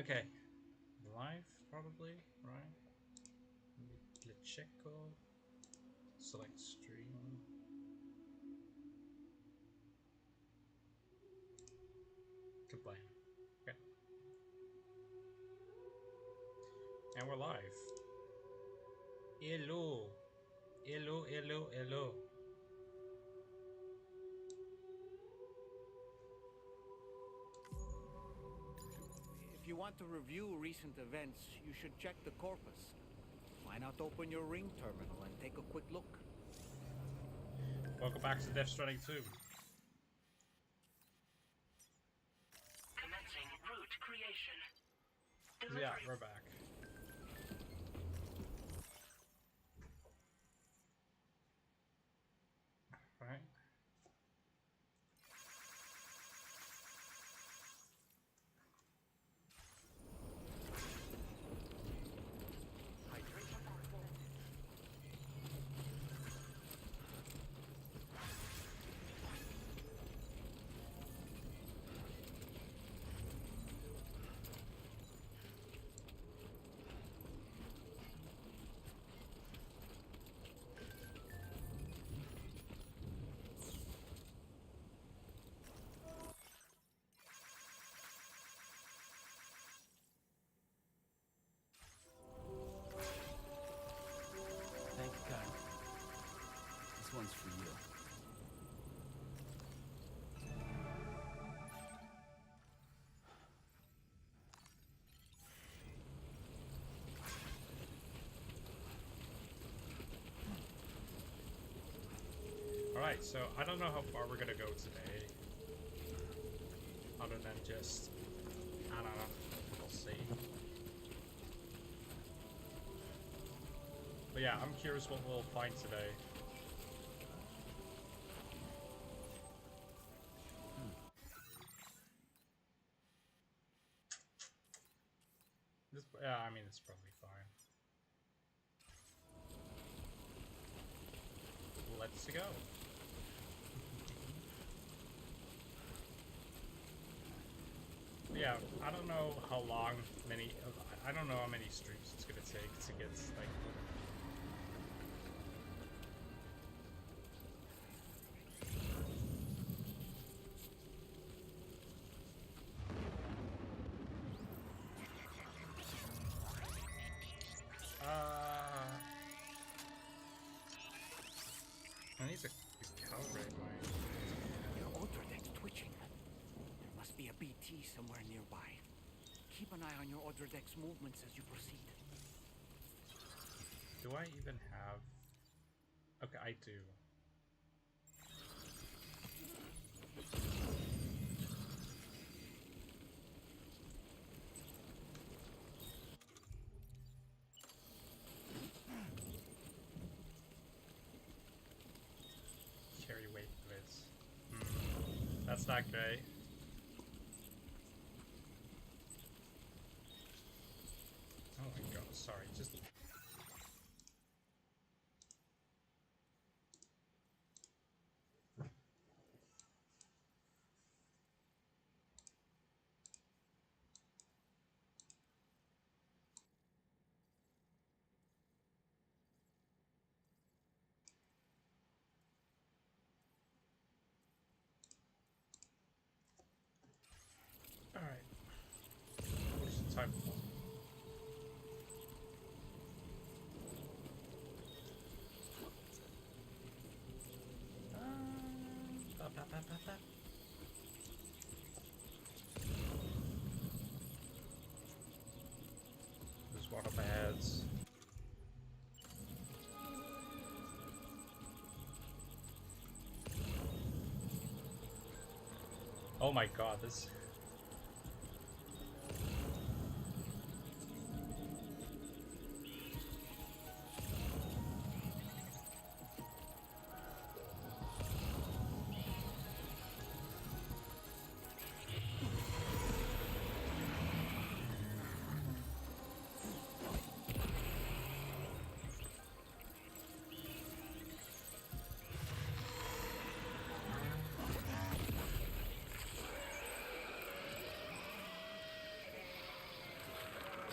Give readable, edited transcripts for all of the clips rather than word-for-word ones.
Okay. Live, probably, right? Lecheco. Select stream. Complain. Okay. And we're live. Hello. Hello, hello, hello. If you want to review recent events, you should check the corpus. Why not open your ring terminal and take a quick look? Welcome back to Death Stranding 2. Commencing route creation. Yeah, we're back. Right. Thank God. This one's for you. Alright, so I don't know how far we're gonna go today. Other than just, I don't know, we'll see. But yeah, I'm curious what we'll find today. This, yeah, I mean, it's probably fine. Let's go. Yeah, I don't know how long I don't know how many streams it's gonna take to get like. I need to calibrate my. Your auto deck's twitching. There must be a BT somewhere nearby. Keep an eye on your auto deck's movements as you proceed. Do I even have? Okay, I do. Carry weight grids. That's not great. Oh my god, sorry, just... Alright. What's the time for? There's one up ahead. Oh my god, this...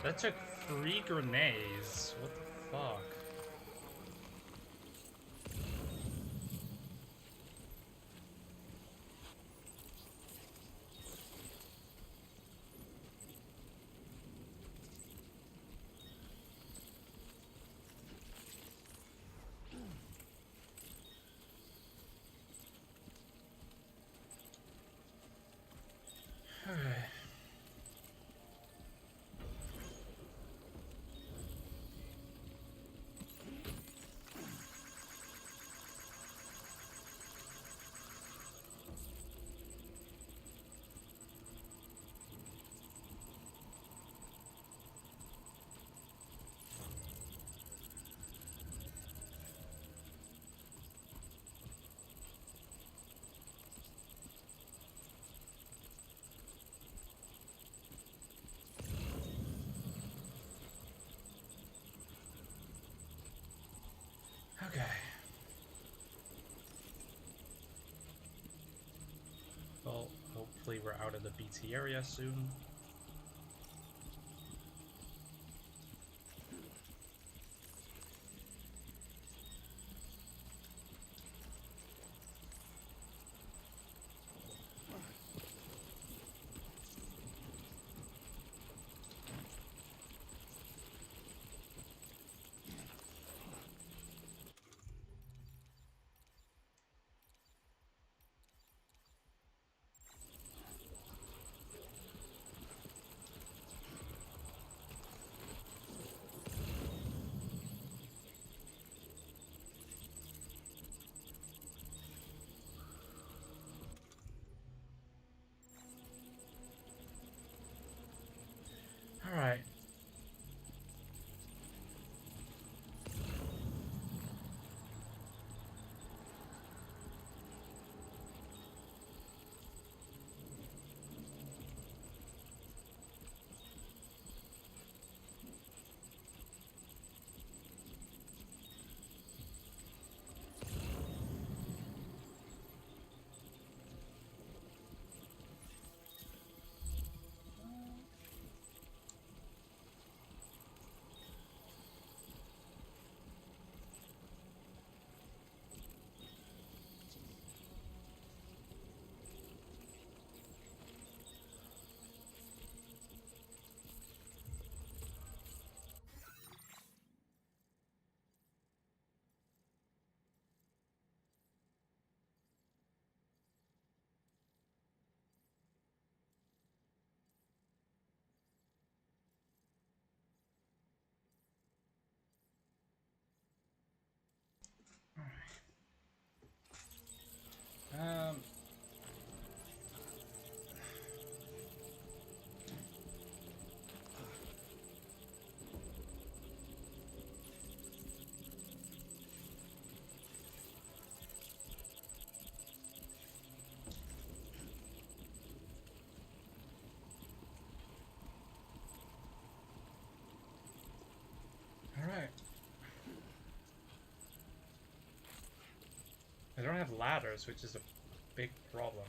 That took 3 grenades. What the fuck? Alright. Okay. Well, hopefully we're out of the BT area soon. Alright. Um. Alright. I don't have ladders, which is a big problem.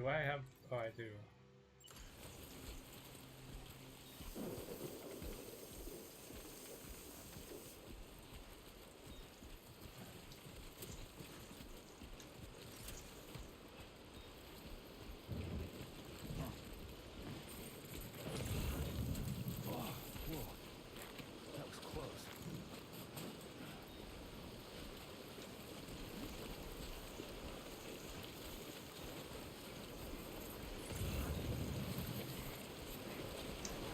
Do I have... Oh, I do. Whoa. That was close.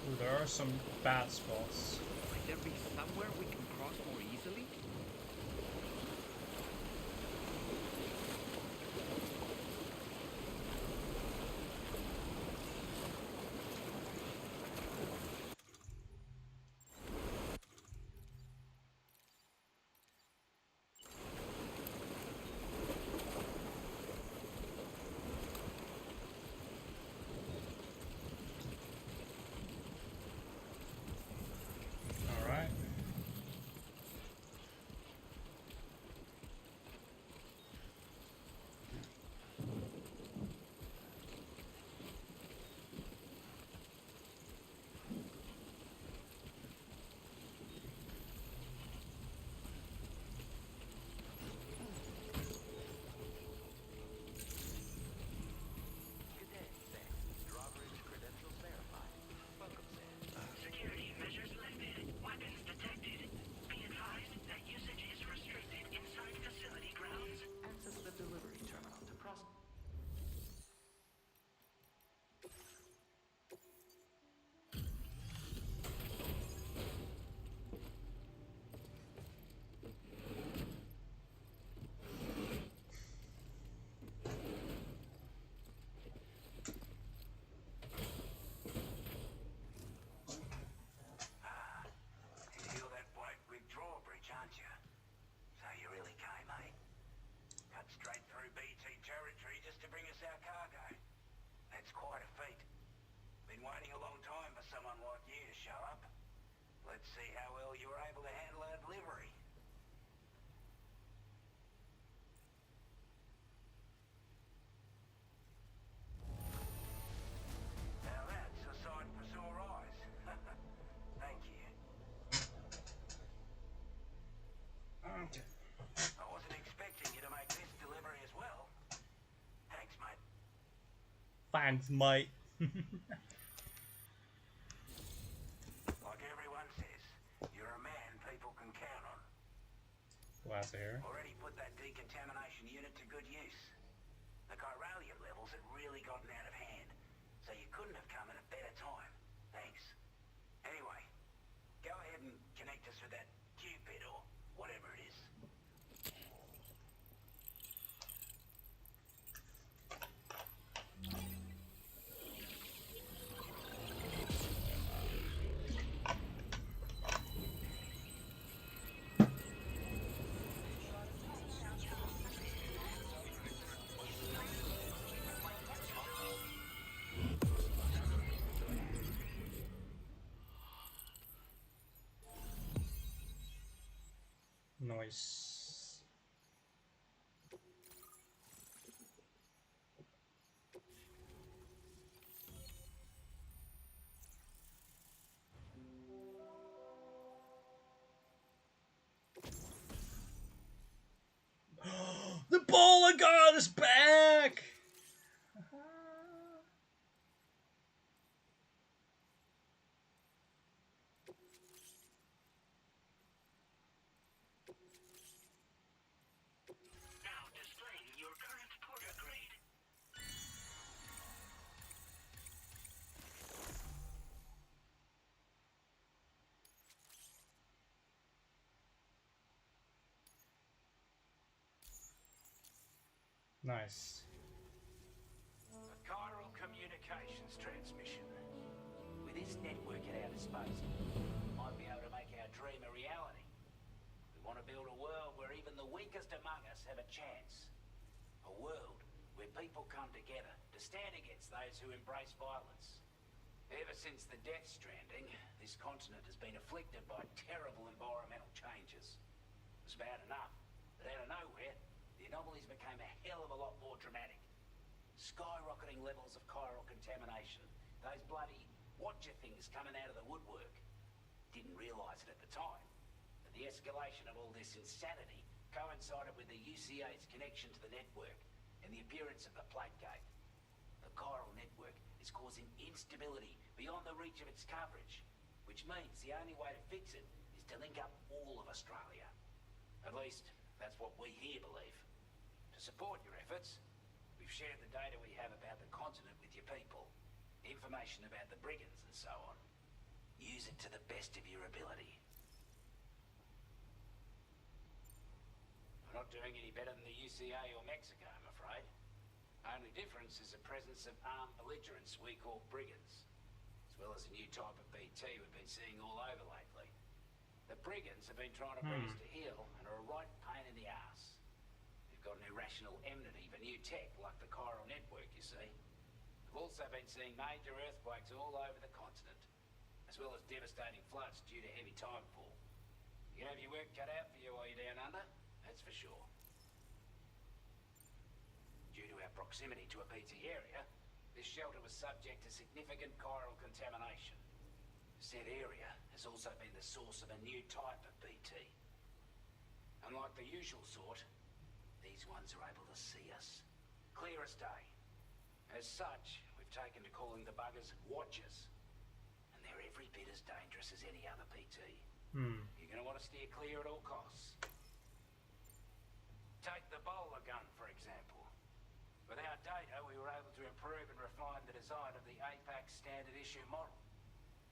Ooh, there are some bad spots. Might there be somewhere we can cross more easily? Alright. Security measures lifted. Weapons detected. Be advised that usage is restricted inside facility grounds. Access the delivery terminal to process. You're that bloke with drawbridge, aren't you? So you really came, eh? Cut straight through BT territory just to bring us our cargo. That's quite a feat. Been waiting a long time for someone like you to show up. Let's see how well you were able to handle our delivery. Now that's a sight for sore eyes. Thank you. Okay. I wasn't expecting you to make this delivery as well. Thanks, mate. Thanks, mate. Like everyone says, you're a man people can count on. Glad to hear. Already put that decontamination unit to good use. The chiralium levels had really gotten out of hand, so you couldn't have come at a better time. Thanks. Anyway, go ahead and connect us with that Cupid or whatever it is. Nice. The baller god is back! Now displaying your current porter grade. Nice. A chiral communications transmission. With this network at our disposal, we might be able to make our dream a reality. We want to build a world where even the weakest among us have a chance. A world where people come together to stand against those who embrace violence. Ever since the death stranding, this continent has been afflicted by terrible environmental changes. It was bad enough, but out of nowhere, the anomalies became a hell of a lot more dramatic. skyrocketing levels of chiral contamination. Those bloody watcher things coming out of the woodwork. Didn't realise it at the time, but the escalation of all this insanity coincided with the UCA's connection to the network and the appearance of the plate gate. The chiral network is causing instability beyond the reach of its coverage, which means the only way to fix it is to link up all of Australia. At least, that's what we here believe. To support your efforts, we've shared the data we have about the continent with your people, information about the brigands and so on. Use it to the best of your ability. We're not doing any better than the UCA or Mexico, I'm afraid. Only difference is the presence of armed belligerents we call brigands, as well as a new type of BT we've been seeing all over lately. The brigands have been trying to bring us to heel and are a right pain in the ass. They've got an irrational enmity for new tech like the chiral network, you see. We've also been seeing major earthquakes all over the continent, as well as devastating floods due to heavy timefall. You can have your work cut out for you while you're down under, that's for sure. Due to our proximity to a BT area, this shelter was subject to significant chiral contamination. Said area has also been the source of a new type of BT. Unlike the usual sort, these ones are able to see us, clear as day. As such, we've taken to calling the buggers Watchers, and they're every bit as dangerous as any other BT. You're going to want to steer clear at all costs. Take the bowler gun, for example. With our data, we were able to improve and refine the design of the APAC standard issue model.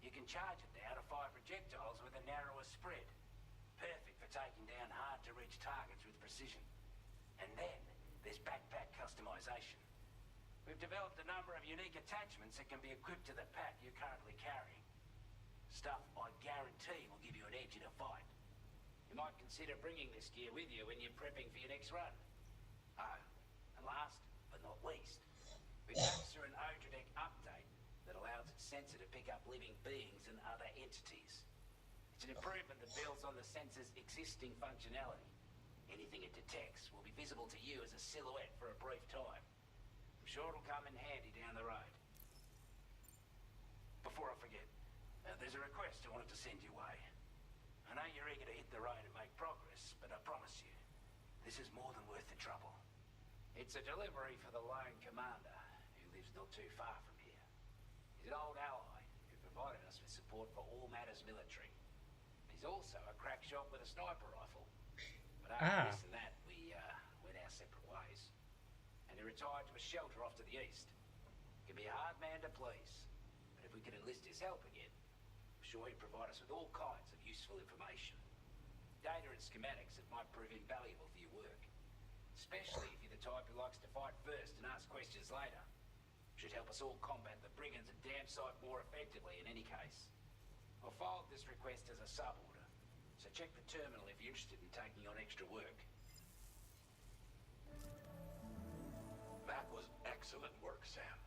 You can charge it now to fire projectiles with a narrower spread. Perfect for taking down hard-to-reach targets with precision. And then, there's backpack customization. We've developed a number of unique attachments that can be equipped to the pack you're currently carrying. Stuff I guarantee will give you an edge in a fight. You might consider bringing this gear with you when you're prepping for your next run. Oh, and last but not least, we've passed through an Odradec update that allows its sensor to pick up living beings and other entities. It's an improvement that builds on the sensor's existing functionality. Anything it detects will be visible to you as a silhouette for a brief time. I'm sure it'll come in handy down the road. Before I forget, there's a request I wanted to send your way. I know you're eager to hit the road and make progress, but I promise you, this is more than worth the trouble. It's a delivery for the lone commander, who lives not too far from here. He's an old ally who provided us with support for all matters military. He's also a crack shot with a sniper rifle. But after this and that, we went our separate ways. And he retired to a shelter off to the east. He can be a hard man to please, but if we could enlist his help again, I'm sure he'd provide us with all kinds of useful information. Data and schematics that might prove invaluable for your work. Especially if you're the type who likes to fight first and ask questions later. Should help us all combat the brigands a damn sight more effectively in any case. I'll filed this request as a sub-order, so check the terminal if you're interested in taking on extra work. That was excellent work, Sam.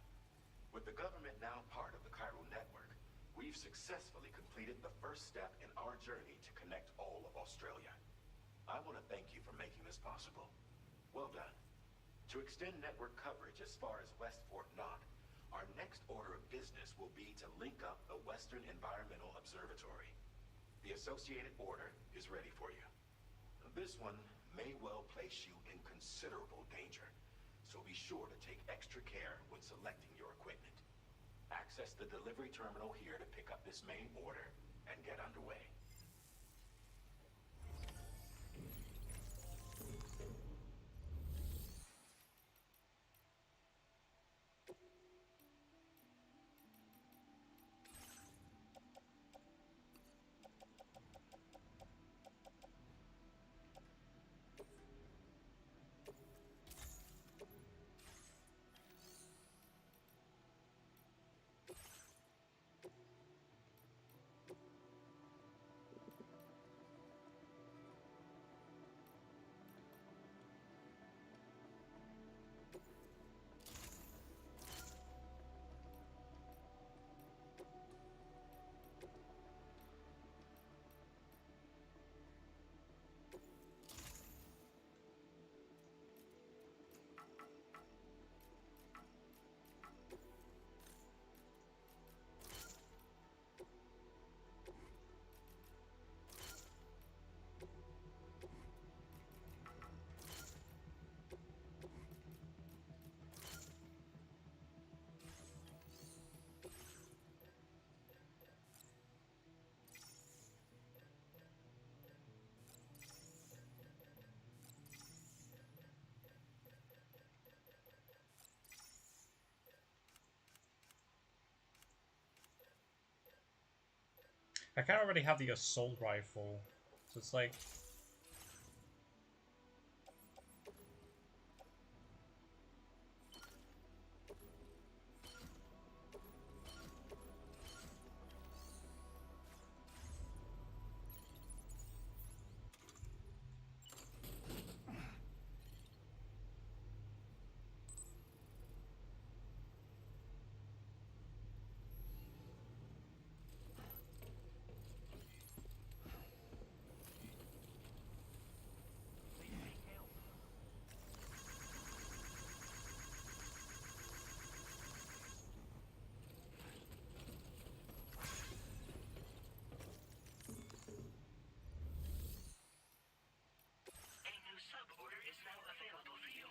With the government now part of the chiral network, we've successfully completed the first step in our journey to connect all of Australia. I want to thank you for making this possible. Well done. To extend network coverage as far as West Fort Knott, our next order of business will be to link up the Western Environmental Observatory. The associated order is ready for you. This one may well place you in considerable danger, so be sure to take extra care when selecting your equipment. Access the delivery terminal here to pick up this main order and get underway. I kind of already have the assault rifle, so it's like... A new sub-order is now available for you.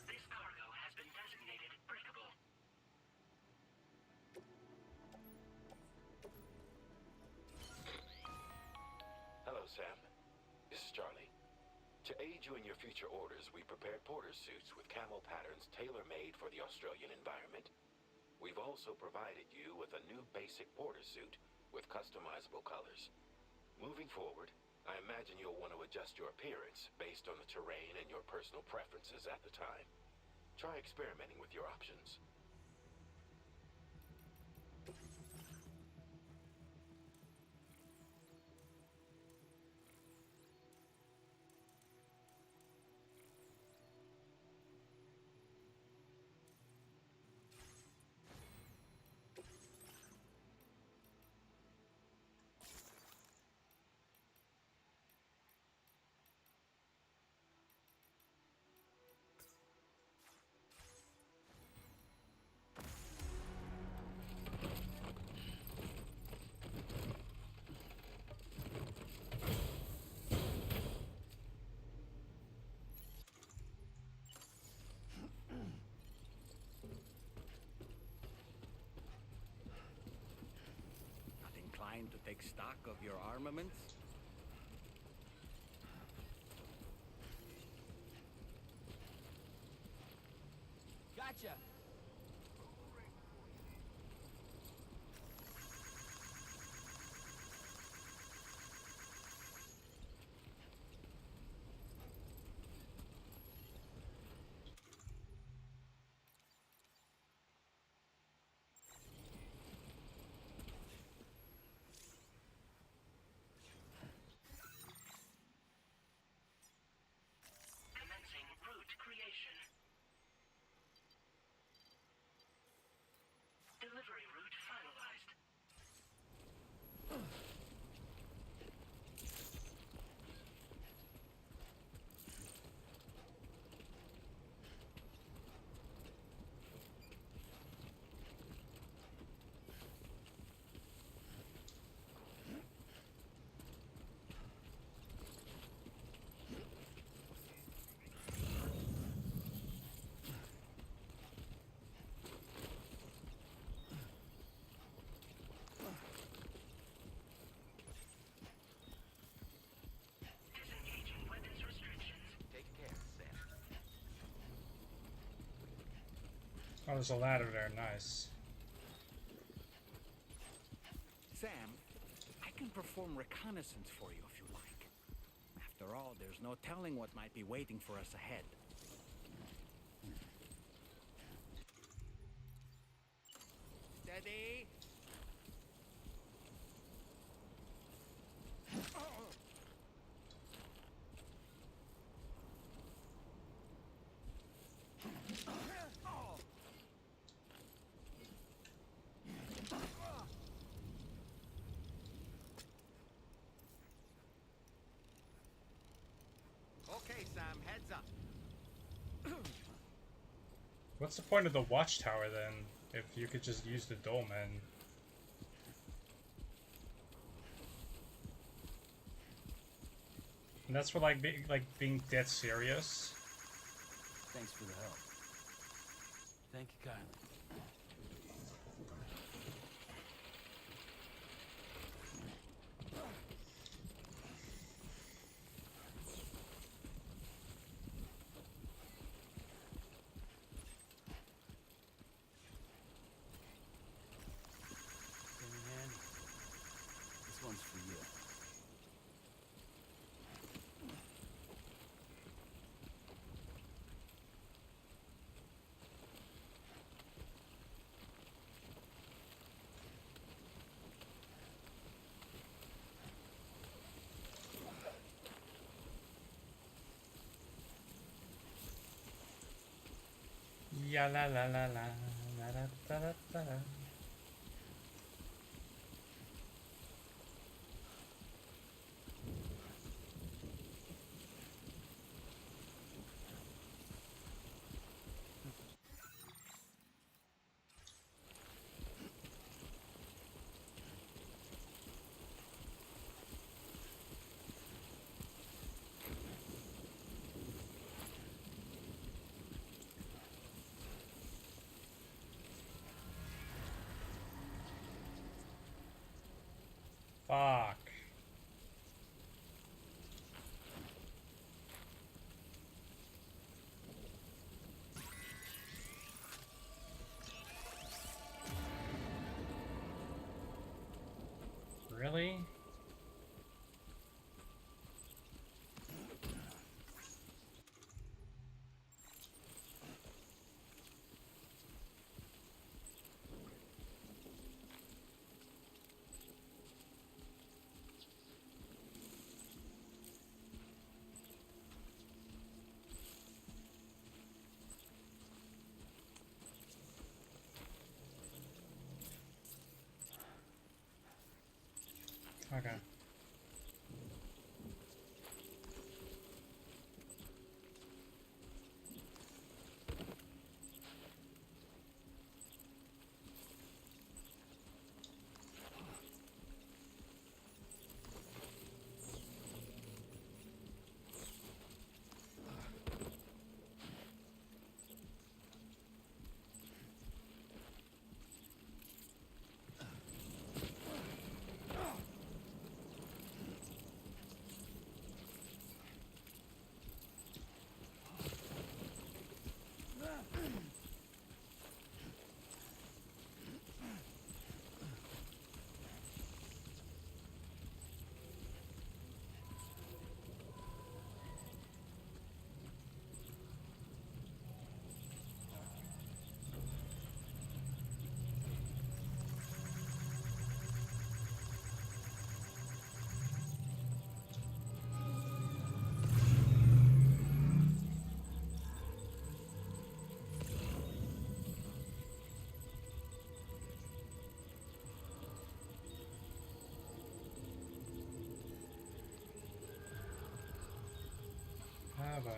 This cargo has been designated breakable. Hello, Sam. This is Charlie. To aid you in your future orders, we prepared porter suits with camo patterns tailor-made for the Australian environment. We've also provided you with a new basic porter suit with customizable colors. Moving forward, I imagine you'll want to adjust your appearance based on the terrain and your personal preferences at the time. Try experimenting with your options. Not inclined to take stock of your armaments? Gotcha. Commencing route creation. Delivery route finalized. Disengaging weapons restrictions. Take care, Sam. Oh, there's a ladder there, nice. Sam, I can perform reconnaissance for you if you like. After all, there's no telling what might be waiting for us ahead. Steady! Okay, Sam, heads up. What's the point of the watchtower then, if you could just use the dolmen? And that's for like being dead serious. Thanks for the help. Thank you kindly. Anything handy? This one's for you. Ya la la la la la la la la la la. Fuck. Really? Okay. Oh boy.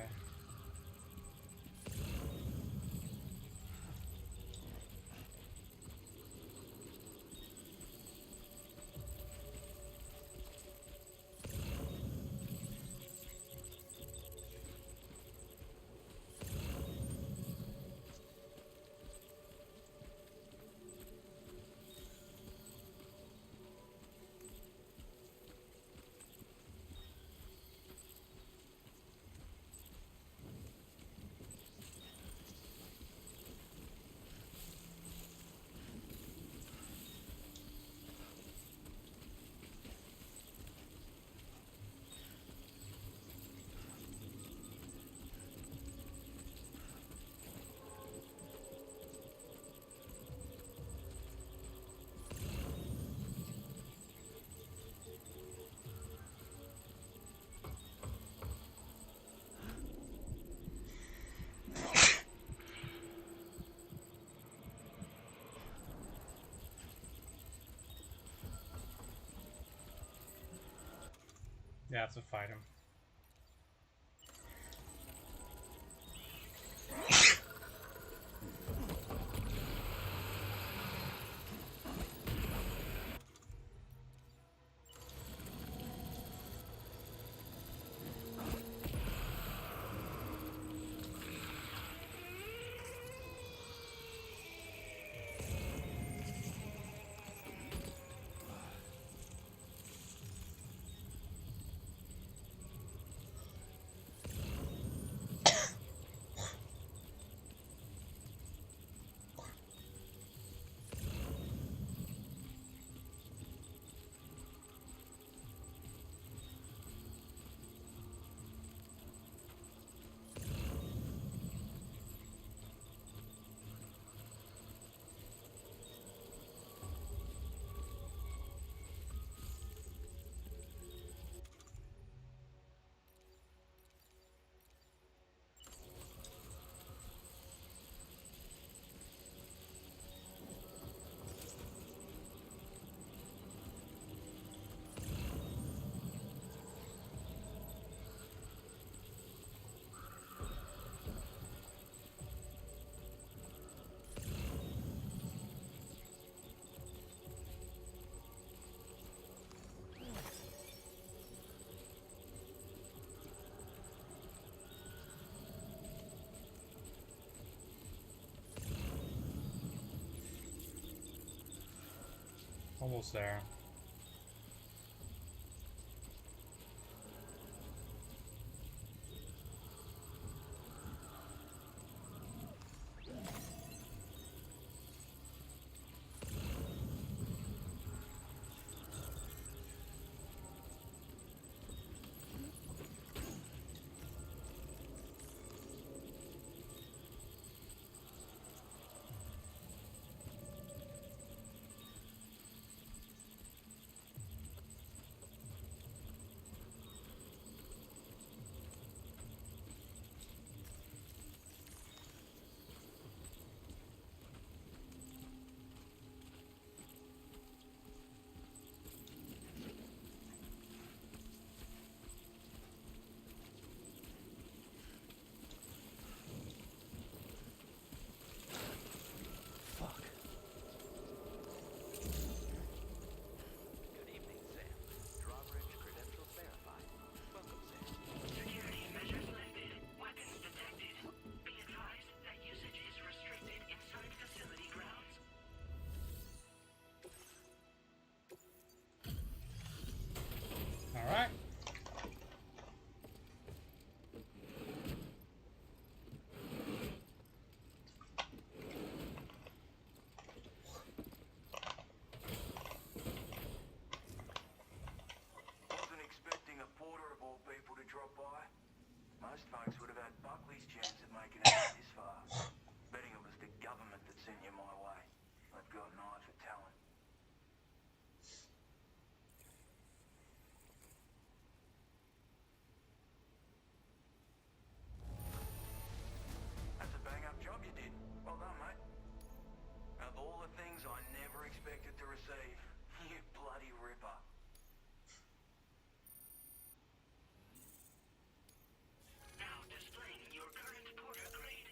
Yeah, I have to fight him. Almost there. Fuck. Good evening, Sam. Drawbridge credentials verified. Welcome, Sam. Security measures lifted. Weapons detected. Be advised that usage is restricted inside facility grounds. All right. Wasn't expecting a porter of all people to drop by. Most folks would have had Buckley's chance of making it this far. Betting it was the government that sent you my way. They've got an eye for talent. That's a bang-up job you did. Well done, mate. Of all the things I never expected to receive, you bloody ripper. Now displaying your current porter grade.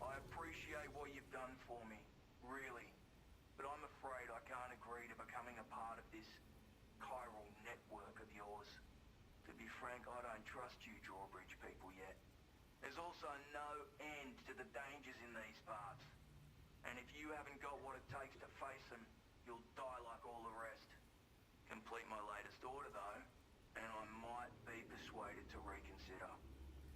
I appreciate what you've done for me, really. But I'm afraid I can't agree to becoming a part of this chiral network of yours. To be frank, I don't trust you drawbridge people yet. There's also no end to the dangers in these parts. And if you haven't got what it takes to face them, you'll die like all the rest. Complete my latest order, though, and I might be persuaded to reconsider.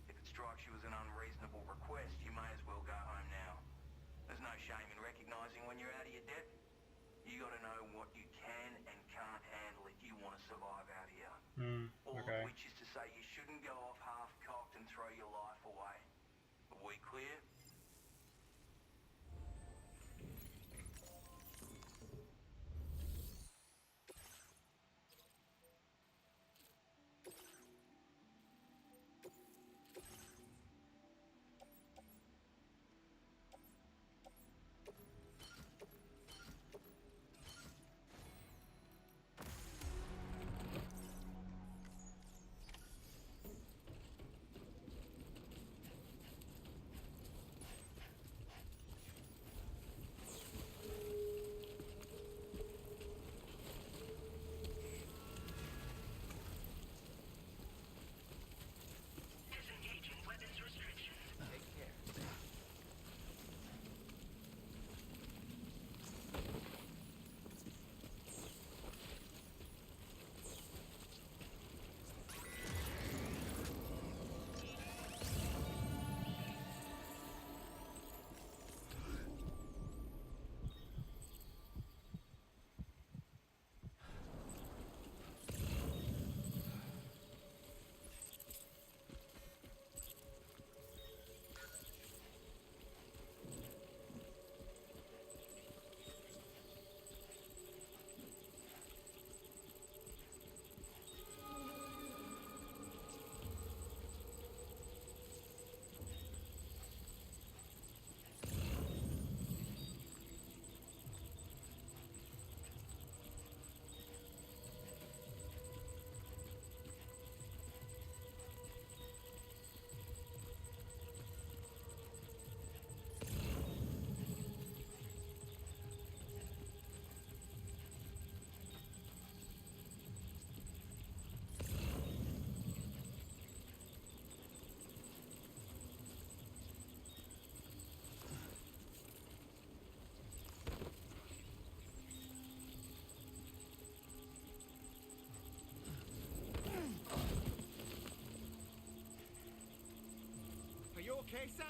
If it strikes you as an unreasonable request, you may as well go home now. There's no shame in recognizing when you're out of your depth. You gotta know what you can and can't handle if you want to survive out here. All Okay. of which is to say you shouldn't go off half-cocked and throw your life away. Are we clear? Hey, Sam!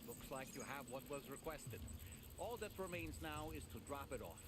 Looks like you have what was requested. All that remains now is to drop it off.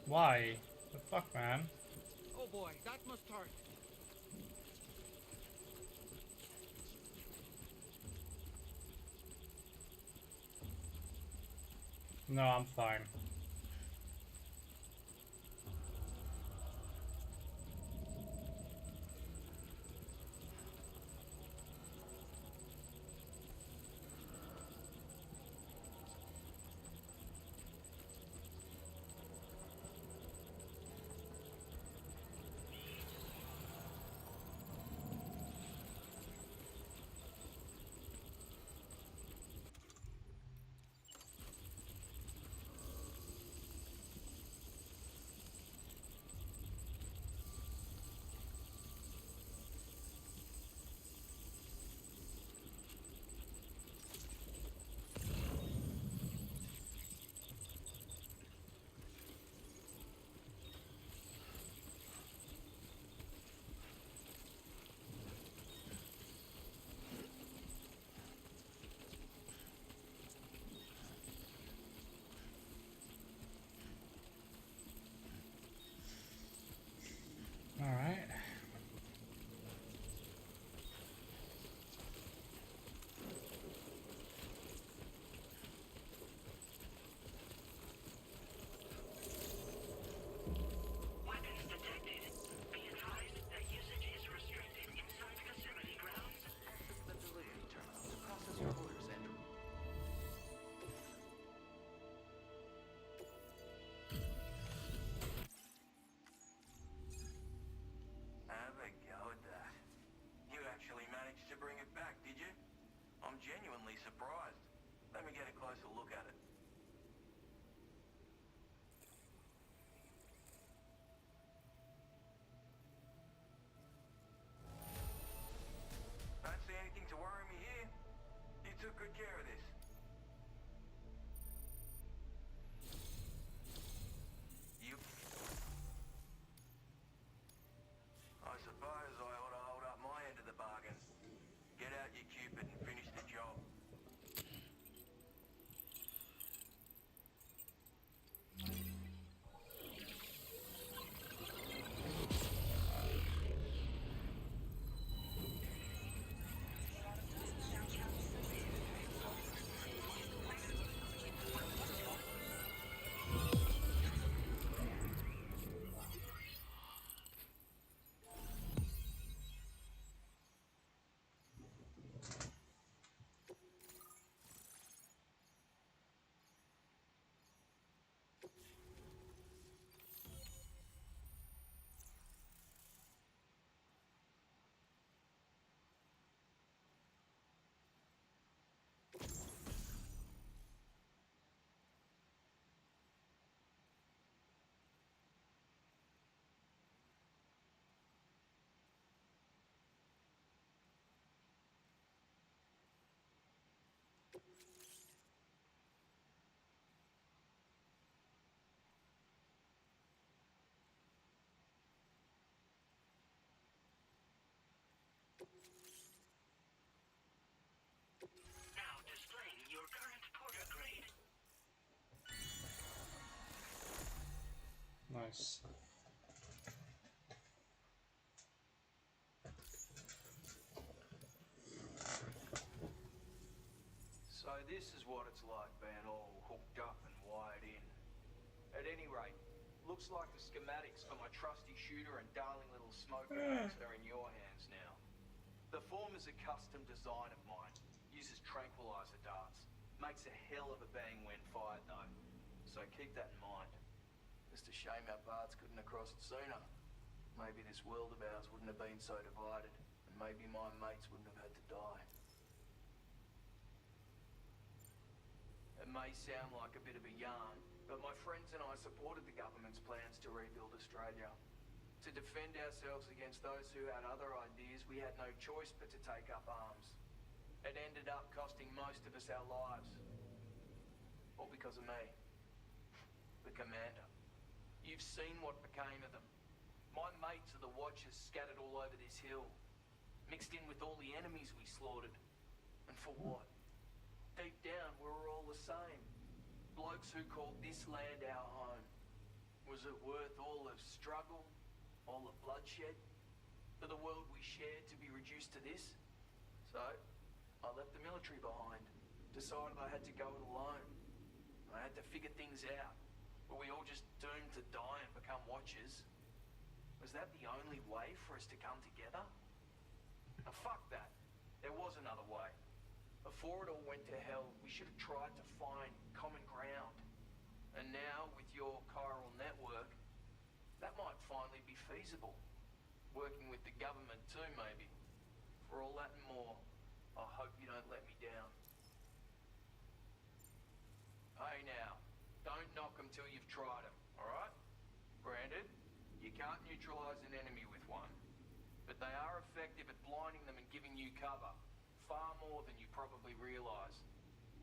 Why? The fuck, man? Oh boy, that must hurt. No, I'm fine. Alright. Weapons detected. Be advised that usage is restricted inside facility grounds. Access the delivery terminal to process your orders, Andrew. Have a go at that. You actually managed to bring it back, did you? I'm genuinely surprised. Let me get a closer look at it. Nice. So this is what it's like being all hooked up and wired in. At any rate, looks like the schematics for my trusty shooter and darling little smoker axe are in your hands now. The form is a custom design of mine. Uses tranquilizer darts. Makes a hell of a bang when fired though. So keep that in mind. Just a shame our paths couldn't have crossed sooner. Maybe this world of ours wouldn't have been so divided, and maybe my mates wouldn't have had to die. It may sound like a bit of a yarn, but my friends and I supported the government's plans to rebuild Australia. To defend ourselves against those who had other ideas, we had no choice but to take up arms. It ended up costing most of us our lives. All because of me. The commander. You've seen what became of them. My mates are the watchers scattered all over this hill. Mixed in with all the enemies we slaughtered. And for what? Deep down, we were all the same. Blokes who called this land our home. Was it worth all the struggle? All the bloodshed? For the world we shared to be reduced to this? So, I left the military behind. Decided I had to go it alone. I had to figure things out. Were we all just doomed to die and become watchers? Was that the only way for us to come together? Now, fuck that. There was another way. Before it all went to hell, we should have tried to find common ground. And now, with your chiral network, that might finally be feasible. Working with the government too, maybe. For all that and more, I hope you don't let me down. Hey now, don't knock them till you've tried them, alright? Granted, you can't neutralise an enemy with one. But they are effective at blinding them and giving you cover. Far more than you probably realise.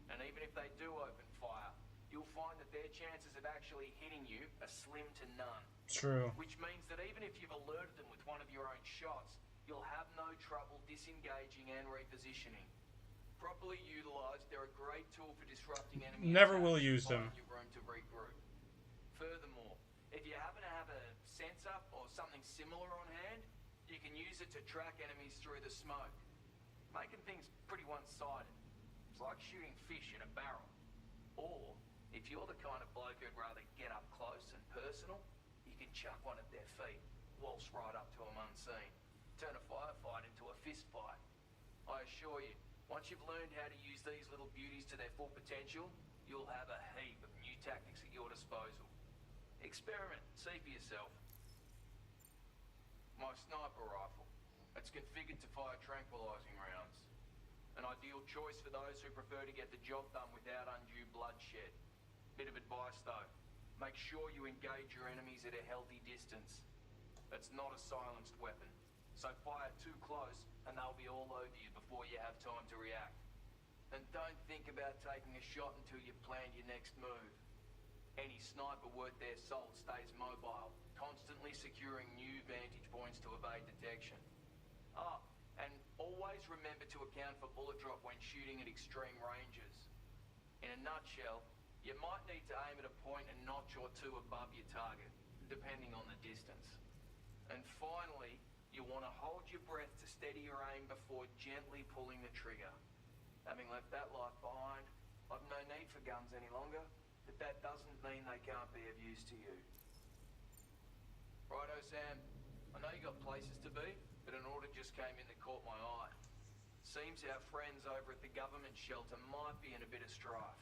And even if they do open fire, you'll find that their chances of actually hitting you are slim to none. True. Which means that even if you've alerted them with one of your own shots, you'll have no trouble disengaging and repositioning. Properly utilised, they're a great tool for disrupting enemy Never attacks will and use them. buying you room to regroup. Furthermore, if you happen to have a sensor or something similar on hand, you can use it to track enemies through the smoke. Making things pretty one-sided. It's like shooting fish in a barrel. Or, if you're the kind of bloke who'd rather get up close and personal, you can chuck one at their feet, waltz right up to them unseen, turn a firefight into a fist fight. I assure you, once you've learned how to use these little beauties to their full potential, you'll have a heap of new tactics at your disposal. Experiment, see for yourself. My sniper rifle. It's configured to fire tranquilizing rounds. An ideal choice for those who prefer to get the job done without undue bloodshed. Bit of advice though, make sure you engage your enemies at a healthy distance. It's not a silenced weapon, so fire too close and they'll be all over you before you have time to react. And don't think about taking a shot until you've planned your next move. Any sniper worth their salt stays mobile, constantly securing new vantage points to evade detection. Ah, and always remember to account for bullet drop when shooting at extreme ranges. In a nutshell, you might need to aim at a point a notch or two above your target, depending on the distance. And finally, you want to hold your breath to steady your aim before gently pulling the trigger. Having left that life behind, I've no need for guns any longer, but that doesn't mean they can't be of use to you. Righto, Sam. I know you got places to be, but an order just came in that caught my eye. Seems our friends over at the government shelter might be in a bit of strife.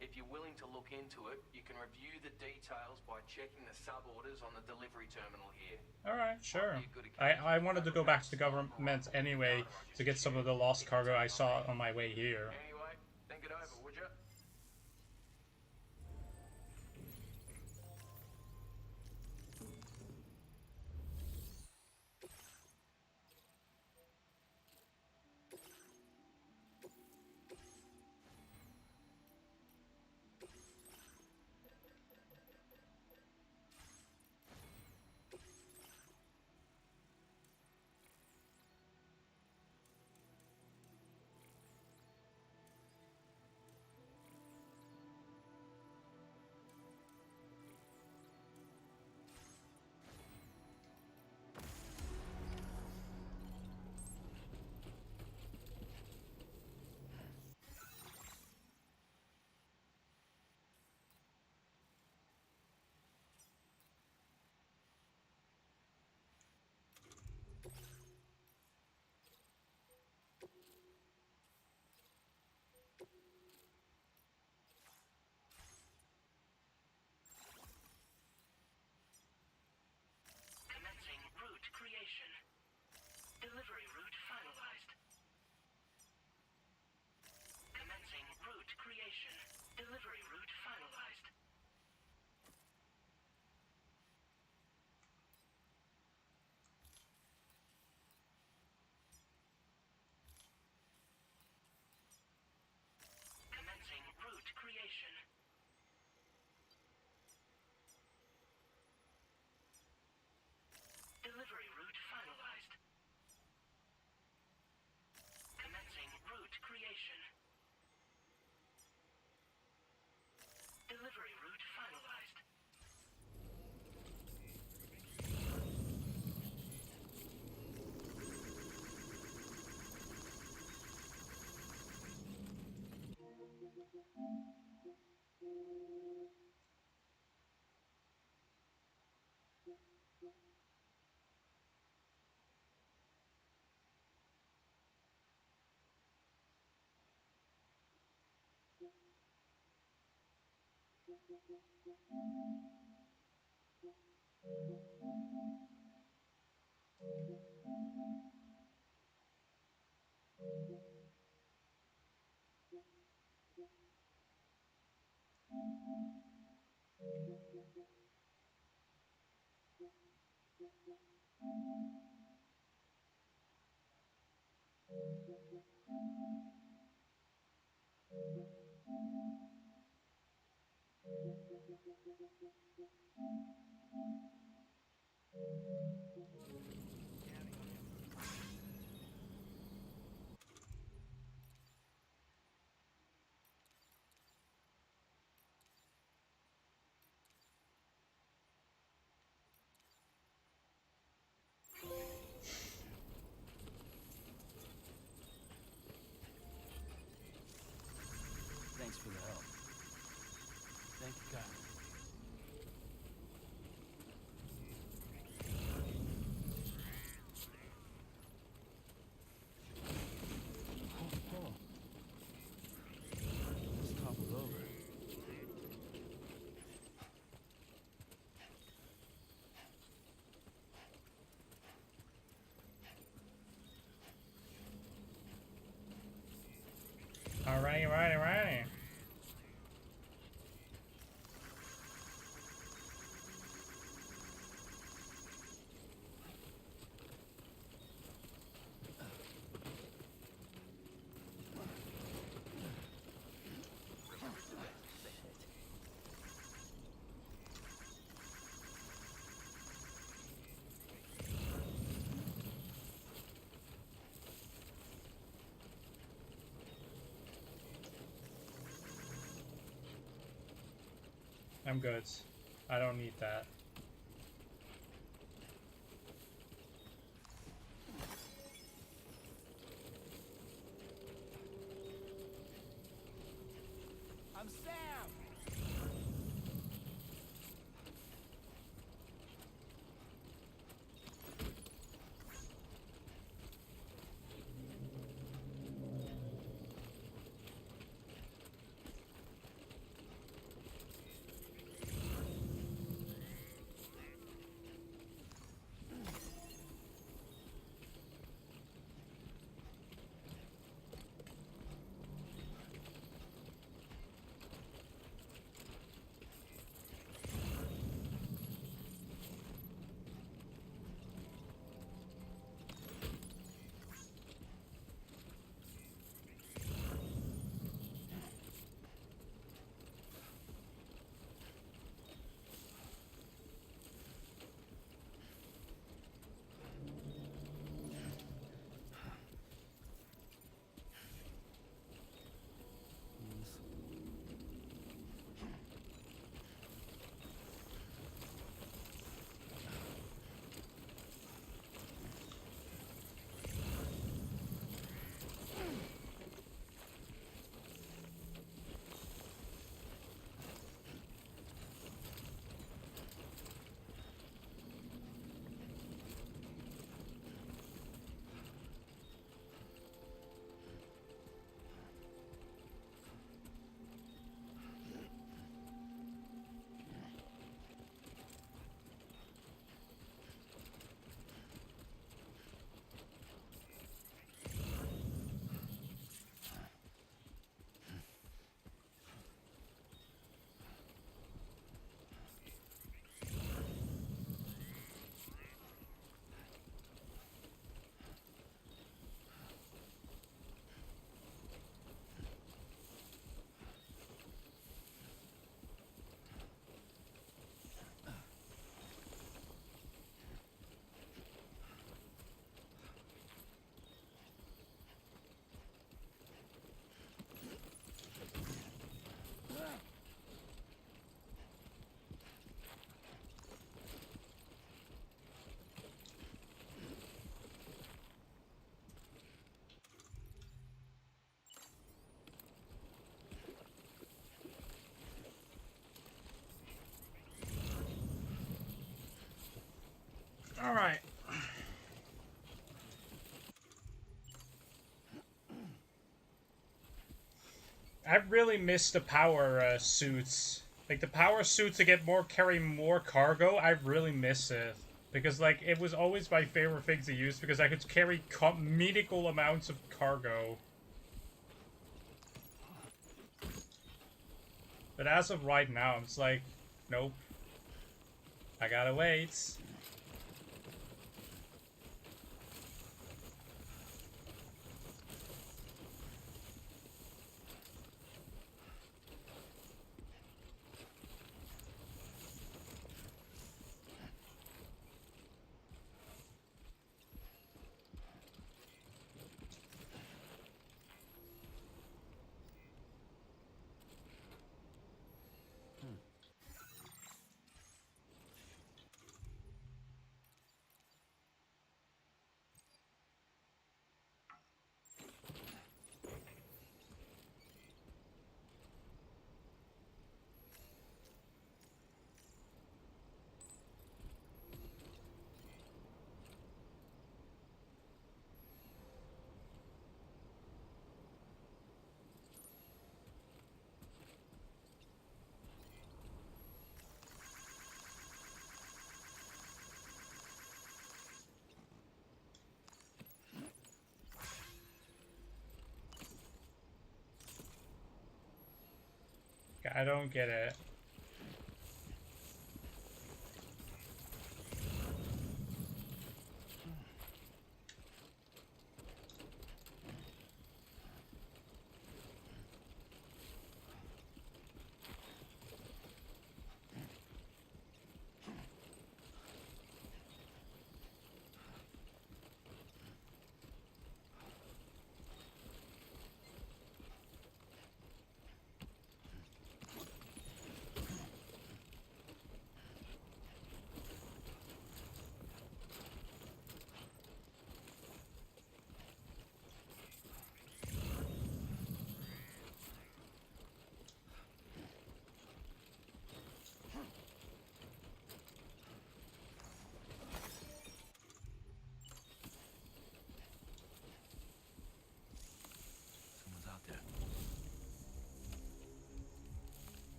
If you're willing to look into it, you can review the details by checking the sub-orders on the delivery terminal here. Alright, sure. I wanted to go back to the government anyway to get some of the lost cargo I saw on my way here. Anyway, think it over, would you? Thanks for the help. Thank you, Kyle. Oh. Just toppled over. Alrighty. I'm good. I don't need that. I'm Sam! I really miss the power suits. Like the power suit to get more, carry more cargo. I really miss it because like it was always my favorite thing to use because I could carry meaningful amounts of cargo. But as of right now, it's like, nope. I gotta wait. I don't get it.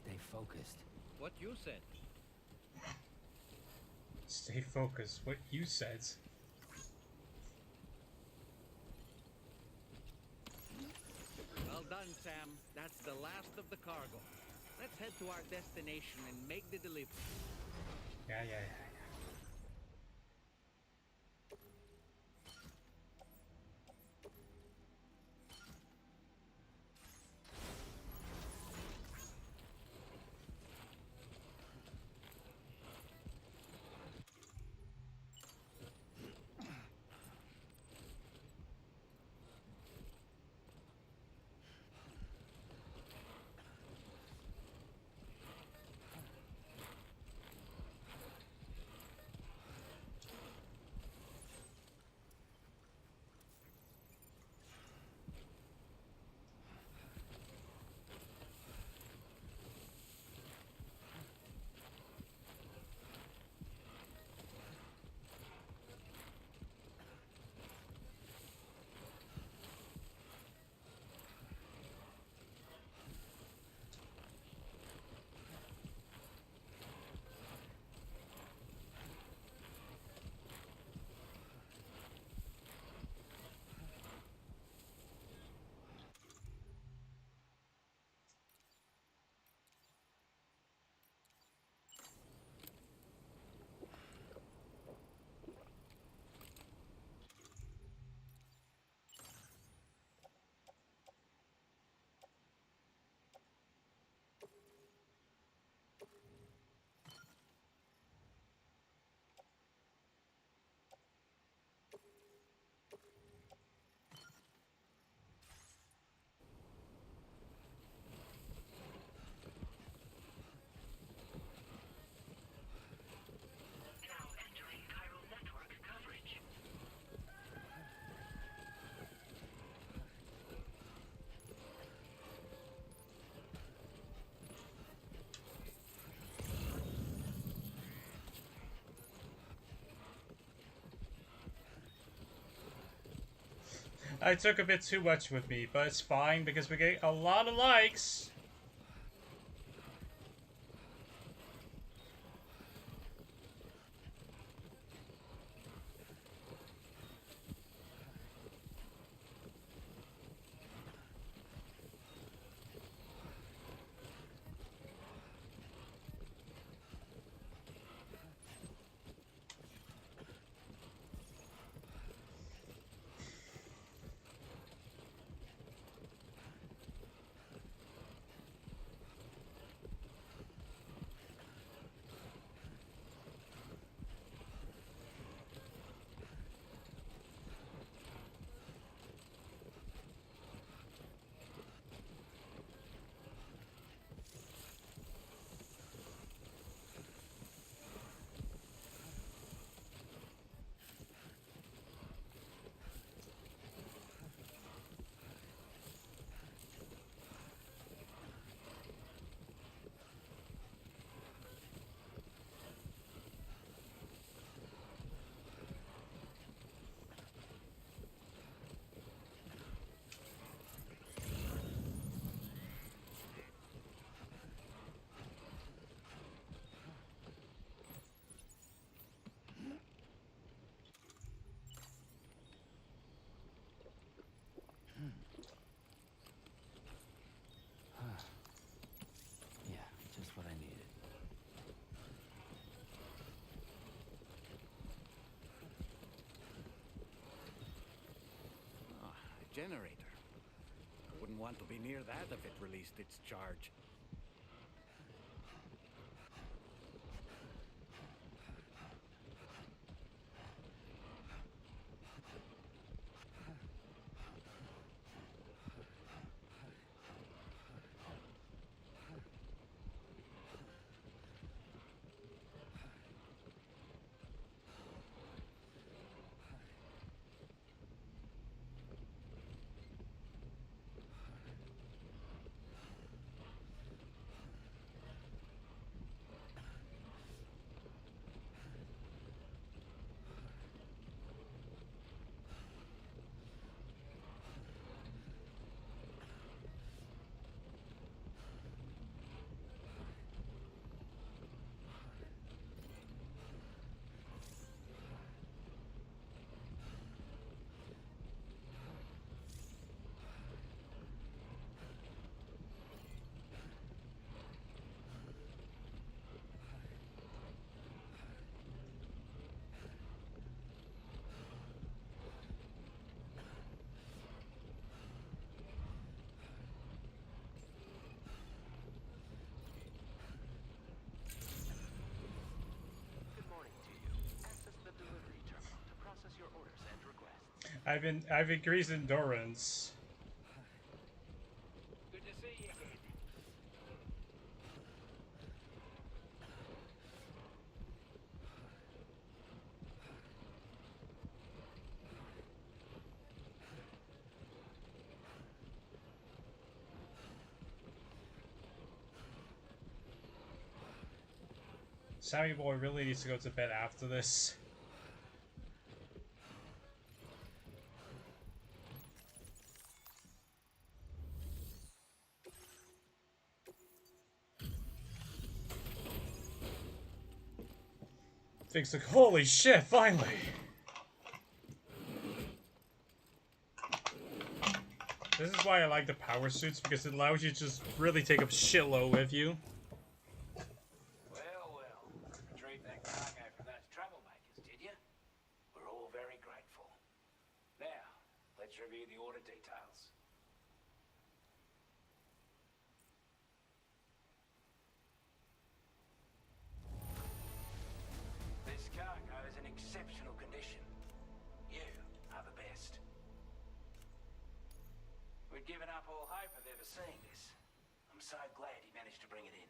stay focused. What you said. Stay focused. What you said. Well done, Sam. That's the last of the cargo. Let's head to our destination and make the delivery. Yeah. Now entering chiral network coverage. I took a bit too much with me, but it's fine because we get a lot of likes. Yeah, just what I needed. A generator. I wouldn't want to be near that if it released its charge. I've increased endurance. Good to see you again. Sammy boy really needs to go to bed after this. Thinks like, holy shit, finally! This is why I like the power suits, because it allows you to just really take a shitload with you. Well, retrieve that cargo from those troublemakers, did you? We're all very grateful. Now, let's review the order details. This cargo is in exceptional condition. You are the best. We'd given up all hope of ever seeing this. I'm so glad he managed to bring it in.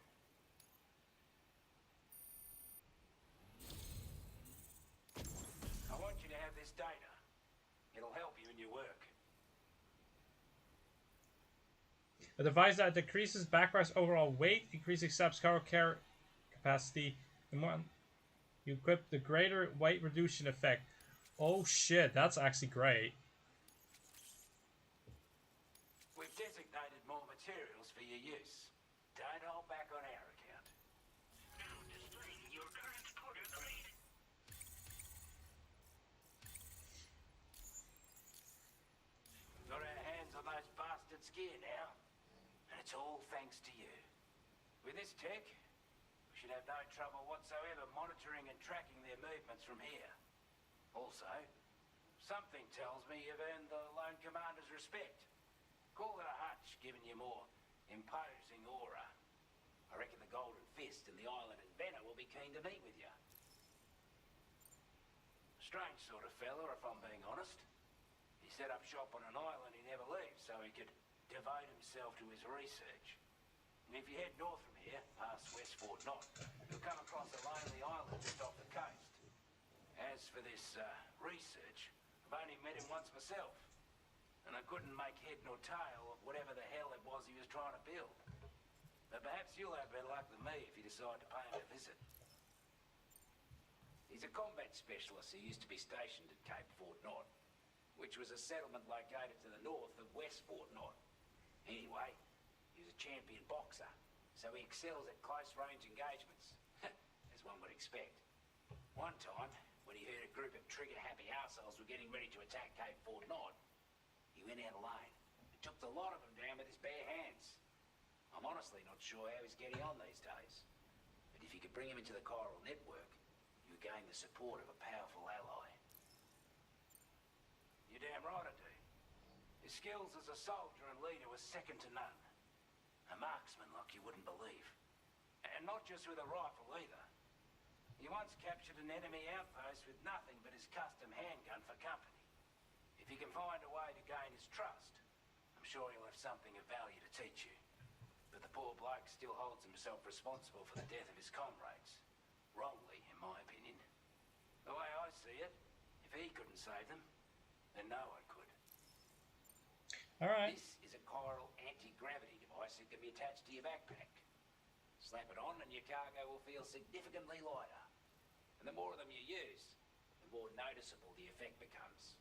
I want you to have this data. It'll help you in your work. A device that decreases backpack's overall weight, increasing sub's cargo capacity, and more. You equip the greater weight reduction effect. Oh shit, that's actually great. We've designated more materials for your use. Don't hold back on our account. Now displaying your current quarter grade. Got our hands on those bastards' gear now. And it's all thanks to you. With this tech, we should have no trouble whatsoever monitoring and tracking their movements from here. Also, something tells me you've earned the Lone Commander's respect. Call it a hunch, giving you more imposing aura. I reckon the Golden Fist and the Island Inventor will be keen to meet with you. Strange sort of fella, if I'm being honest. He set up shop on an island he never leaves so he could devote himself to his research. And if you head north from here, past Westport Knot, you'll come across a lonely island just off the coast. As for this research, I've only met him once myself, and I couldn't make head nor tail of whatever the hell it was he was trying to build. But perhaps you'll have better luck than me if you decide to pay him a visit. He's a combat specialist who used to be stationed at Cape Fort Knot, which was a settlement located to the north of Westport Knot. Anyway, he was a champion boxer, so he excels at close-range engagements, as one would expect. One time, when he heard a group of trigger-happy arseholes were getting ready to attack Cape Fort Knot, he went out alone and took the lot of them down with his bare hands. I'm honestly not sure how he's getting on these days, but if you could bring him into the chiral network, you gain the support of a powerful ally. You're damn right I do. His skills as a soldier and leader were second to none. A marksman like you wouldn't believe. And not just with a rifle either. He once captured an enemy outpost with nothing but his custom handgun for company. If you can find a way to gain his trust, I'm sure he'll have something of value to teach you. But the poor bloke still holds himself responsible for the death of his comrades. Wrongly, in my opinion. The way I see it, if he couldn't save them, then no one could. Alright. This is a chiral anti-gravity device that can be attached to your backpack. Slap it on and your cargo will feel significantly lighter. And the more of them you use, the more noticeable the effect becomes.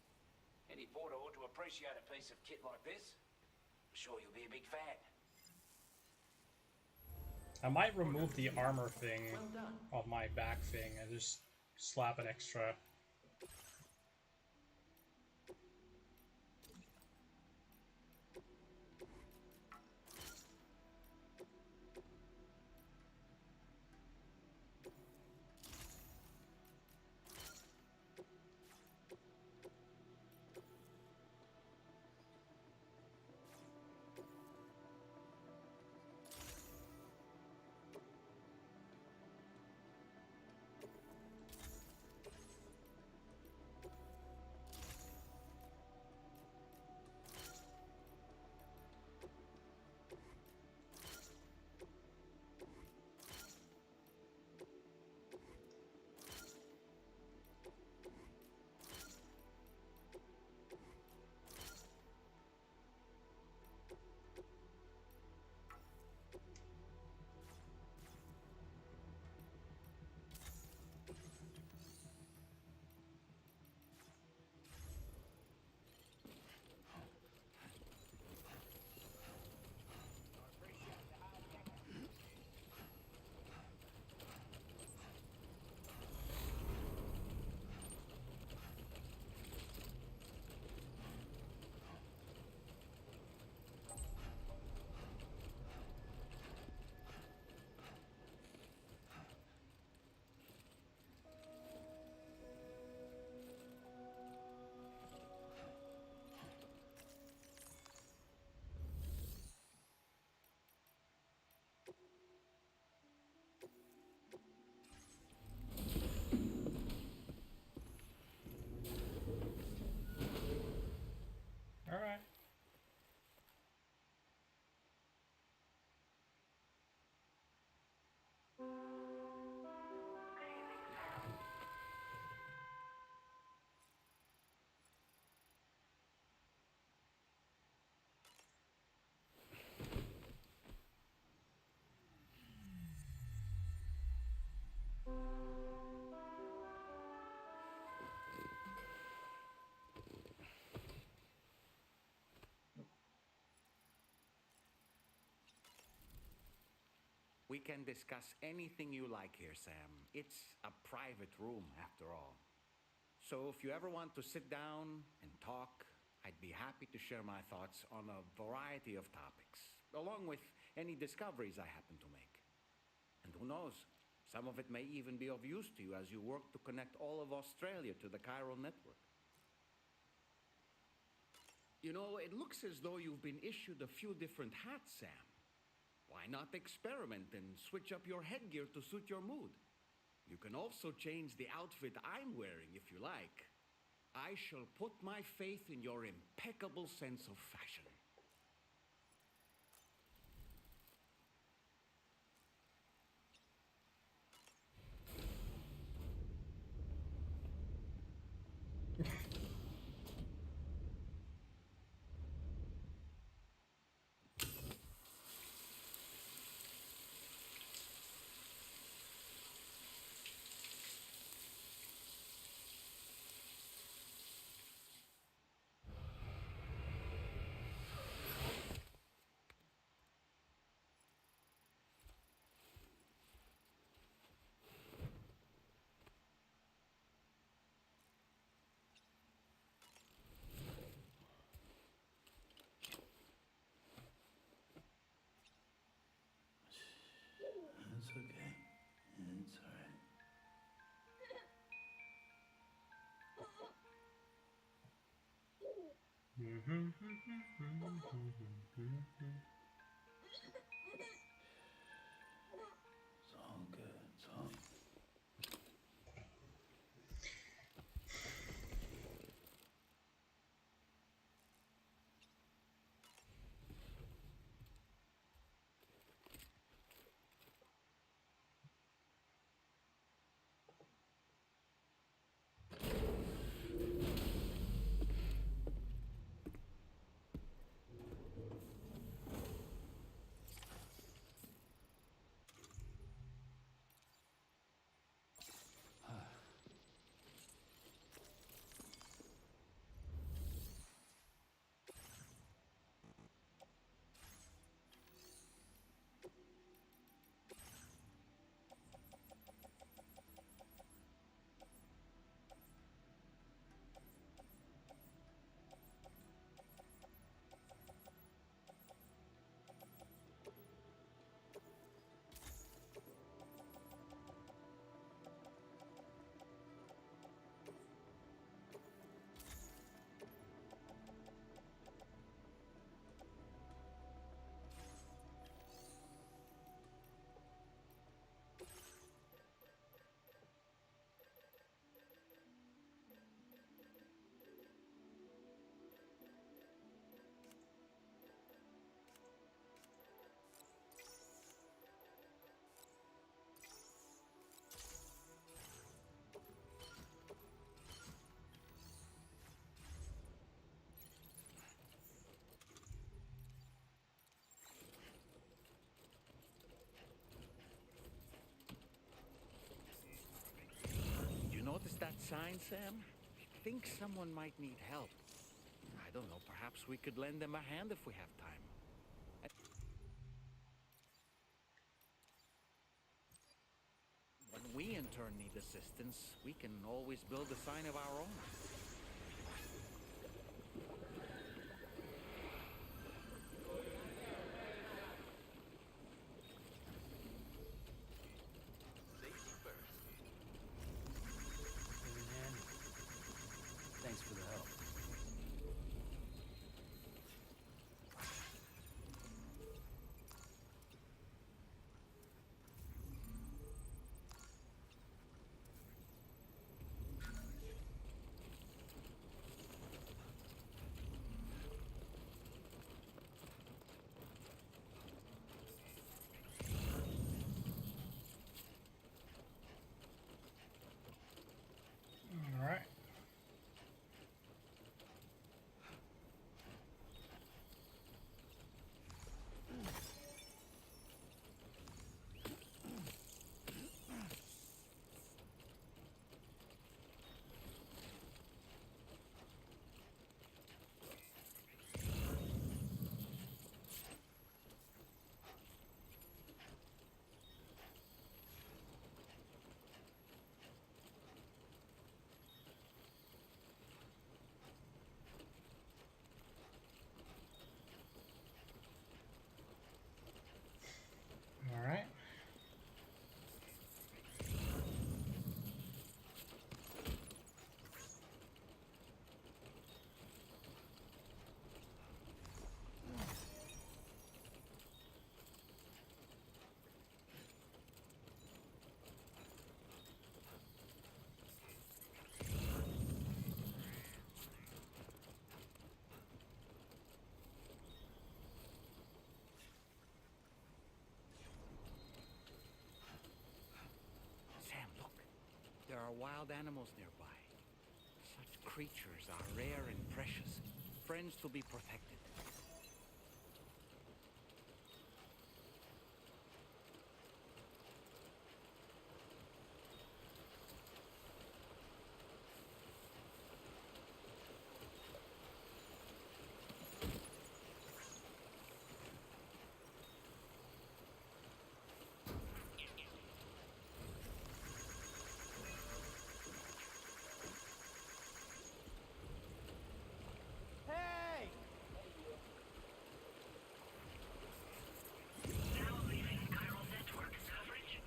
Any porter ought to appreciate a piece of kit like this. I'm sure you'll be a big fan. I might remove the armor thing of my back thing and just slap an extra. We can discuss anything you like here, Sam. It's a private room, after all. So if you ever want to sit down and talk, I'd be happy to share my thoughts on a variety of topics, along with any discoveries I happen to make. And who knows, some of it may even be of use to you as you work to connect all of Australia to the chiral network. You know, it looks as though you've been issued a few different hats, Sam. Why not experiment and switch up your headgear to suit your mood? You can also change the outfit I'm wearing if you like. I shall put my faith in your impeccable sense of fashion. It's okay. It's alright. It's all good. It's all. You notice that sign, Sam? I think someone might need help. I don't know, perhaps we could lend them a hand if we have time. When we in turn need assistance, we can always build a sign of our own. Safety first. Thanks for the help. there are wild animals nearby. Such creatures are rare and precious, friends to be protected. Now leaving chiral network coverage.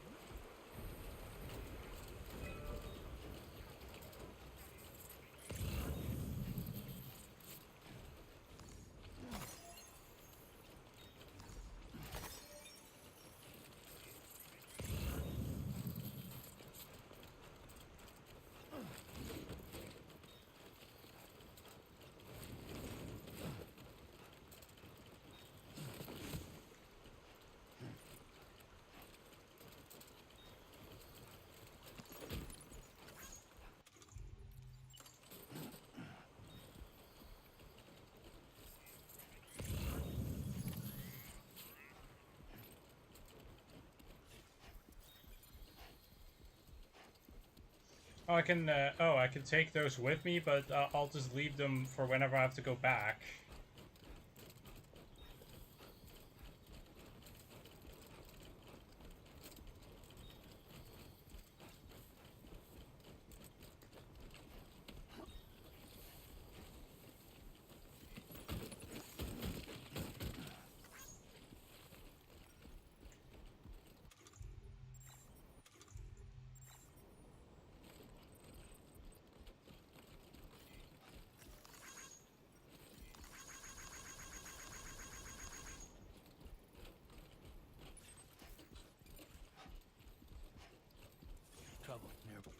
Oh, I can. I can take those with me, but I'll just leave them for whenever I have to go back. Trouble nearby.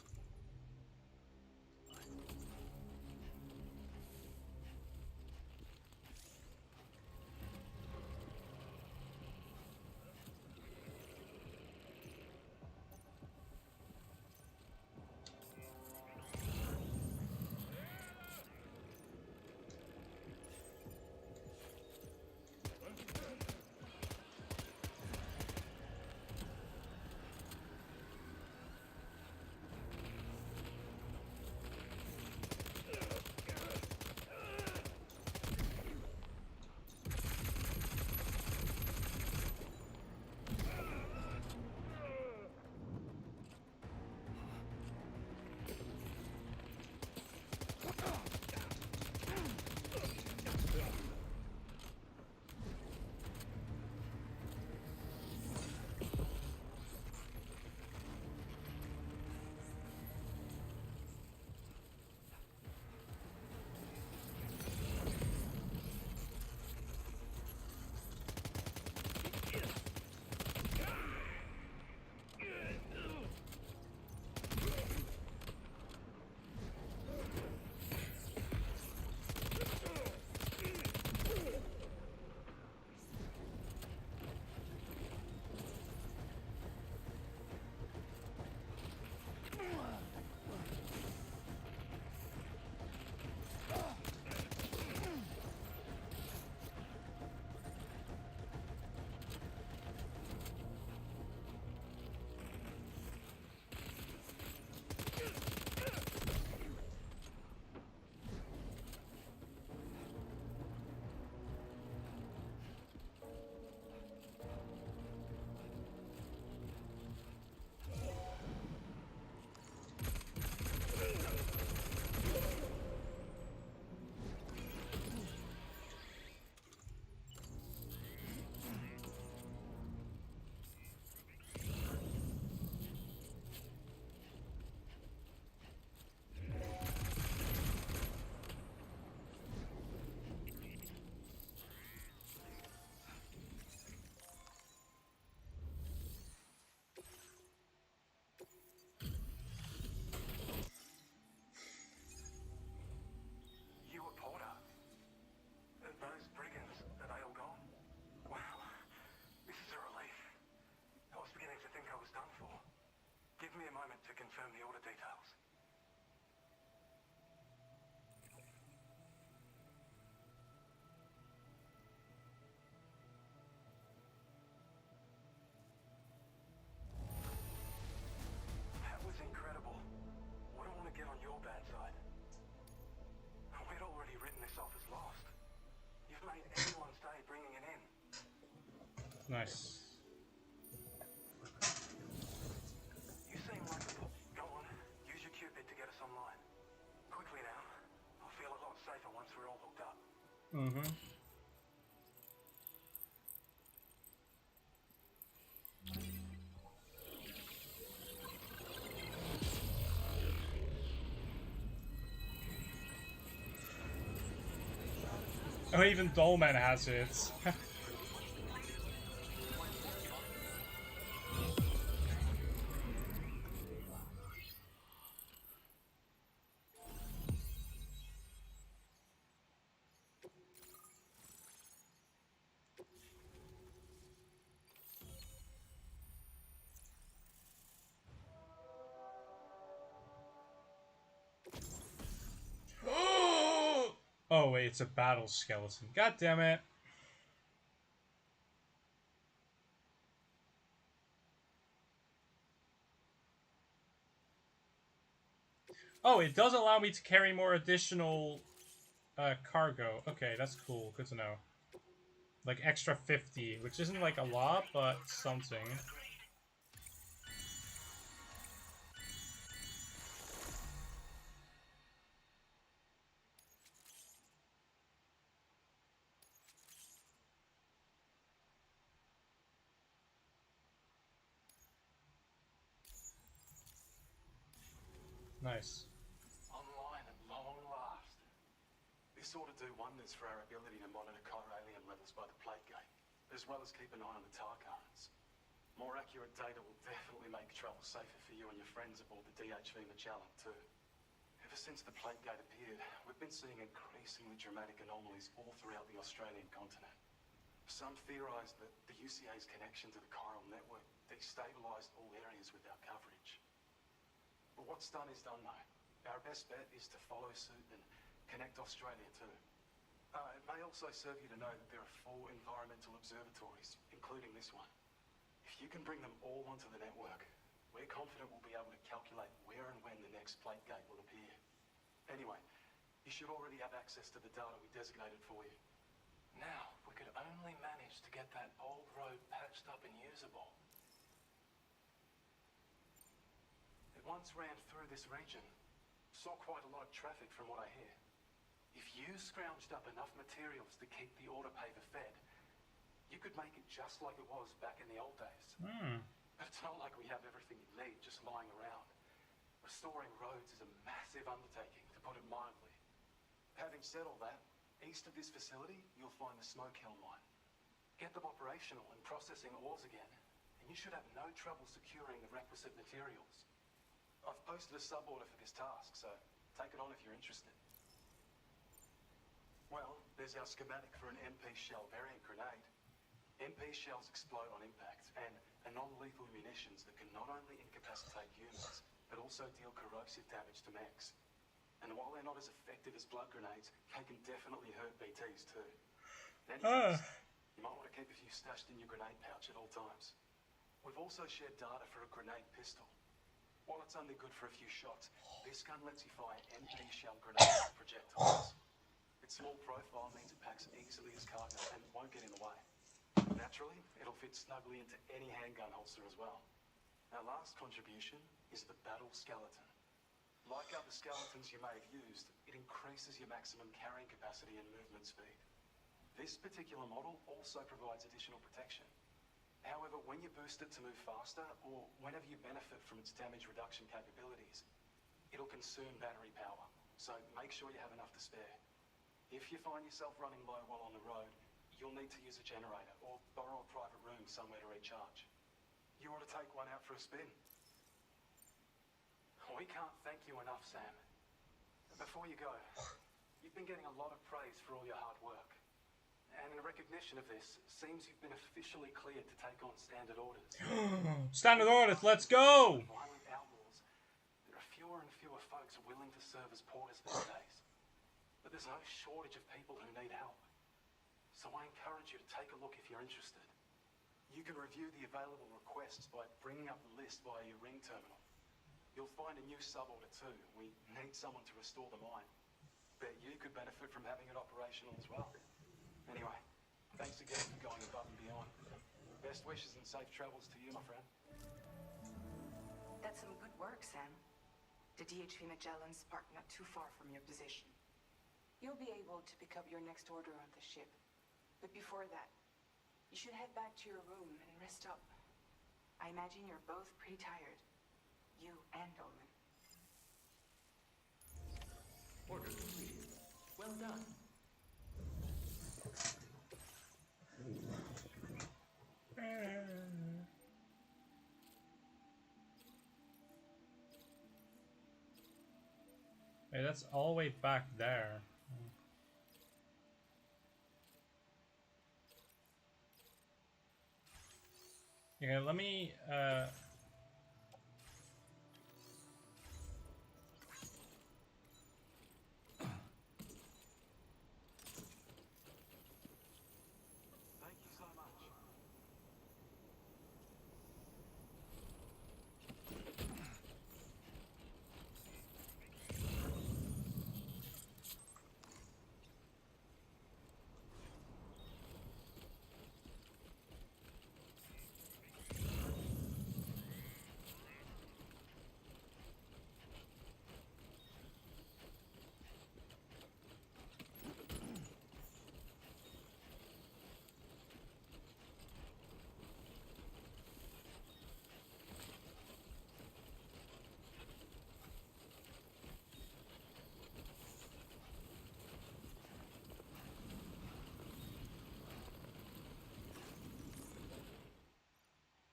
You a Porter? Those brigands, are they all gone? Wow, this is a relief. I was beginning to think I was done for. Give me a moment to confirm the order details. Nice. You seem like a... Go on, use your Cupid to get us online. Quickly now. I'll feel a lot safer once we're all hooked up. Mm-hmm. Oh, even Dolman has it. Oh wait, it's a battle skeleton. God damn it. Oh, it does allow me to carry more additional cargo. Okay, that's cool. Good to know. Like extra 50, which isn't like a lot, but something. Nice. Online at long last. This ought to do wonders for our ability to monitor chiralium levels by the plate gate, as well as keep an eye on the tar currents. More accurate data will definitely make travel safer for you and your friends aboard the DHV Magellan too. Ever since the plate gate appeared, we've been seeing increasingly dramatic anomalies all throughout the Australian continent. Some theorise that the UCA's connection to the chiral network destabilised all areas with our coverage. But what's done is done though. Our best bet is to follow suit and connect Australia too. It may also serve you to know that there are 4 environmental observatories, including this one. If you can bring them all onto the network, we're confident we'll be able to calculate where and when the next plate gate will appear. Anyway, you should already have access to the data we designated for you. Now, if we could only manage to get that old road patched up and usable. It once ran through this region. Saw quite a lot of traffic from what I hear. If you scrounged up enough materials to keep the autopaver fed, you could make it just like it was back in the old days. But it's not like we have everything you need just lying around. Restoring roads is a massive undertaking, to put it mildly. Having said all that, east of this facility, you'll find the Smoke Hill mine. Get them operational and processing ores again, and you should have no trouble securing the requisite materials. I've posted a sub-order for this task, so take it on if you're interested. Well, there's our schematic for an MP shell variant grenade. MP shells explode on impact, and are non-lethal munitions that can not only incapacitate humans, but also deal corrosive damage to mechs. And while they're not as effective as blood grenades, they can definitely hurt BTs too. In any case, you might want to keep a few stashed in your grenade pouch at all times. We've also shared data for a grenade pistol. While it's only good for a few shots, this gun lets you fire MP shell grenades with projectiles. Its small profile means it packs easily as cargo and won't get in the way. Naturally, it'll fit snugly into any handgun holster as well. Our last contribution is the battle skeleton. Like other skeletons you may have used, it increases your maximum carrying capacity and movement speed. This particular model also provides additional protection. However, when you boost it to move faster, or whenever you benefit from its damage reduction capabilities, it'll consume battery power, so make sure you have enough to spare. If you find yourself running low while on the road, you'll need to use a generator, or borrow a private room somewhere to recharge. You ought to take one out for a spin. We can't thank you enough, Sam. Before you go, you've been getting a lot of praise for all your hard work. And in recognition of this, it seems you've been officially cleared to take on standard orders. Standard orders, let's go! Violent outlaws, there are fewer and fewer folks willing to serve as porters these days. But there's no shortage of people who need help. So I encourage you to take a look if you're interested. You can review the available requests by bringing up the list via your ring terminal. You'll find a new sub-order too. We need someone to restore the mine. Bet you could benefit from having it operational as well. Anyway, thanks again for going above and beyond. Best wishes and safe travels to you, my friend. That's some good work, Sam. The DHV Magellan's parked not too far from your position. You'll be able to pick up your next order on the ship. But before that, you should head back to your room and rest up. I imagine you're both pretty tired. You and Dolman. Order completed. Well done. Hey, that's all the way back there. Okay, let me Thank you so much.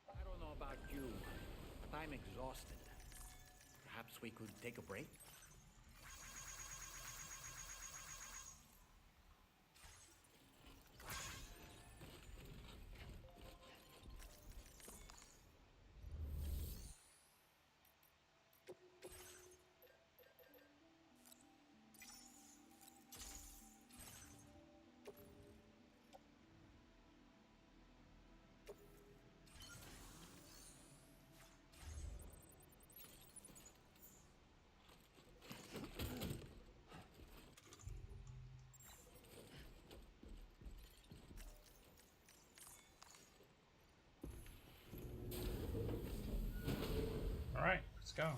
I don't know about you, but I'm exhausted. Perhaps we could take a break? all right, let's go.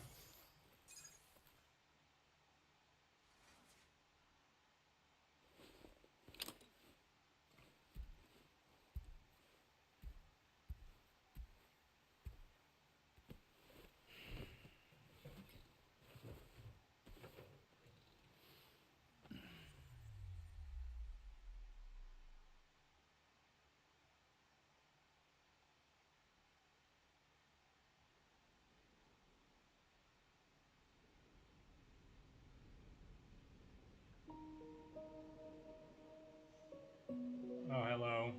Oh, hello.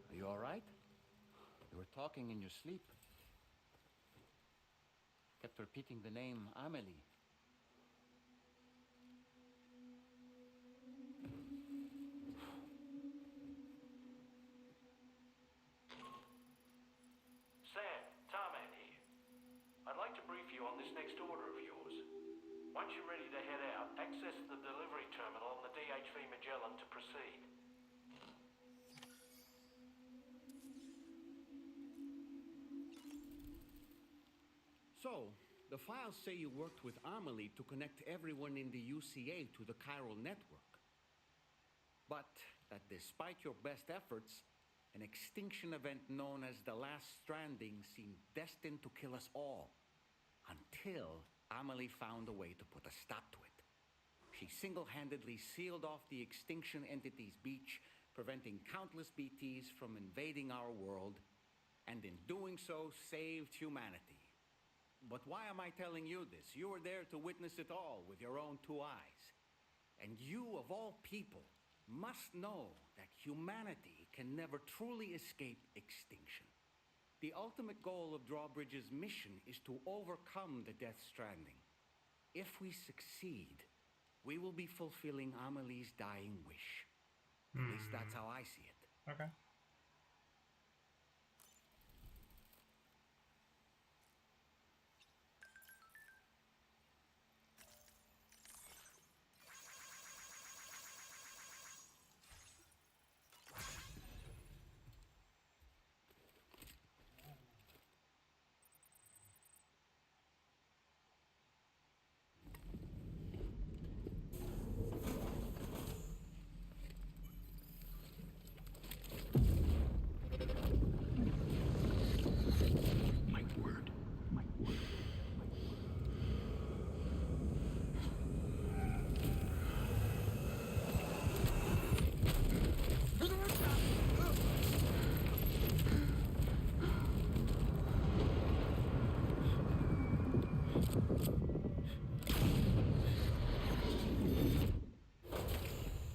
Are you all right? You were talking in your sleep. Kept repeating the name Amelie. Sam, Tarman here. I'd like to brief you on this next order of yours. Once you're ready to head out, access the delivery terminal on the DHV Magellan to proceed. So, the files say you worked with Amelie to connect everyone in the UCA to the chiral network. But that despite your best efforts, an extinction event known as the last stranding seemed destined to kill us all. Until Amelie found a way to put a stop to it. She single-handedly sealed off the extinction entity's beach, preventing countless BTs from invading our world, and in doing so, saved humanity. But why am I telling you this? You were there to witness it all with your own two eyes. And you, of all people, must know that humanity can never truly escape extinction. The ultimate goal of Drawbridge's mission is to overcome the Death Stranding. If we succeed, we will be fulfilling Amelie's dying wish. At least that's how I see it. Okay.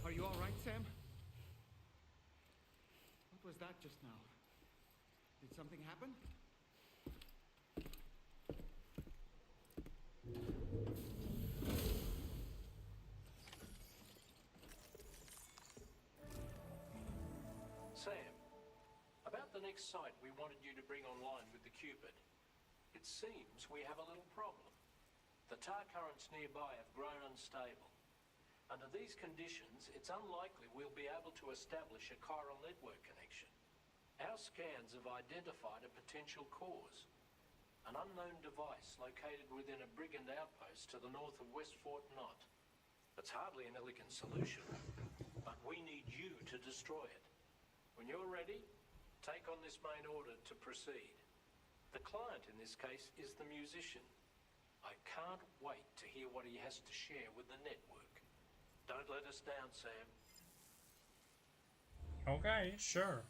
Are you all right, Sam? What was that just now? Did something happen? Sam, about the next site we wanted you to bring online with the Cupid. It seems we have a little problem. The tar currents nearby have grown unstable. Under these conditions, it's unlikely we'll be able to establish a chiral network connection. Our scans have identified a potential cause. An unknown device located within a brigand outpost to the north of West Fort Knott. It's hardly an elegant solution, but we need you to destroy it. When you're ready, take on this main order to proceed. The client in this case is the musician. I can't wait to hear what he has to share with the network. Don't let us down, Sam. Okay, sure.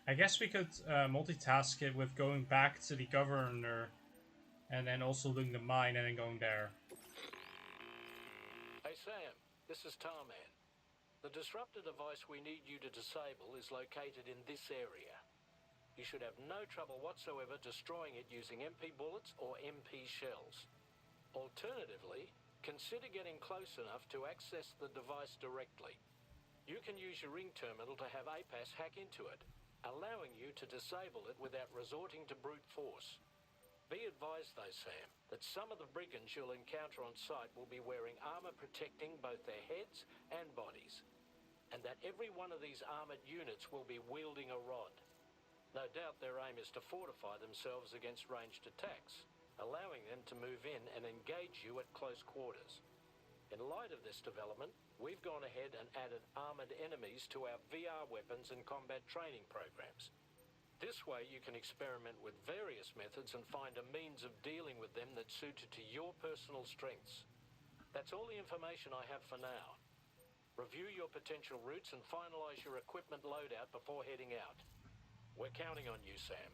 I guess we could multitask it with going back to the governor and then also doing the mine and then going there. Hey, Sam. This is Tarman. The disruptor device we need you to disable is located in this area. You should have no trouble whatsoever destroying it using MP bullets or MP shells. Alternatively, consider getting close enough to access the device directly. You can use your ring terminal to have APAS hack into it, allowing you to disable it without resorting to brute force. Be advised though, Sam, that some of the brigands you'll encounter on site will be wearing armor protecting both their heads and bodies, and that every one of these armored units will be wielding a rod. No doubt their aim is to fortify themselves against ranged attacks, allowing them to move in and engage you at close quarters. In light of this development, we've gone ahead and added armored enemies to our VR weapons and combat training programs. This way you can experiment with various methods and find a means of dealing with them that's suited to your personal strengths. That's all the information I have for now. Review your potential routes and finalize your equipment loadout before heading out. We're counting on you, Sam.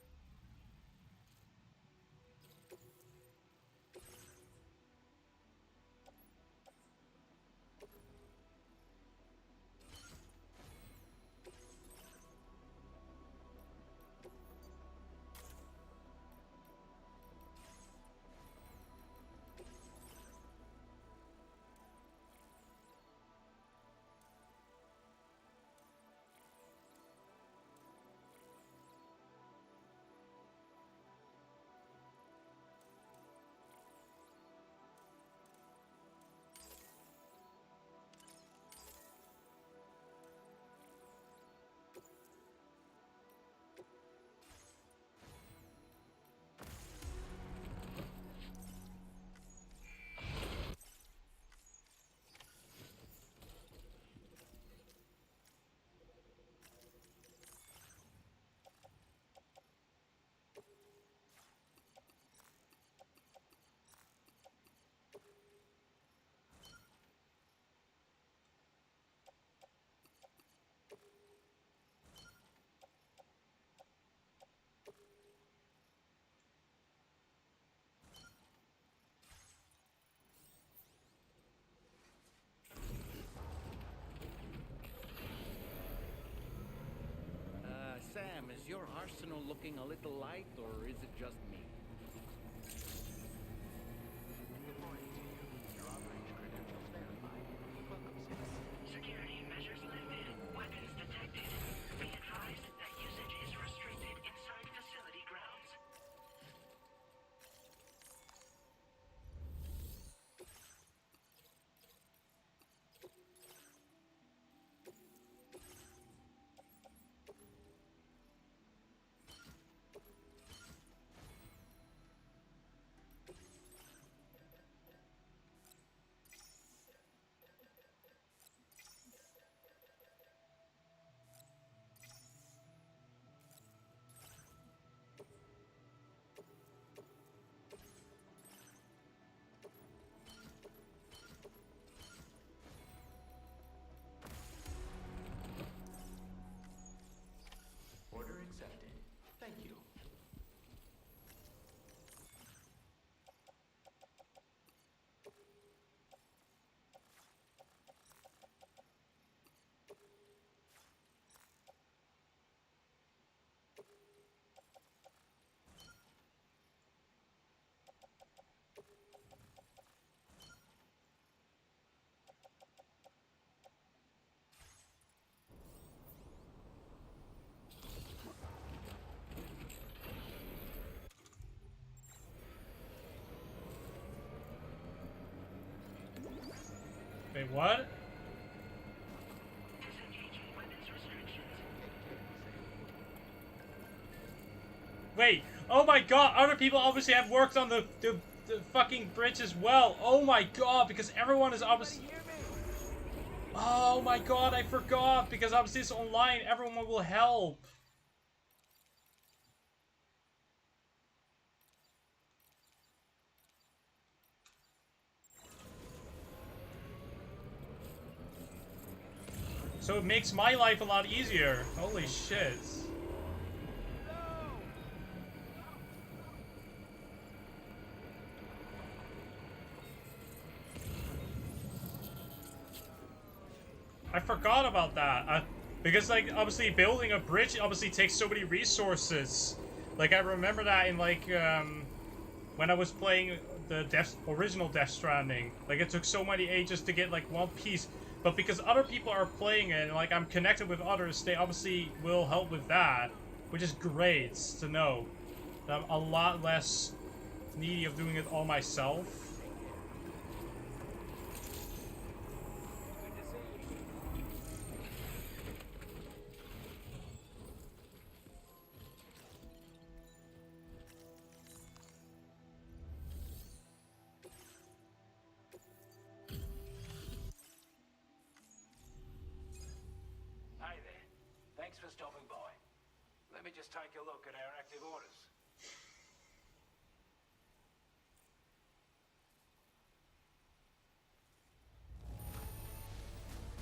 Sam, is your arsenal looking a little light, or is it just me? Good morning to you. Your operating credentials verified. Welcome, citizen. Security measures lifted. Weapons detected. Be advised that usage is restricted inside facility grounds. Order accepted. Thank you. Wait, what? Disengaging weapons restrictions. Wait, oh my god, other people obviously have worked on the fucking bridge as well. Oh my god, because everyone is obviously... Oh my god, I forgot, because obviously it's online, everyone will help. So it makes my life a lot easier. Holy shit. I forgot about that. Because, like, obviously building a bridge obviously takes so many resources. Like, I remember that in, like, when I was playing the original Death Stranding. Like, it took so many ages to get, like, one piece. But because other people are playing it, and, like, I'm connected with others, they obviously will help with that. Which is great to know. That I'm a lot less needy of doing it all myself. Hey there. Thanks for stopping by. Let me just take a look at our active orders.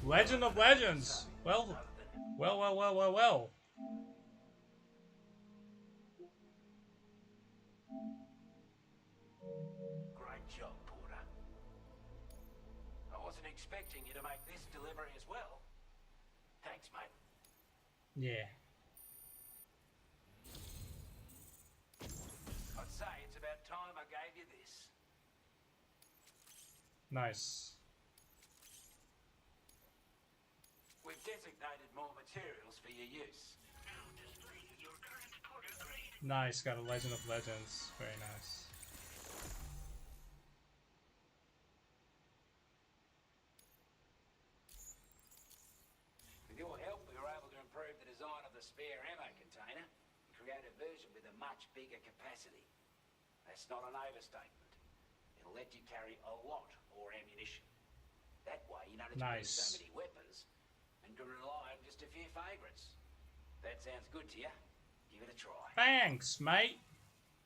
Legend of Legends! Well. Great job, Porter. I wasn't expecting you to make this delivery as well. Thanks, mate. Yeah. I'd say it's about time I gave you this. Nice. We've designated more materials for your use. Now displaying your current Porter grade. Nice, got a Legend of Legends. Very nice. With your help, we were able to improve the design of the spare ammo container and create a version with a much bigger capacity. That's not an overstatement. It'll let you carry a lot more ammunition. That way, you don't have to build so many weapons and can rely on just a few favourites. That sounds good to you? Give it a try. Thanks, mate.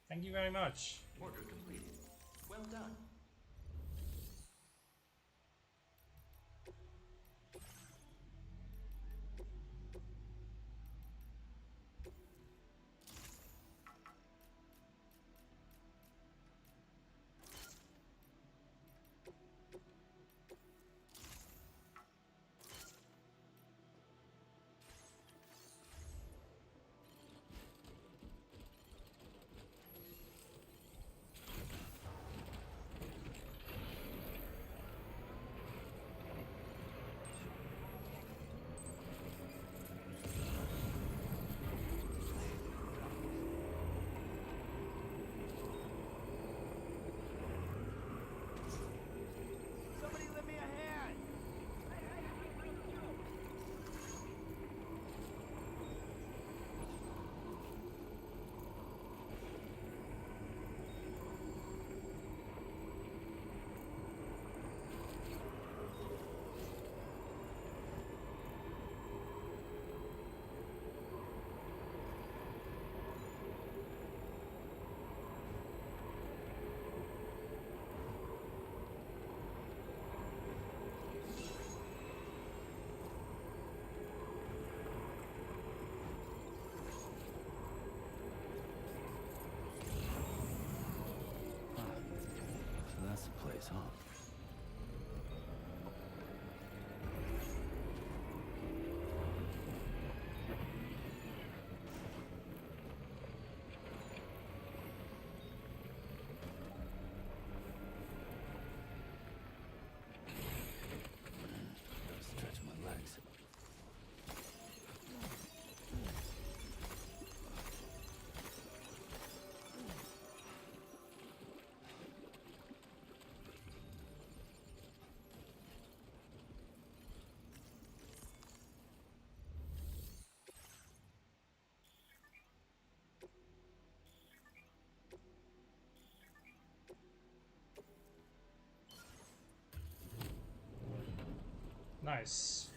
Thank you very much. Order completed. Well done. Nice.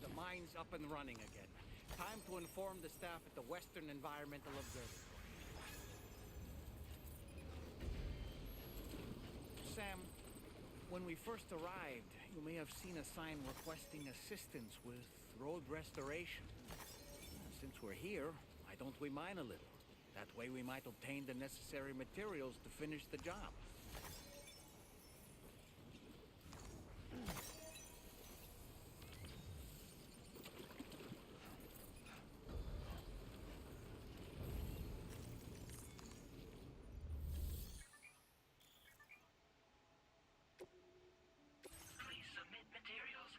The mine's up and running again. Time to inform the staff at the Western Environmental Observatory. Sam, when we first arrived, you may have seen a sign requesting assistance with road restoration. Since we're here, why don't we mine a little? That way we might obtain the necessary materials to finish the job. Please submit materials.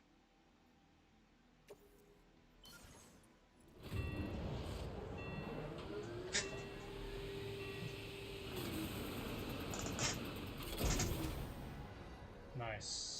Nice.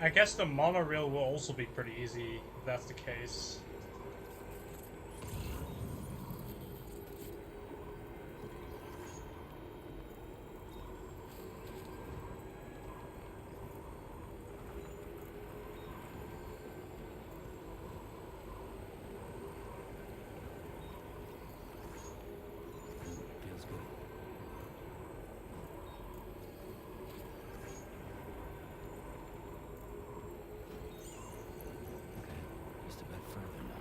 I guess the monorail will also be pretty easy if that's the case. Feels good. Okay, just a bit further now.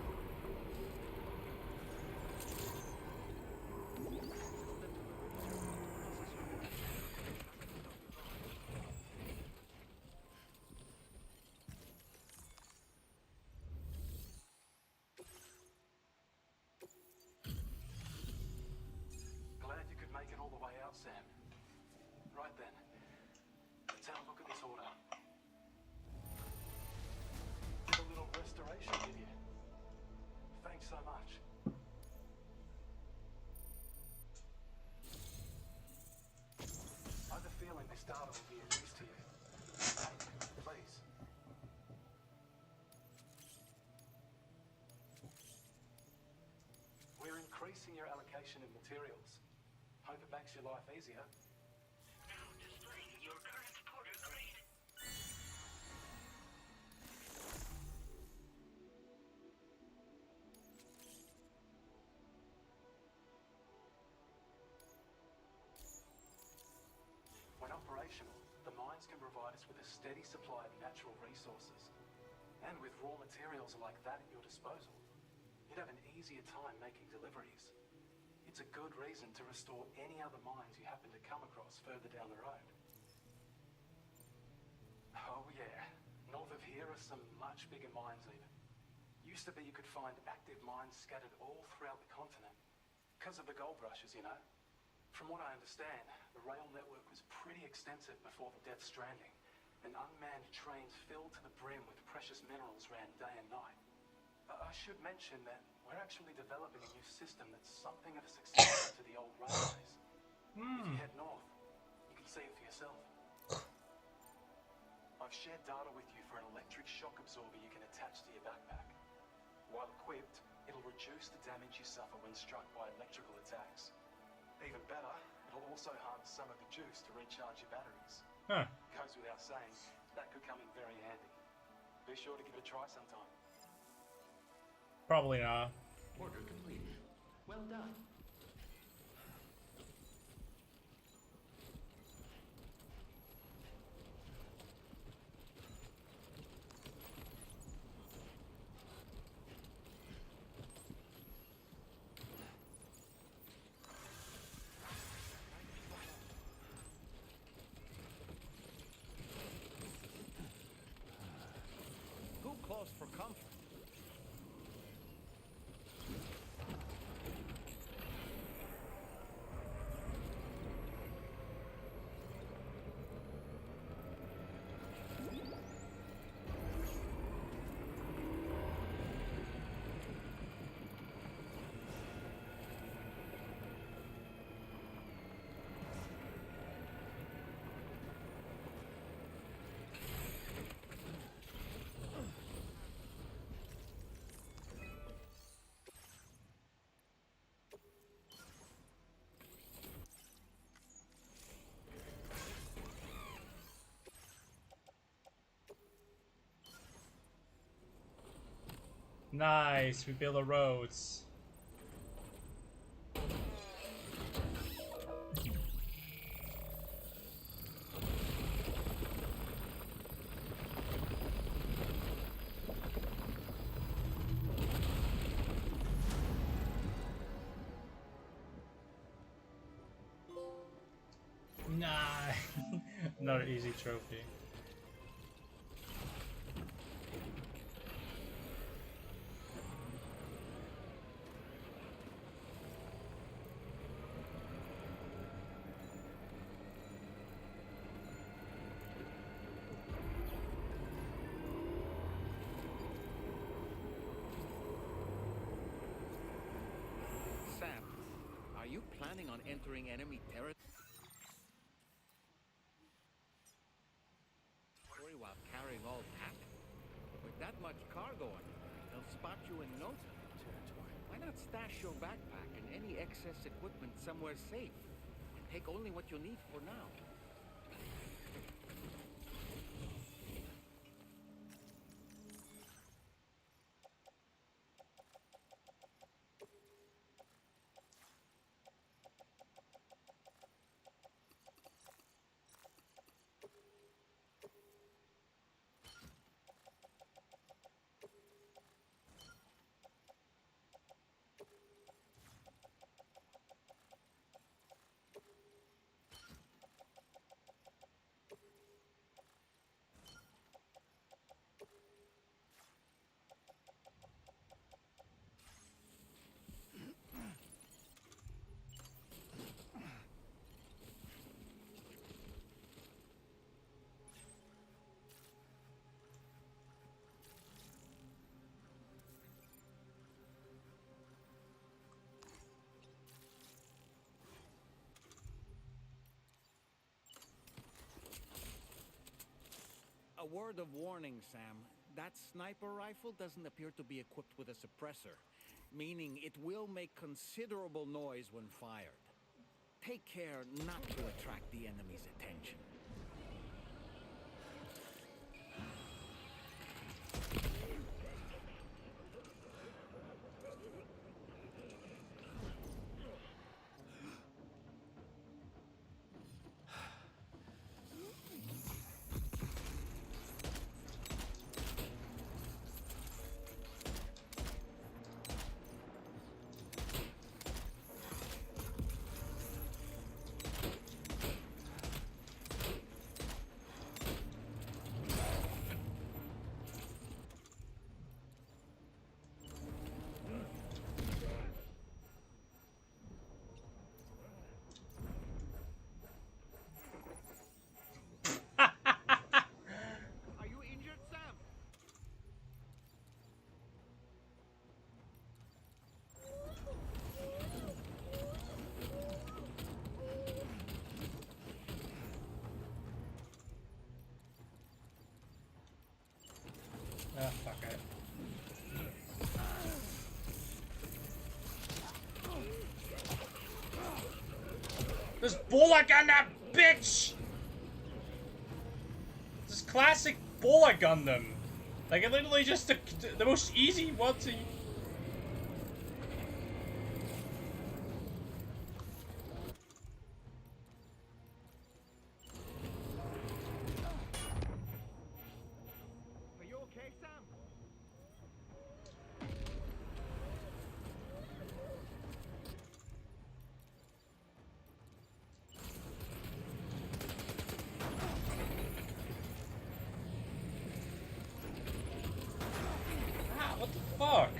Glad you could make it all the way out, Sam. Right then, let's have a look at this order. Did a little restoration, did you? Thanks so much. I have a feeling this data will be of use to you. Please. We're increasing your allocation of materials. Hope it makes your life easier. Now displaying your current porter grade. When operational, the mines can provide us with a steady supply of natural resources. And with raw materials like that at your disposal, you'd have an easier time making deliveries. It's a good reason to restore any other mines you happen to come across further down the road. Oh yeah, north of here are some much bigger mines even. Used to be you could find active mines scattered all throughout the continent. Because of the gold rushes, you know. From what I understand, the rail network was pretty extensive before the Death Stranding, and unmanned trains filled to the brim with precious minerals ran day and night. I should mention that we're actually developing a new system that's something of a successor to the old railways. If you head north, you can see it for yourself. I've shared data with you for an electric shock absorber you can attach to your backpack. While equipped, it'll reduce the damage you suffer when struck by electrical attacks. Even better, it'll also harness some of the juice to recharge your batteries. Huh. Goes without saying, that could come in very handy. Be sure to give it a try sometime. Probably not. Order completed. Well done. Too close for comfort. Nice, we build the roads. Nah, another easy trophy. Sam, are you planning on entering enemy territory while carrying all that? With that much cargo on you, they'll spot you in no time. Why not stash your backpack and any excess equipment somewhere safe? And take only what you need for now. A word of warning, Sam. That sniper rifle doesn't appear to be equipped with a suppressor, meaning it will make considerable noise when fired. Take care not to attract the enemy's attention. Are you injured, Sam? Ah, fuck it. There's bullet on that bitch! This classic bullet gun them. Like, it literally just the most easy one to... Are you okay, Sam? Ah, what the fuck?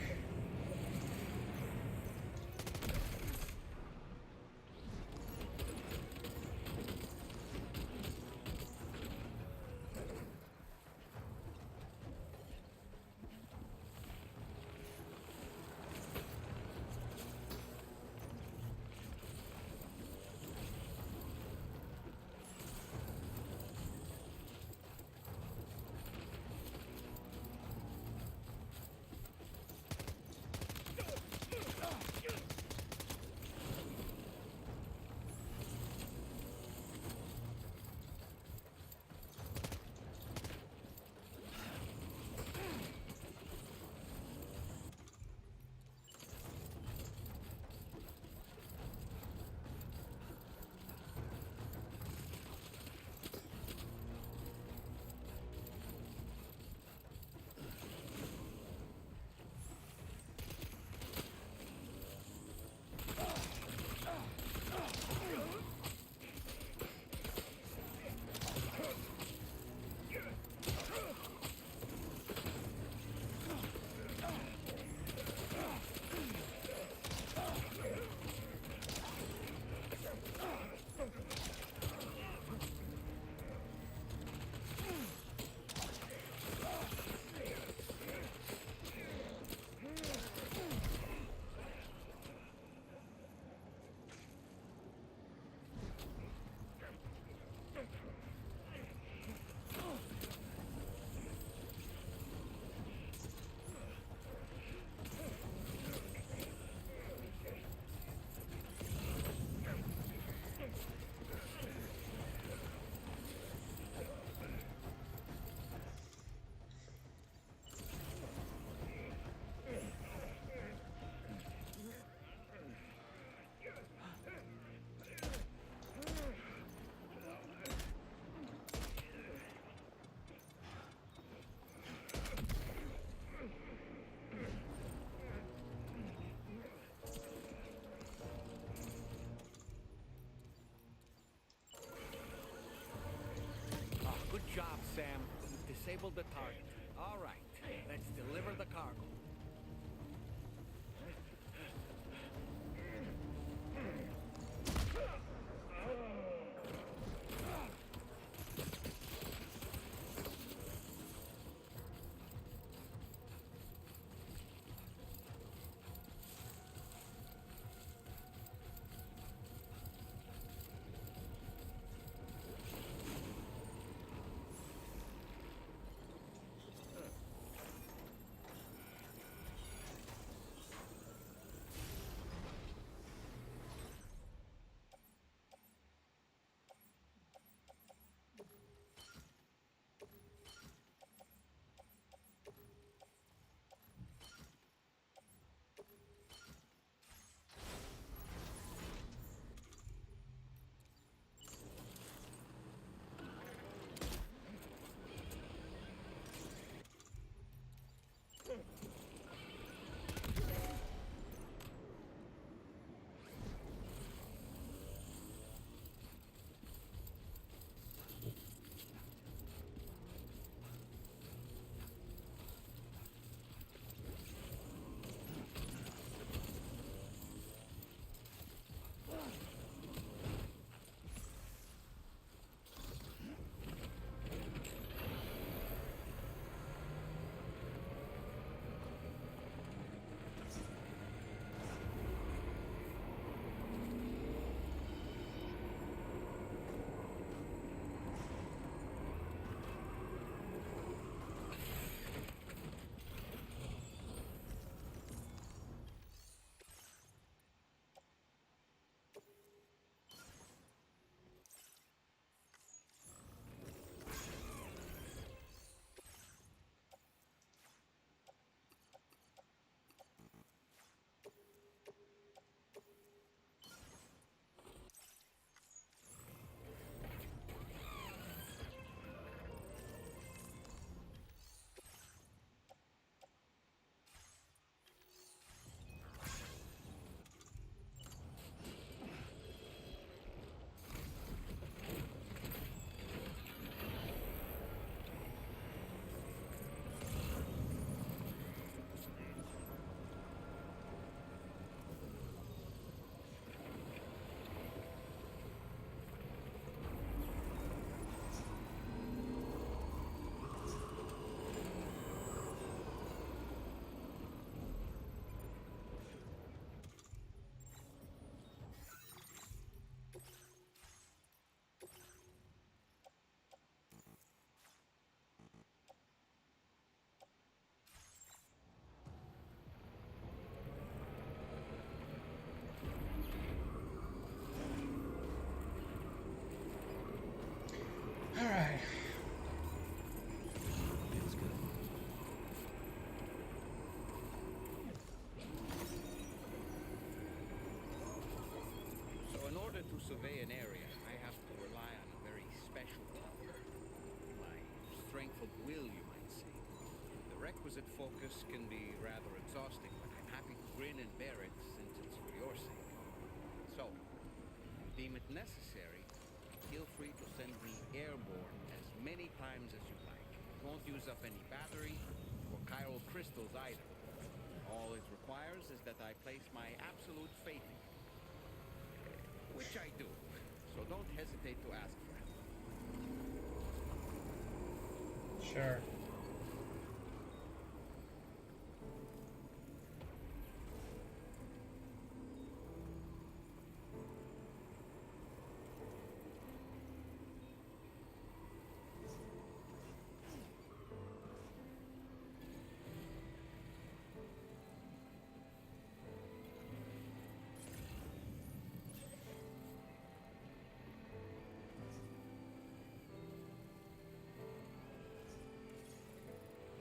Good job, Sam. You've disabled the target. All right, let's deliver the cargo. requisite focus can be rather exhausting, but I'm happy to grin and bear it since it's for your sake. So, if you deem it necessary, feel free to send me airborne as many times as you like. It won't use up any battery or chiral crystals either. All it requires is that I place my absolute faith in you. Which I do, so don't hesitate to ask for help. Sure.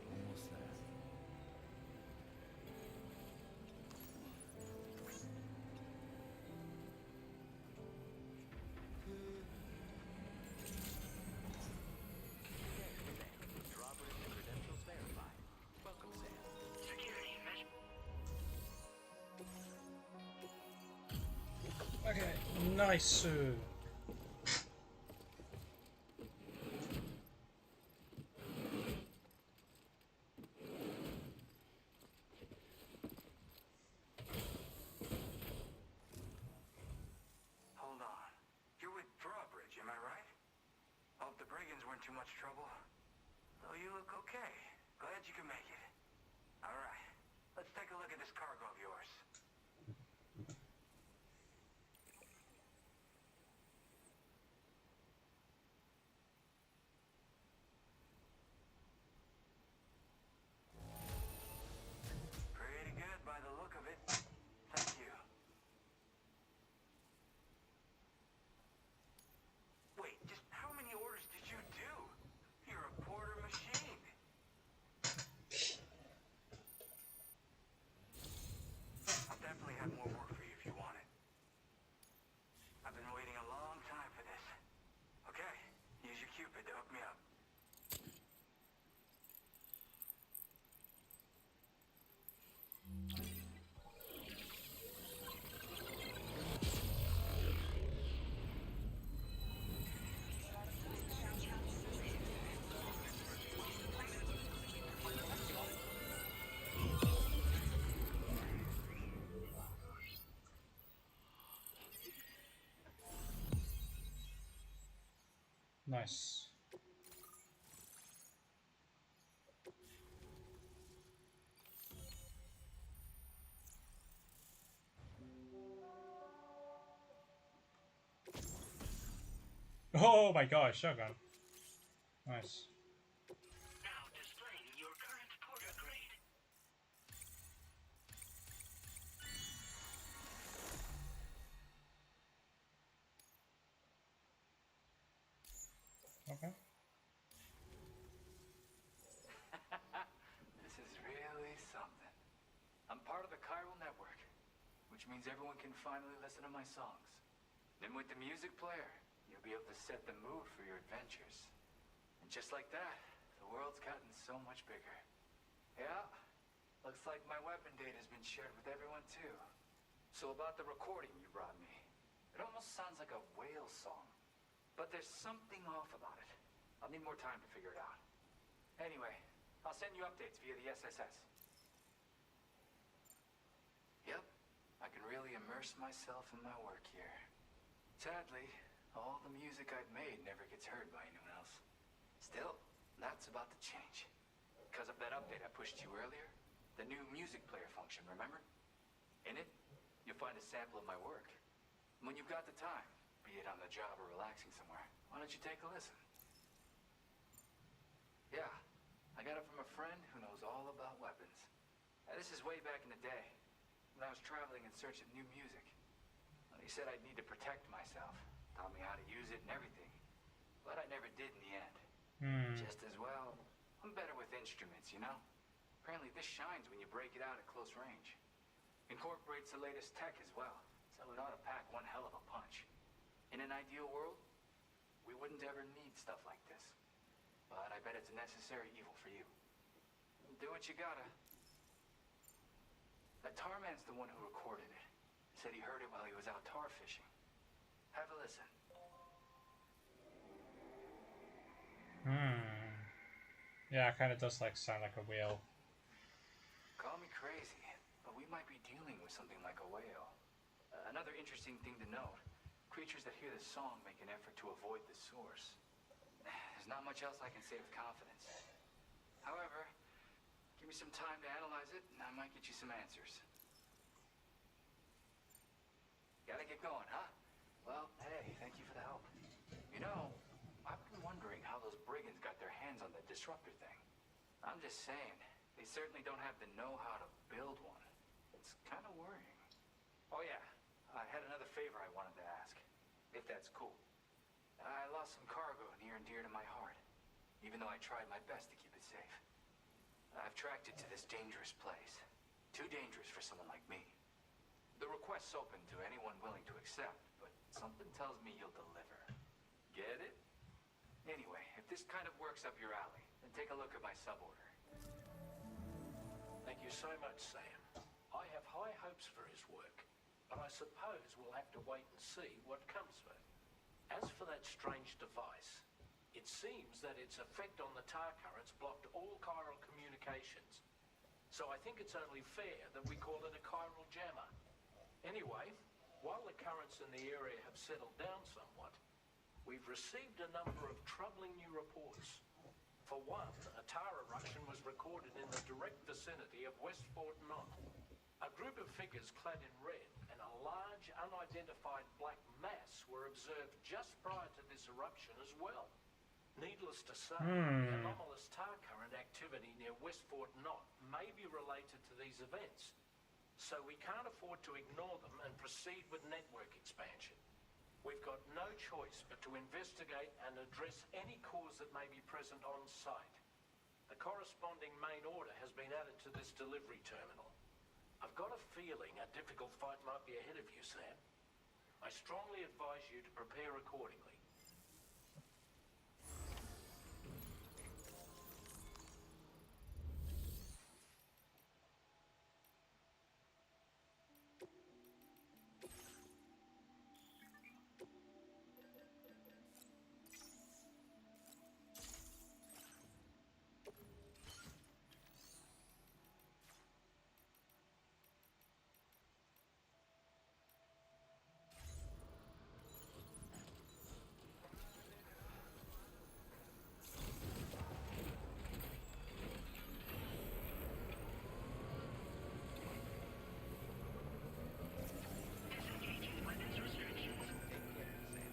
Almost there. Drawbridge credentials verified. Welcome, Sam. Security measure. Okay, nice. Hold on. You're with Drawbridge, am I right? Hope the brigands weren't too much trouble. Oh, you look okay. Glad you can make it. All right. Let's take a look at this cargo of yours. Pretty good by the look of it. Thank you. Wait, just how many orders did you do? You're a porter machine. I'll definitely have more work for you if you want it. I've been waiting a long time for this. Okay, use your Cupid to hook me up. Nice. Oh my gosh, shotgun. Nice. Now displaying your current porter grade. Okay. This is really something. I'm part of the chiral network, which means everyone can finally listen to my songs. Then with the music player, you'll be able to set the mood for your adventures. And just like that, the world's gotten so much bigger. Yeah, looks like my weapon data has been shared with everyone too. So about the recording you brought me, it almost sounds like a whale song. But there's something off about it. I'll need more time to figure it out. Anyway, I'll send you updates via the SSS. Yep, I can really immerse myself in my work here. Sadly, all the music I've made never gets heard by anyone else. Still, that's about to change. Because of that update I pushed you earlier, the new music player function, remember? In it, you'll find a sample of my work. When you've got the time, be it on the job or relaxing somewhere, why don't you take a listen? Yeah, I got it from a friend who knows all about weapons. This is way back in the day, when I was traveling in search of new music. Well, he said I'd need to protect myself, taught me how to use it and everything. But I never did in the end. Just as well, I'm better with instruments, you know? Apparently this shines when you break it out at close range. Incorporates the latest tech as well, so it ought to pack one hell of a punch. In an ideal world, we wouldn't ever need stuff like this. But I bet it's a necessary evil for you. do what you gotta. That tar man's the one who recorded it. Said he heard it while he was out tar fishing. Have a listen. Yeah, it kind of does like sound like a whale. Call me crazy, but we might be dealing with something like a whale. Another interesting thing to note, creatures that hear this song make an effort to avoid the source. There's not much else I can say with confidence. However, give me some time to analyze it, and I might get you some answers. Gotta get going, huh? Well, hey, thank you for the help. You know, I've been wondering how those brigands got their hands on that disruptor thing. I'm just saying, they certainly don't have the know-how to build one. It's kind of worrying. Oh yeah, I had another favor I wanted to ask, if that's cool. I lost some cargo near and dear to my heart, even though I tried my best to keep it safe. I've tracked it to this dangerous place. Too dangerous for someone like me. The request's open to anyone willing to accept, but something tells me you'll deliver. Get it? Anyway, if this kind of works up your alley, then take a look at my suborder. Thank you so much, Sam. I have high hopes for his work, but I suppose we'll have to wait and see what comes of it. As for that strange device, it seems that its effect on the tar currents blocked all chiral communications. So I think it's only fair that we call it a chiral jammer. Anyway, while the currents in the area have settled down somewhat, we've received a number of troubling new reports. For one, a tar eruption was recorded in the direct vicinity of West Fort Knot. A group of figures clad in red and a large unidentified black mass were observed just prior to this eruption as well. Needless to say, the anomalous tar current activity near West Fort Knot may be related to these events. So we can't afford to ignore them and proceed with network expansion. We've got no choice but to investigate and address any cause that may be present on site. The corresponding main order has been added to this delivery terminal. I've got a feeling a difficult fight might be ahead of you, Sam. I strongly advise you to prepare accordingly. Disengaging weapons restrictions. Take care, Sam.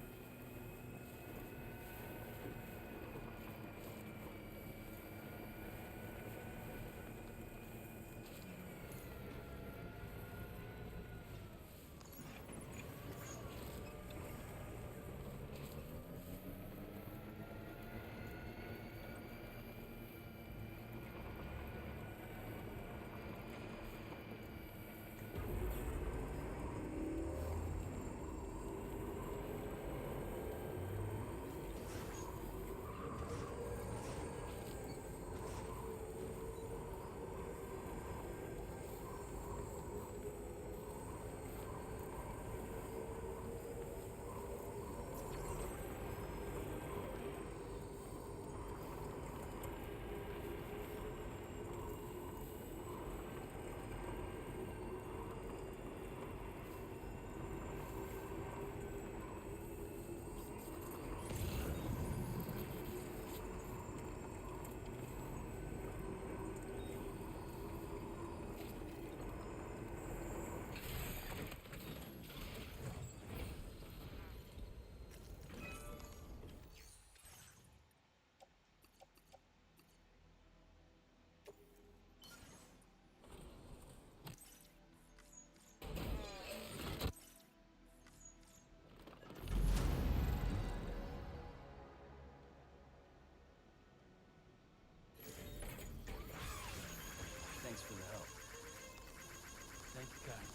Thanks for the help. Thank you, guys.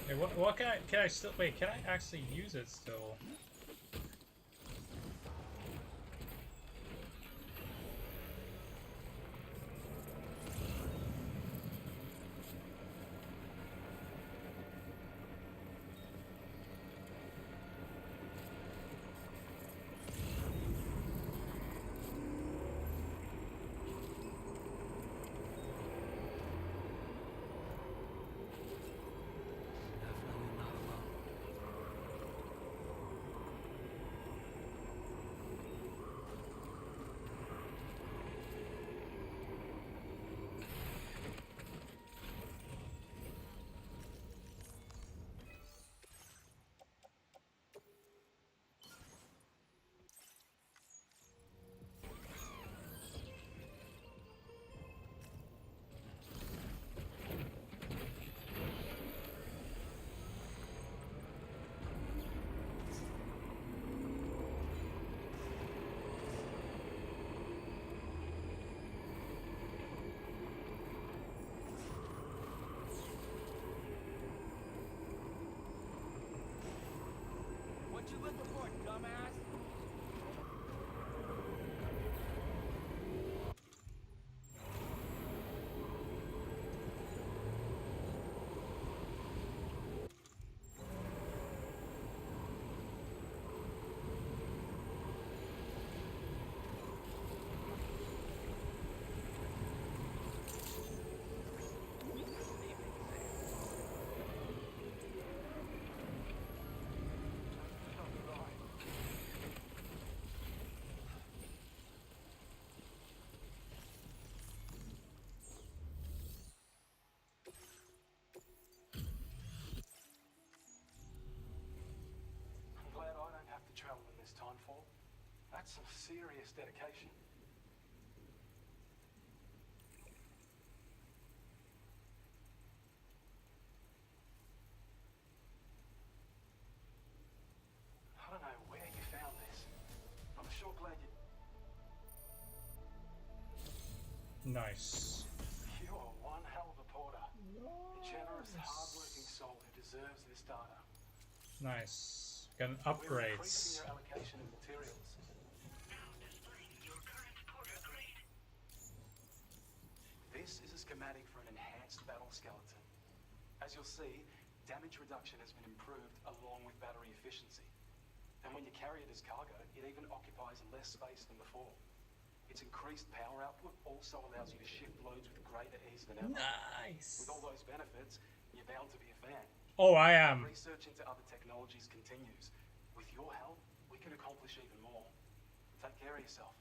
Hey, what can I still wait? Can I actually use it still? Definitely not alone. What you looking for, dumbass? I'm glad I don't have to travel in this time for. That's some serious dedication. I don't know where you found this. I'm sure glad you... Nice. You are one hell of a porter. A generous, hard-working soul who deserves this data. Nice. Got We're increasing upgrades. your allocation of materials. Now displaying your current porter grade. This is a schematic for an enhanced battle skeleton. As you'll see, damage reduction has been improved along with battery efficiency. And when you carry it as cargo, it even occupies less space than before. Its increased power output also allows you to shift loads with greater ease than ever. Nice. With all those benefits, you're bound to be a fan. Oh, I am. Research into other technologies continues. With your help, we can accomplish even more. Take care of yourself.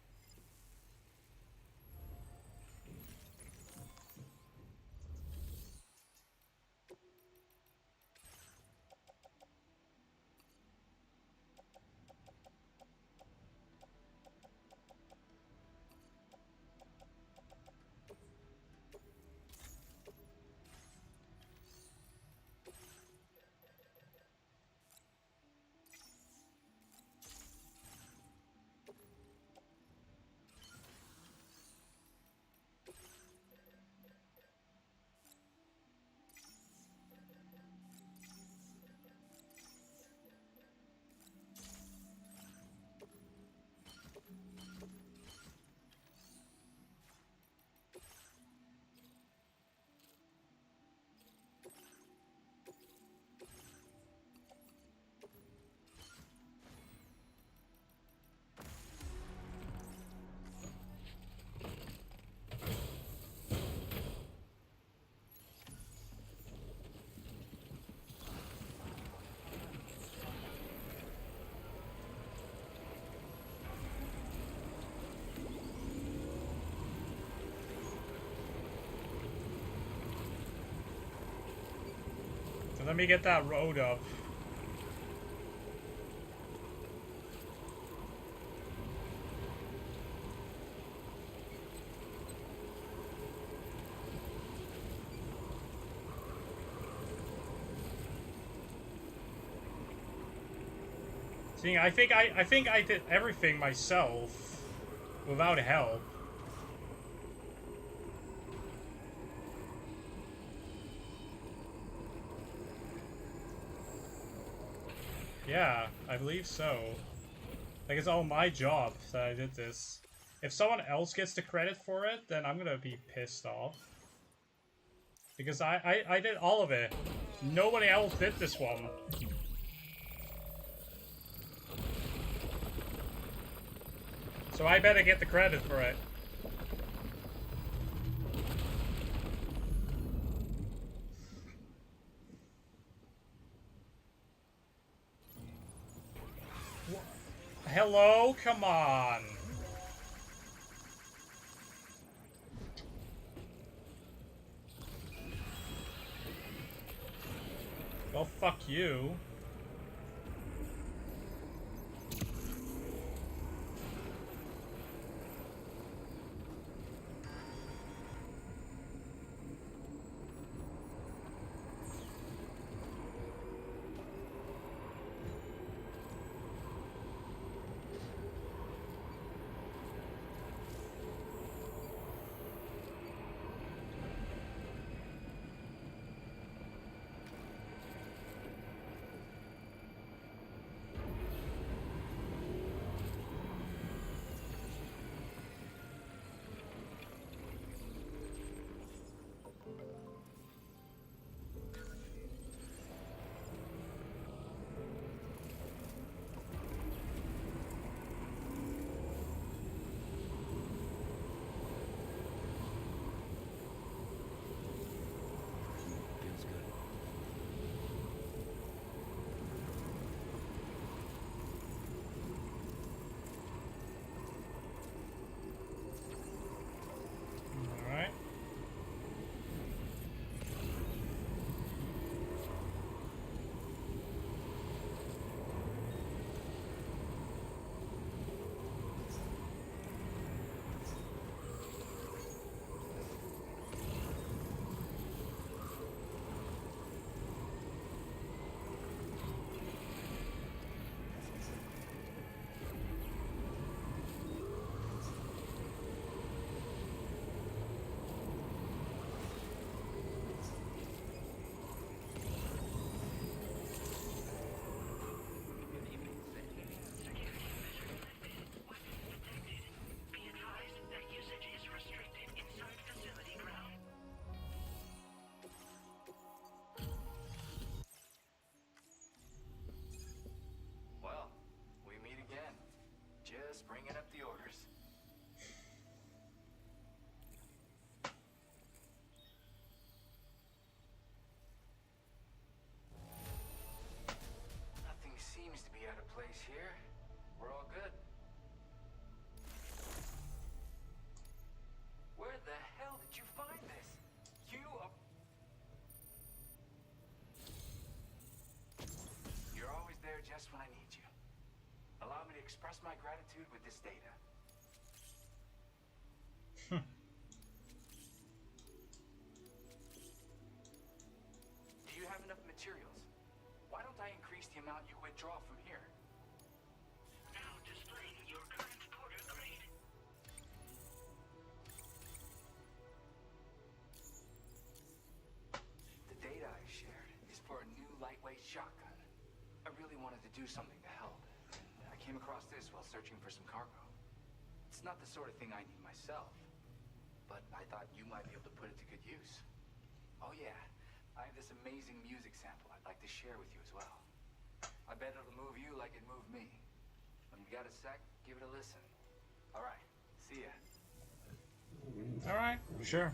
So let me get that road up. See, I think I did everything myself without help. Yeah, I believe so. Like, it's all my job that I did this. If someone else gets the credit for it, then I'm gonna be pissed off. Because I did all of it. Nobody else did this one. So I better get the credit for it. Hello? Come on. Well, fuck you. Feels good. Alright. Be advised that usage is restricted inside facility ground. Well, we meet again. Just bringing up the orders. Nothing seems to be out of place here. We're all good. Where the hell did you find this? You're always there just when I need you. Allow me to express my gratitude with this data. Do you have enough materials? Why don't I increase the amount you withdraw from here? Now displaying your current porter grade. The data I shared is for a new lightweight shotgun. I really wanted to do something to help, and I came across this while searching for some cargo. It's not the sort of thing I need myself, but I thought you might be able to put it to good use. Oh yeah, I have this amazing music sample I'd like to share with you as well. I bet it'll move you like it moved me. When you got a sec, give it a listen. All right, see ya. Alright, sure.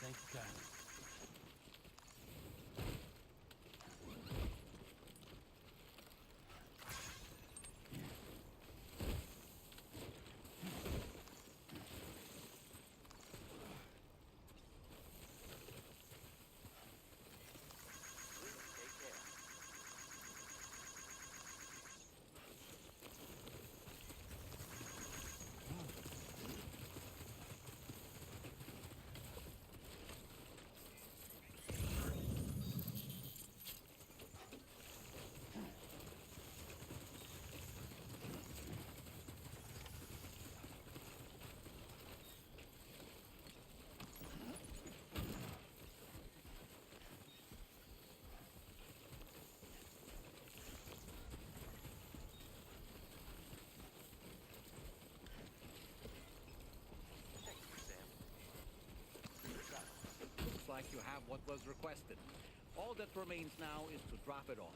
Thank you kindly. Take care. Looks like you have what was requested. All that remains now is to drop it off.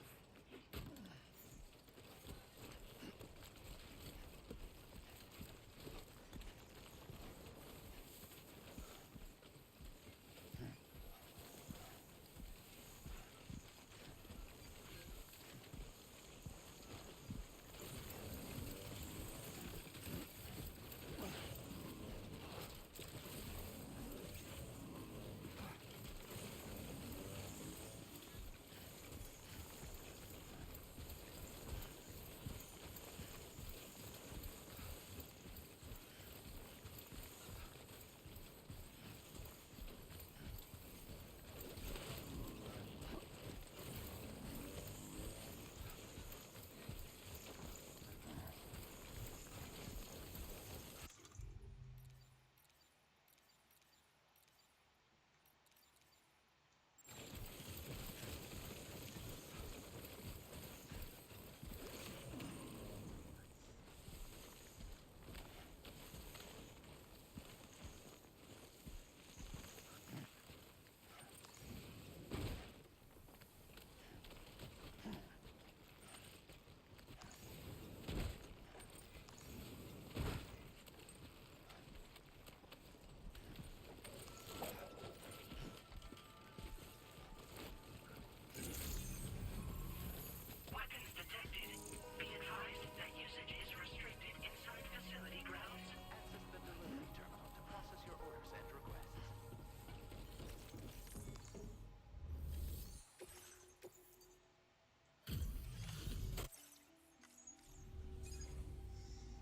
Weapons detected. Be advised that usage is restricted inside facility grounds. Access the delivery terminal to process your orders and requests.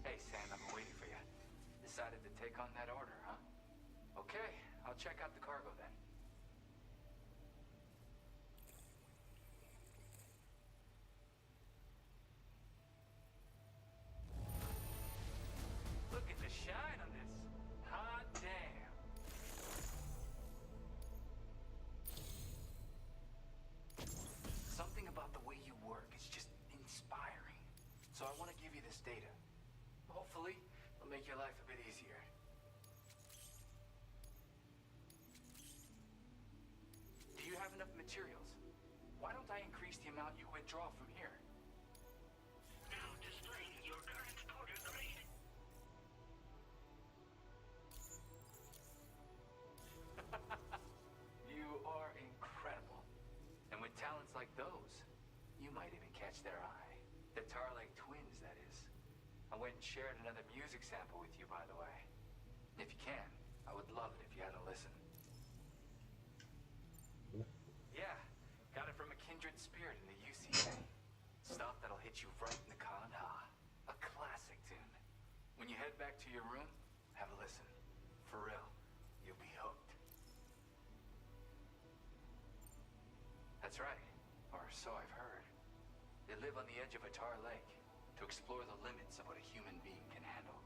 Hey, Sam, I've been waiting for you. Decided to take on that order, huh? Okay, I'll check out the cargo then. Look at the shine on this. Hot damn. Something about the way you work is just inspiring. So I want to give you this data. Hopefully, it'll make your life a bit easier. Do you have enough materials? Why don't I increase the amount you withdraw from here? Now displaying your current porter grade. You are incredible. And with talents like those, you might even catch their eye. The Tarlake twins, that is. I went and shared another music sample with you, by the way. If you can, I would love it if you had a listen. Yeah, got it from a kindred spirit in the UCA. Stuff that'll hit you right in the Kanha. A classic tune. When you head back to your room, have a listen. For real, you'll be hooked. That's right, or so I've heard. They live on the edge of a tar lake to explore the limits of what a human being can handle.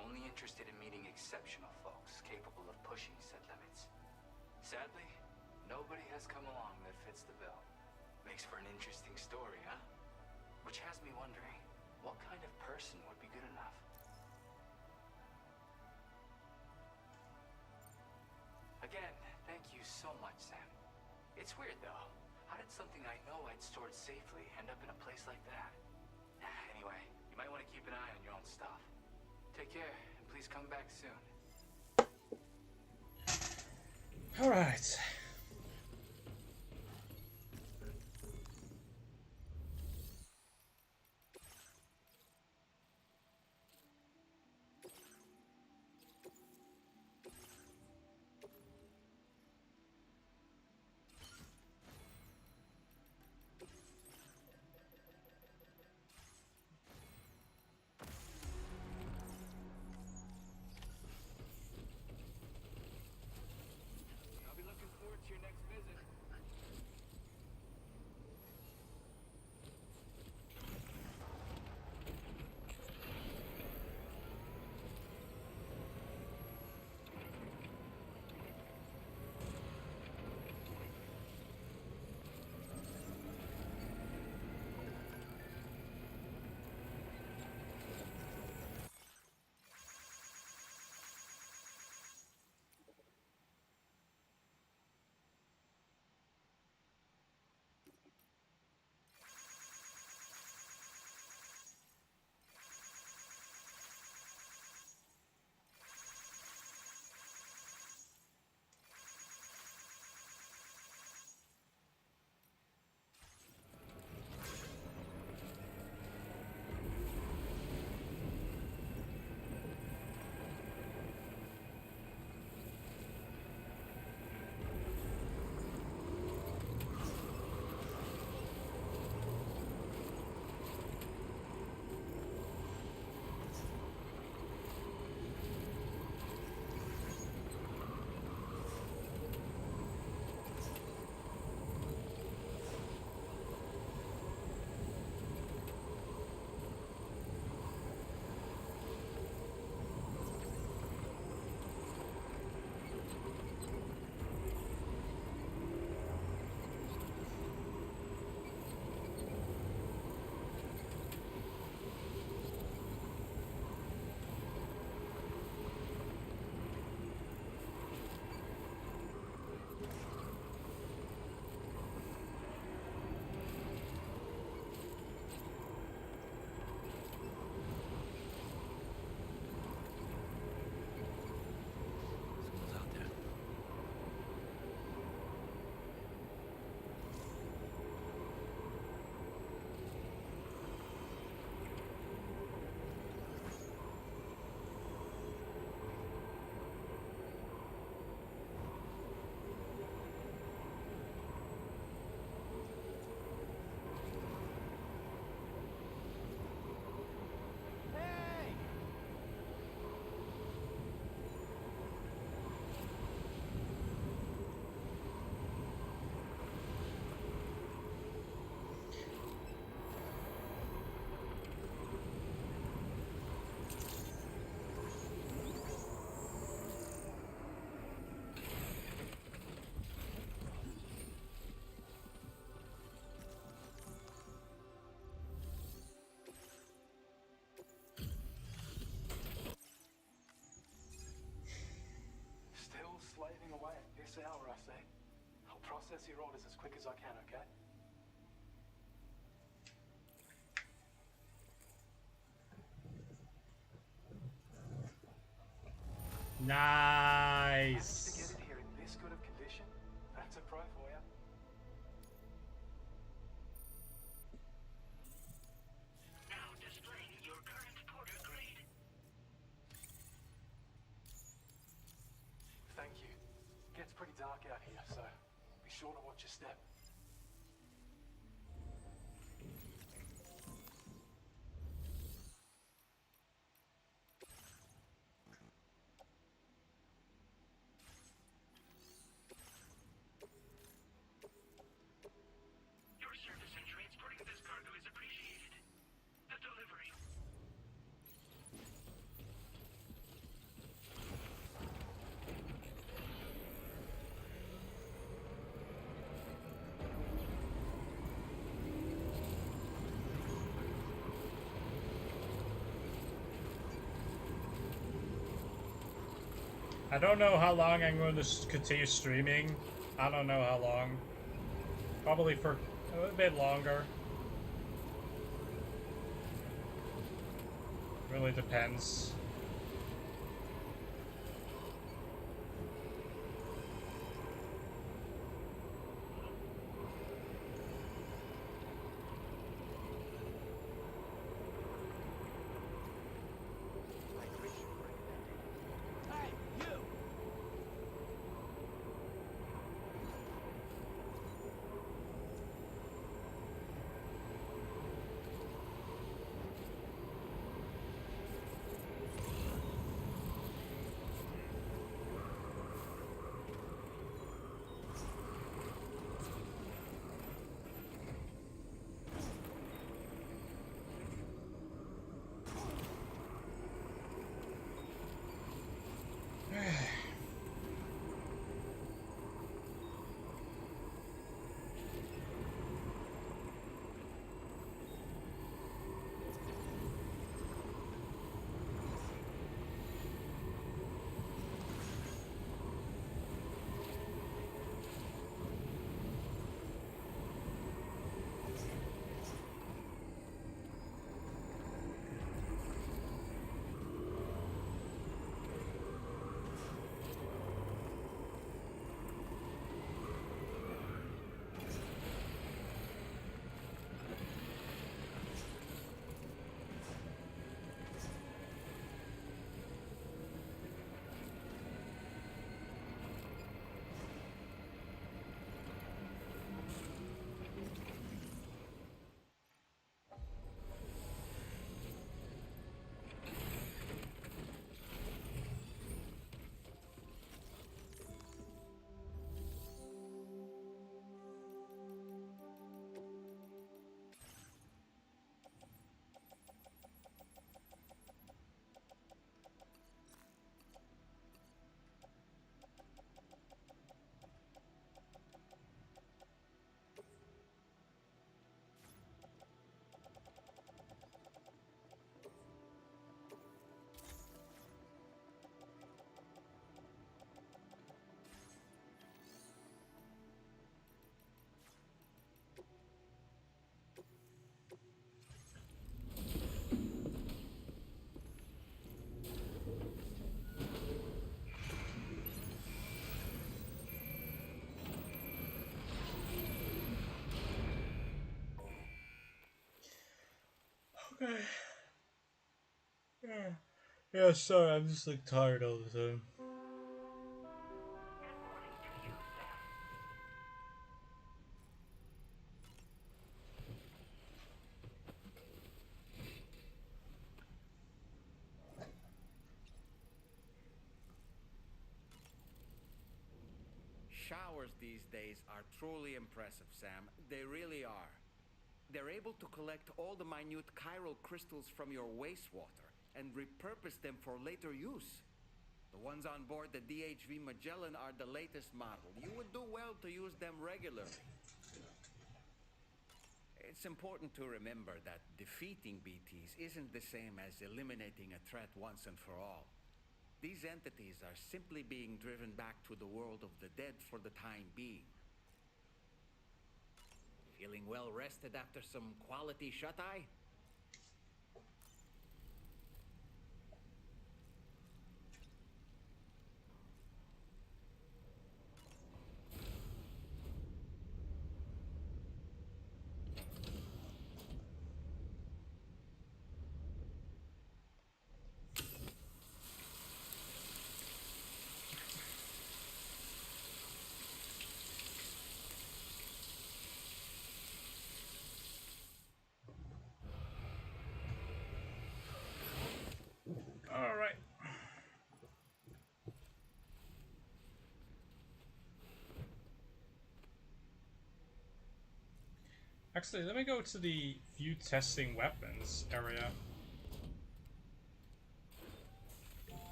Only interested in meeting exceptional folks capable of pushing said limits. Sadly, nobody has come along that fits the bill. Makes for an interesting story, huh? Which has me wondering, what kind of person would be good enough? Again, thank you so much, Sam. It's weird, though. How did something I know I'd stored safely end up in a place like that? Anyway, you might want to keep an eye on your own stuff. Take care, and please come back soon. All right. I'll be looking forward to your next visit. Someone's out there. Hey! Still slaving away at this hour, I say. I'll process your orders as quick as I can, okay? Managed to get Nice. it here in this good of condition? That's a pro for you. Now displaying your current porter grade. Thank you. Gets pretty dark out here, so be sure to watch your step. Your service in transporting this cargo is appreciated. The delivery. I don't know how long I'm going to continue streaming. I don't know how long. Probably for a bit longer. Really depends. Yeah, sorry, I'm just like tired all the time. Showers these days are truly impressive, Sam. They really are. They're able to collect all the minute chiral crystals from your wastewater and repurpose them for later use. The ones on board the DHV Magellan are the latest model. You would do well to use them regularly. It's important to remember that defeating BTs isn't the same as eliminating a threat once and for all. These entities are simply being driven back to the world of the dead for the time being. Feeling well rested after some quality shut-eye? Alright. Actually, let me go to the view testing weapons area.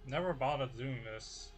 Never bothered doing this.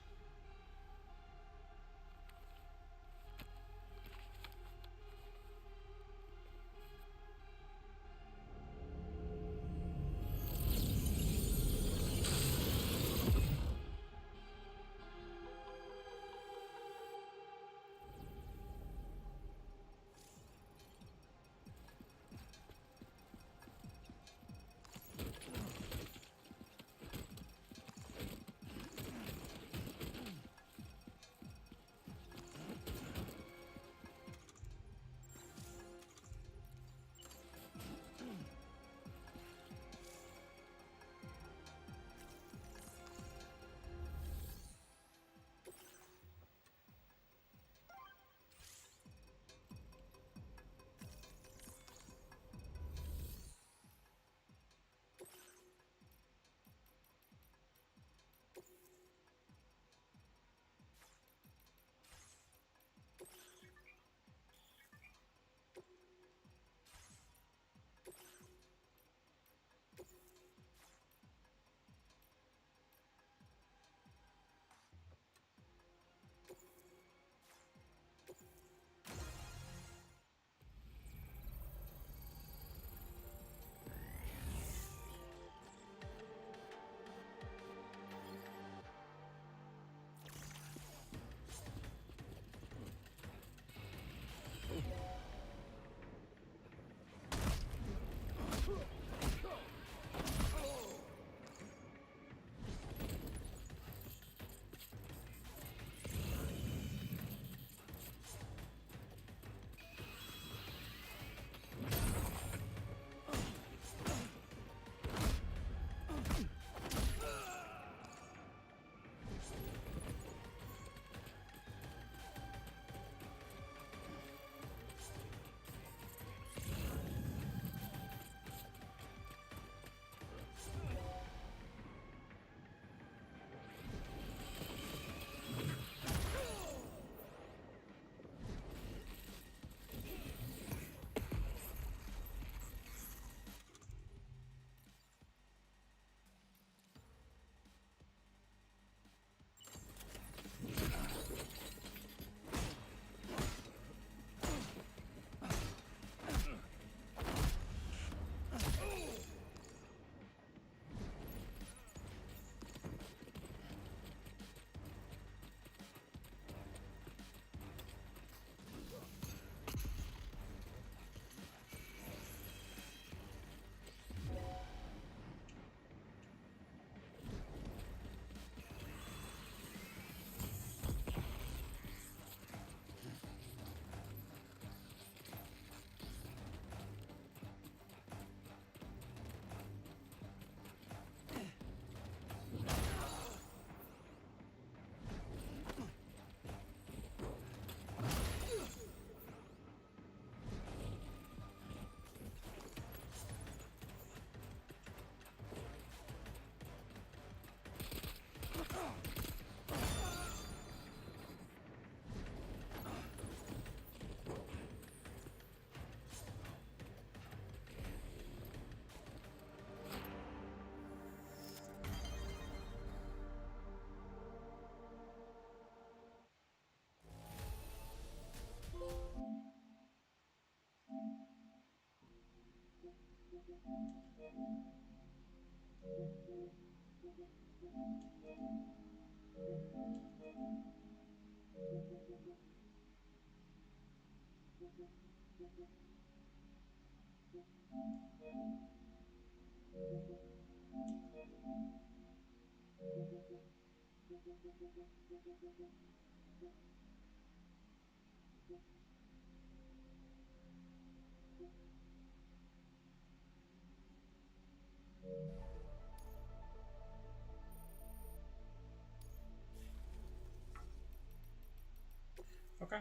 Okay.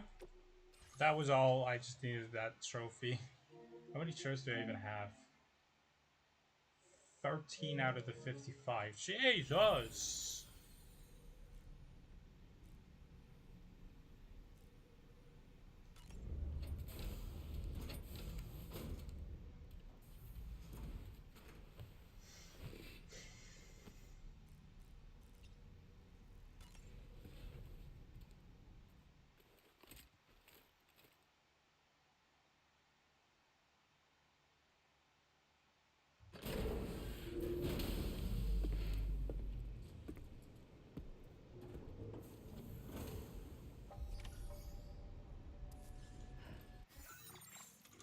That was all. I just needed that trophy. How many shows do I even have? 13 out of the 55. Jesus!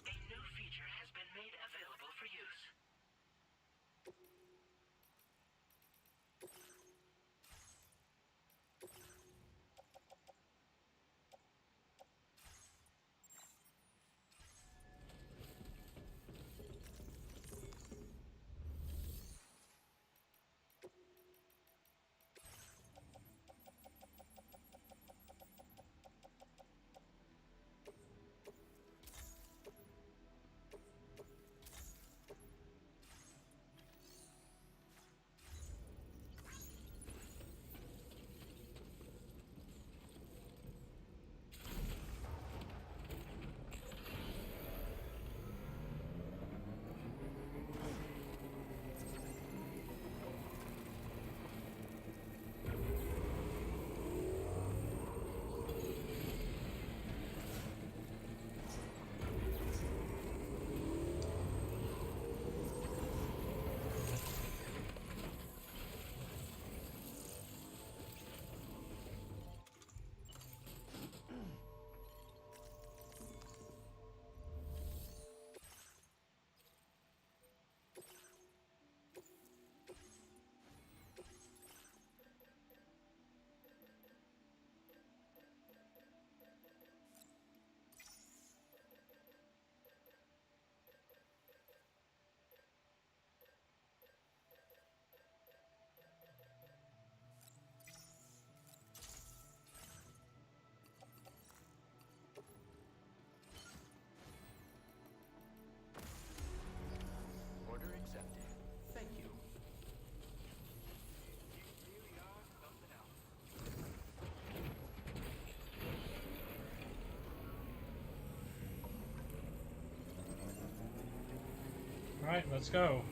A new feature has been made available for use. Order accepted. Thank you. You really are something else. Alright, let's go.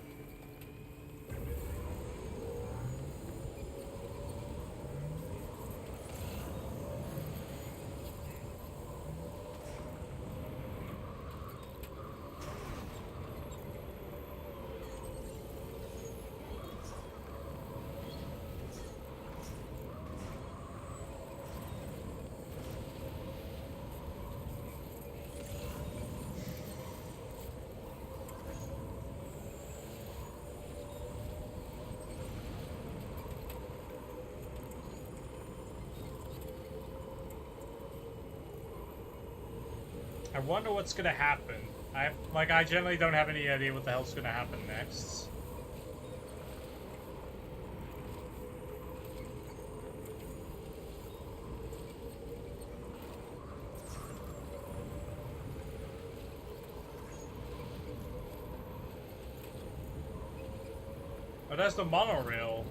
I wonder what's gonna happen. I generally don't have any idea what the hell's gonna happen next. Oh, that's the monorail.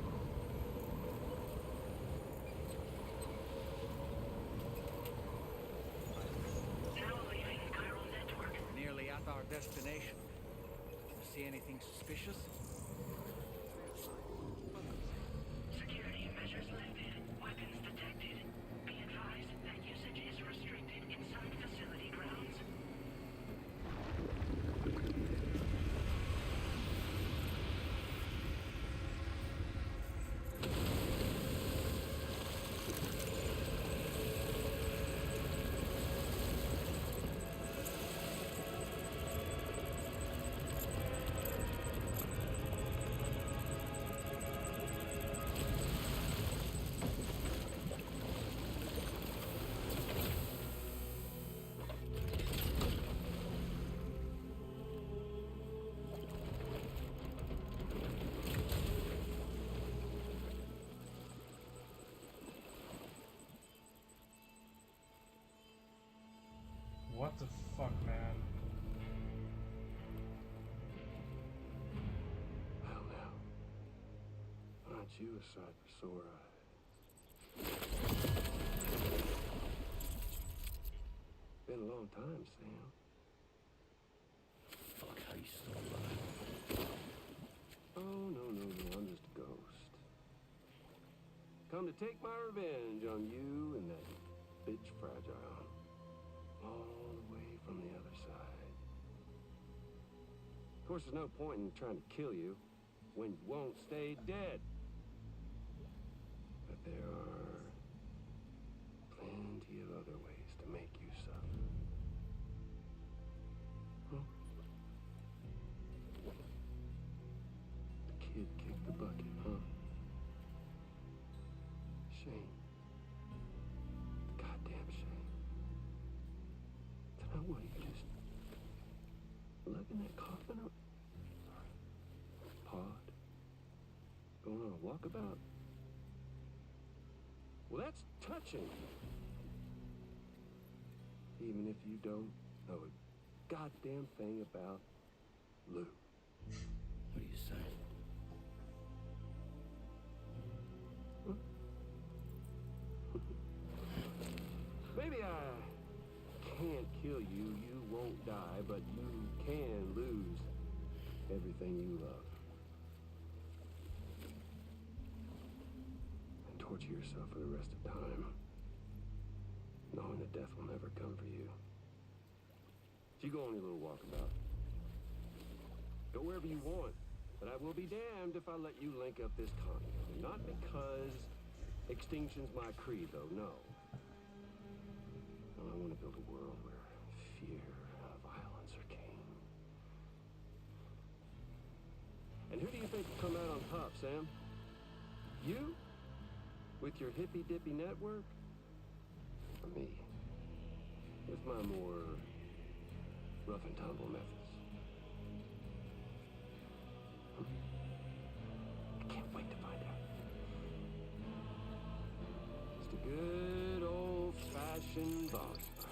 We're nearly at our destination. See anything suspicious? Security measures lifted. Weapons detected. Be advised that usage is restricted inside facility grounds. What the fuck, man? Well, now, aren't you a sight for sore eyes? Been a long time, Sam. Fuck, how you still alive? Oh, no, I'm just a ghost. Come to take my revenge on you and that bitch Fragile. All the way from the other side. Of course, there's no point in trying to kill you when you won't stay dead. But there are plenty of other ways to make you suffer. Huh? The kid kicked the bucket, huh? Shame. Goddamn shame. Then what, you just lug in that coffin up? Pod? Going on a walkabout? Well, that's touching. Even if you don't know a goddamn thing about Lou. What are you saying? Maybe I can't kill you, you won't die, but you can lose everything you love. And torture yourself for the rest of time, knowing that death will never come for you. So you go on your little walkabout. Go wherever you want, but I will be damned if I let you link up this continent. Not because extinction's my creed, though, no. I want to build a world where fear and violence are king. And who do you think will come out on top, Sam? You? With your hippy-dippy network? Or me? With my more rough and tumble methods? I can't wait to find out. Just a good old-fashioned boss fight.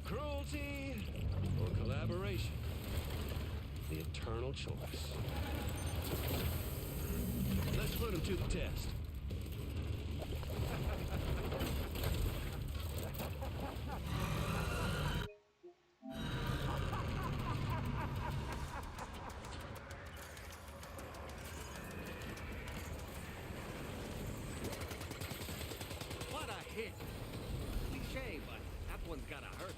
Cruelty or collaboration? The eternal choice. Let's put him to the test. What a hit! Cliche, but that one's gotta hurt.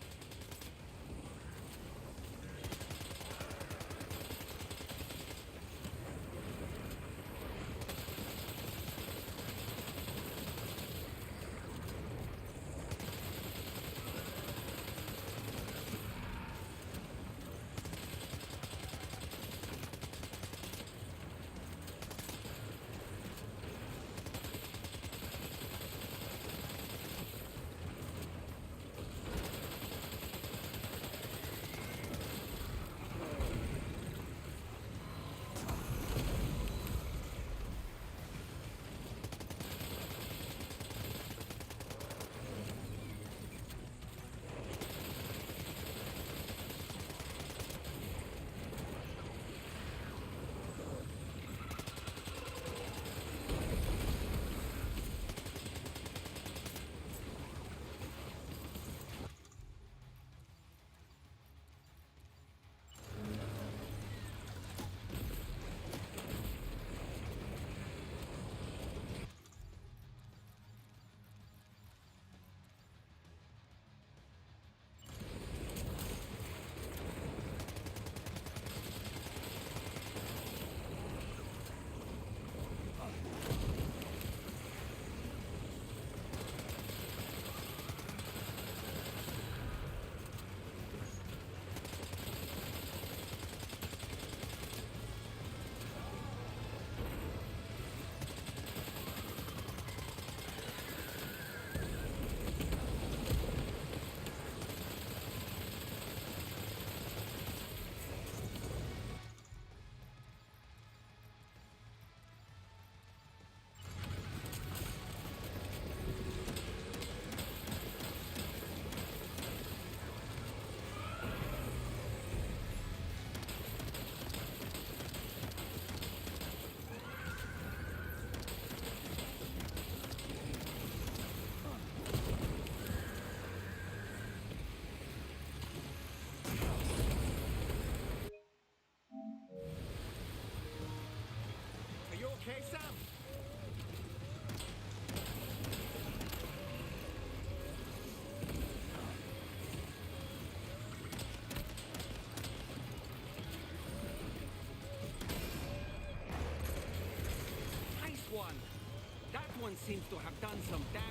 one seems to have done some damage.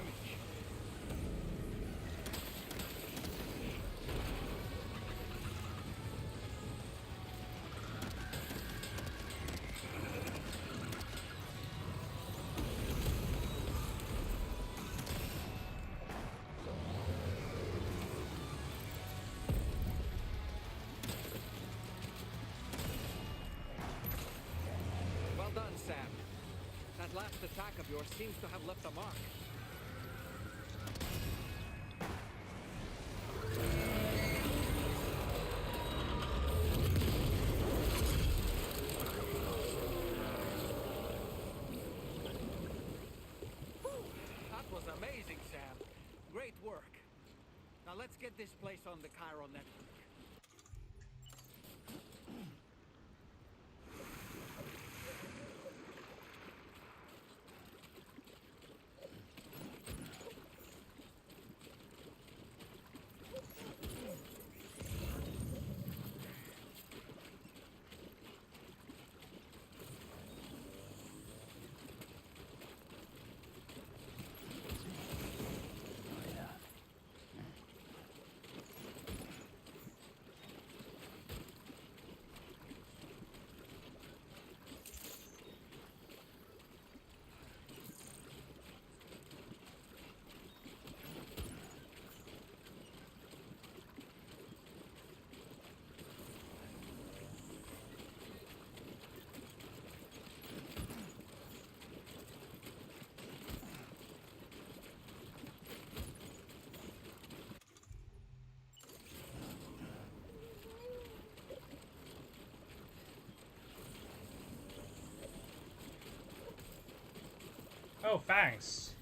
Well done, Sam. That last attack of yours seems to have left a mark. That was amazing, Sam. Great work. Now let's get this place on the Cairo network. Oh, thanks.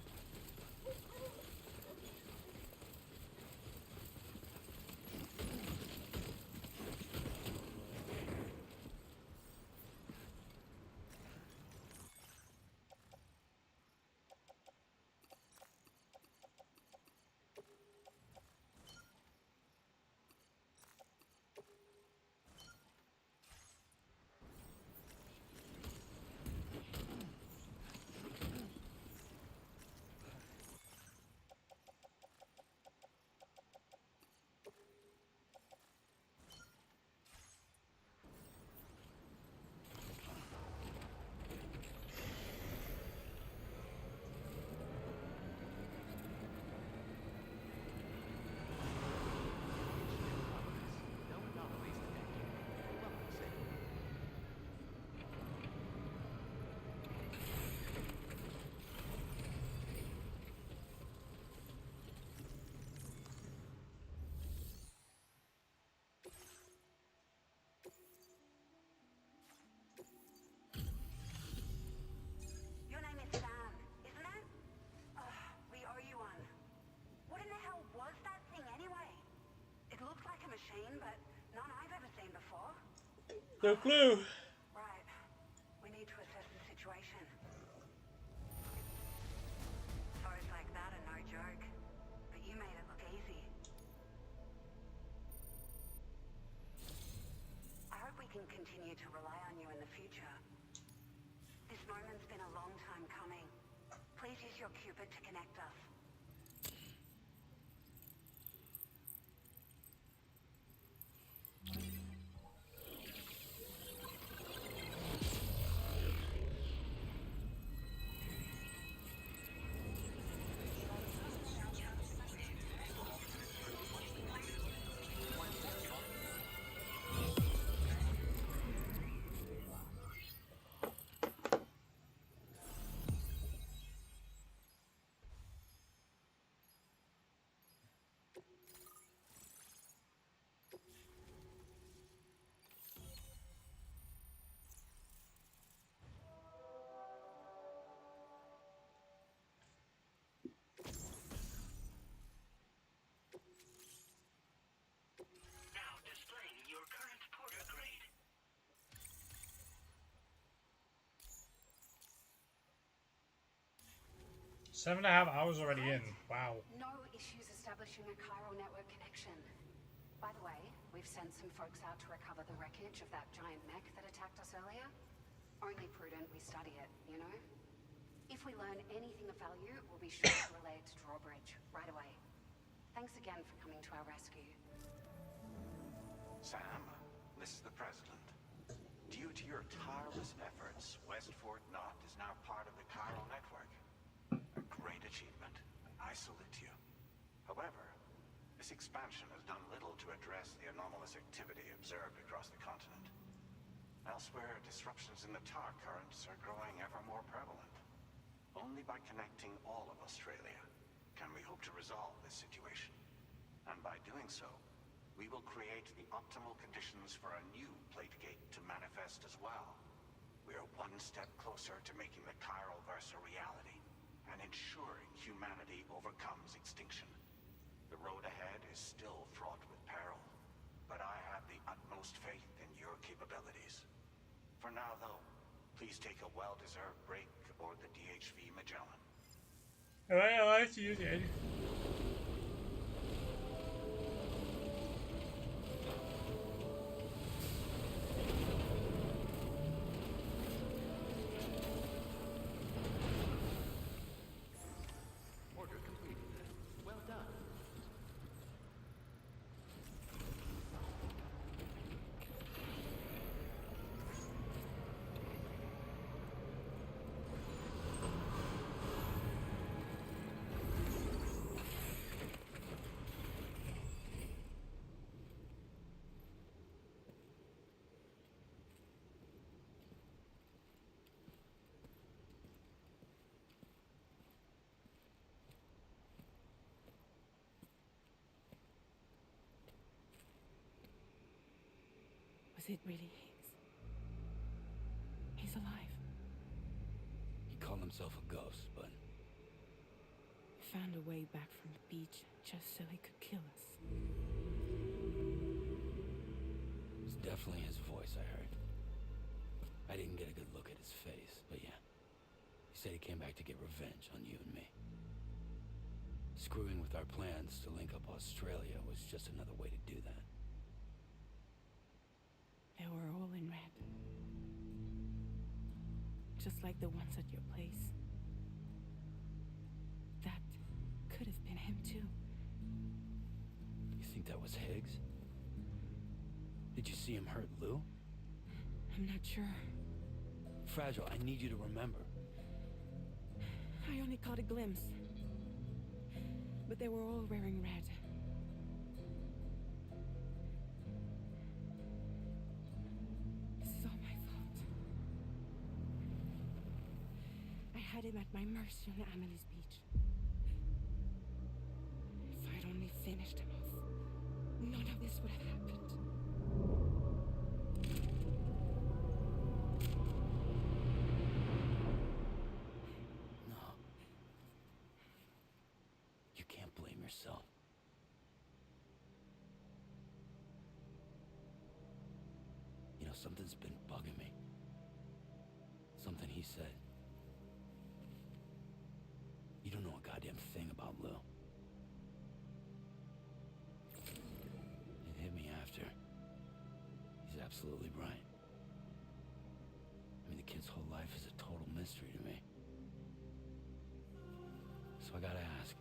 Your name is Sam, isn't it? We owe you one. What in the hell was that thing anyway? It looked like a machine, but none I've ever seen before. No clue. Right. We need to assess the situation. Foes like that are no joke, but you made it look easy. I hope we can continue to rely on you in the future. This moment's been a long time coming. Please use your Cupid to connect us. Now displaying your current porter grade. 7.5 hours already in. Wow. No issues establishing a chiral network connection. By the way, we've sent some folks out to recover the wreckage of that giant mech that attacked us earlier. Only prudent we study it, you know? If we learn anything of value, we'll be sure to relay it to Drawbridge right away. Thanks again for coming to our rescue. Sam, this is the President. Due to your tireless efforts, Westfort Knot is now part of the Chiral Network. A great achievement. I salute you. However, this expansion has done little to address the anomalous activity observed across the continent. Elsewhere, disruptions in the tar currents are growing ever more prevalent. Only by connecting all of Australia can we hope to resolve this situation. And by doing so, we will create the optimal conditions for a new plate gate to manifest as well. We are one step closer to making the Chiral Verse a reality and ensuring humanity overcomes extinction. The road ahead is still fraught with peril, but I have the utmost faith in your capabilities. For now, though, please take a well-deserved break aboard the DHV Magellan. I like to use it. Order completed. Well done. Was it really his? He's alive. He called himself a ghost, but He found a way back from the beach just so he could kill us. it's definitely his voice I heard. I didn't get a good look at his face, but yeah. He said he came back to get revenge on you and me. Screwing with our plans to link up Australia was just another way to do that. They were all in red. Just like the ones at your place. That could have been him too. You think that was Higgs? Did you see him hurt Lou? I'm not sure. Fragile, I need you to remember. I only caught a glimpse. But they were all wearing red. This is all my fault. I had him at my mercy on Amelie's beach. If I'd only finished him off, none of this would have happened. No. You can't blame yourself. You know, something's been bugging me. Something he said. You don't know a goddamn thing about Lou. It hit me after. He's absolutely right. I mean, the kid's whole life is a total mystery to me. So I gotta ask.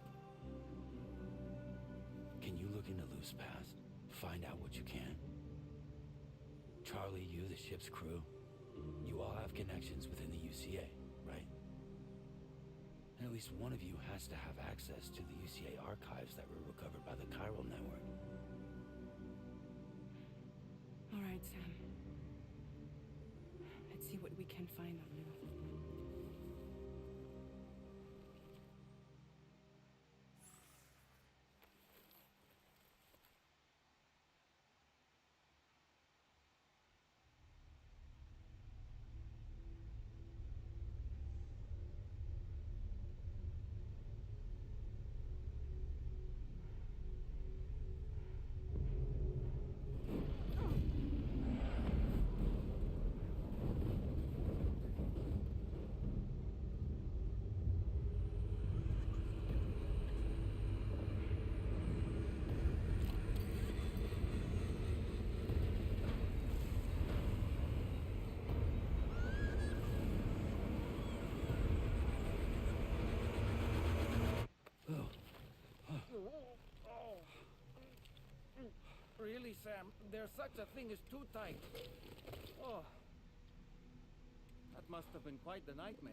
Can you look into Lou's past? Find out what you can? Charlie, you, the ship's crew, you all have connections within the UCA, right? And at least one of you has to have access to the UCA archives that were recovered by the Chiral Network. All right, Sam. Let's see what we can find on Lou. Really, Sam? There's such a thing as too tight. Oh. That must have been quite the nightmare.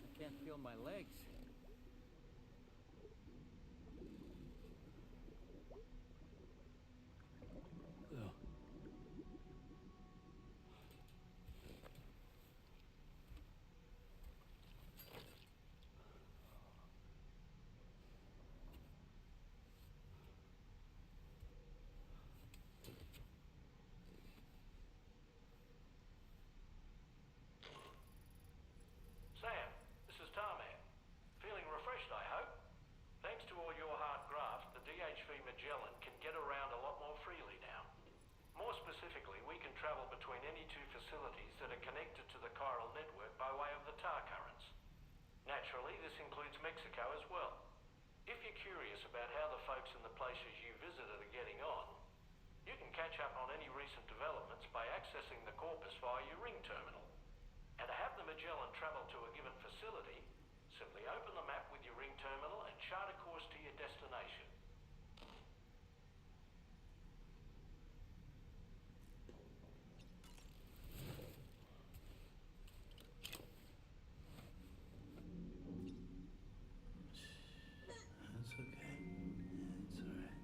I can't feel my legs. Ugh. Sam, this is Tarman. Feeling refreshed, I hope? Thanks to all your hard graft, the DHV Magellan can get around a lot more freely now. More specifically, we can travel between any two facilities that are connected to the chiral network by way of the tar currents. Naturally, this includes Mexico as well. If you're curious about how the folks in the places you visited are getting on, you can catch up on any recent developments by accessing the Corpus via your ring terminal. And to have the Magellan travel to a given facility, simply open the map with your ring terminal and chart a course to your destination. That's okay. It's alright.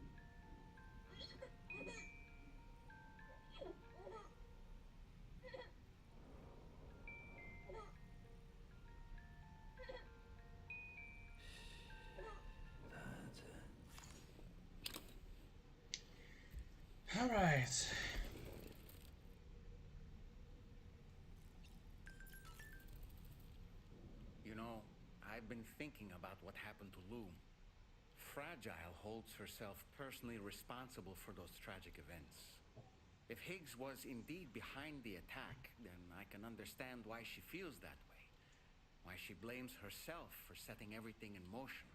That's it. All right. You know, I've been thinking about what happened to Lou. Fragile holds herself personally responsible for those tragic events. If Higgs was indeed behind the attack, then I can understand why she feels that way. Why she blames herself for setting everything in motion.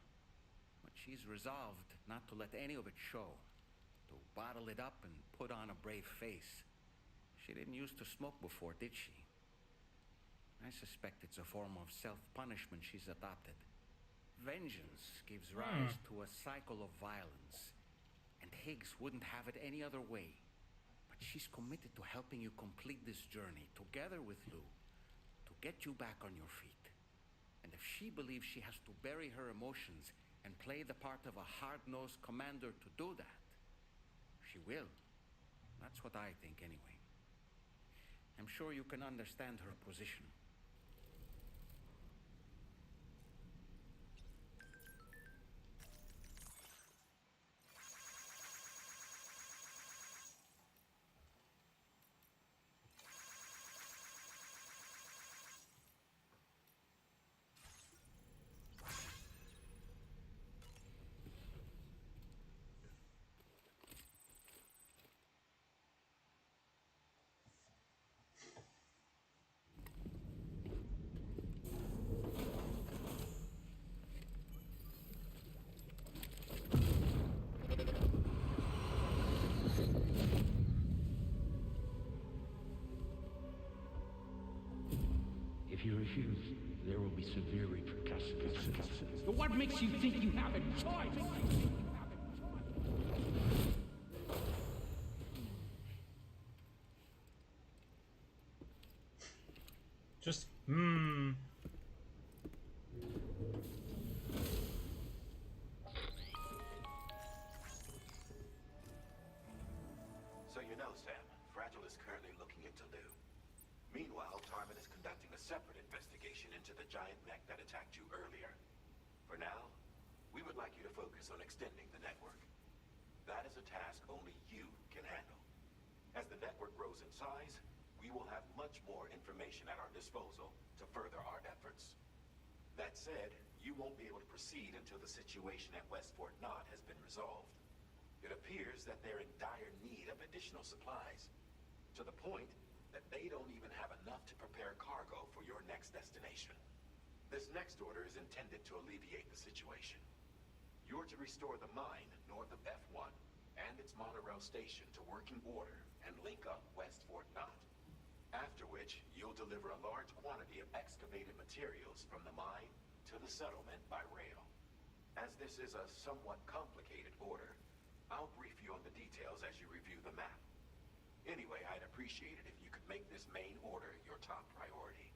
But she's resolved not to let any of it show. To bottle it up and put on a brave face. She didn't used to smoke before, did she? I suspect it's a form of self-punishment she's adopted. Vengeance gives rise to a cycle of violence. And Higgs wouldn't have it any other way. But she's committed to helping you complete this journey, together with Lou, to get you back on your feet. And if she believes she has to bury her emotions and play the part of a hard-nosed commander to do that, she will. That's what I think, anyway. I'm sure you can understand her position. If you refuse, there will be severe repercussions. But what makes you think you have a choice? Just, So you know, Sam, Fragile is currently looking into Lou. Meanwhile, Tarman is conducting a separate investigation into the giant mech that attacked you earlier. For now, we would like you to focus on extending the network. That is a task only you can handle. As the network grows in size, we will have much more information at our disposal to further our efforts. That said, you won't be able to proceed until the situation at West Fort Knott has been resolved. It appears that they're in dire need of additional supplies, to the point that they don't even have enough to prepare cargo for your next destination. This next order is intended to alleviate the situation. You're to restore the mine north of F1 and its monorail station to working order and link up West Fort Knott. After which, you'll deliver a large quantity of excavated materials from the mine to the settlement by rail. As this is a somewhat complicated order, I'll brief you on the details as you review the map. Anyway, I'd appreciate it if you could make this main order your top priority.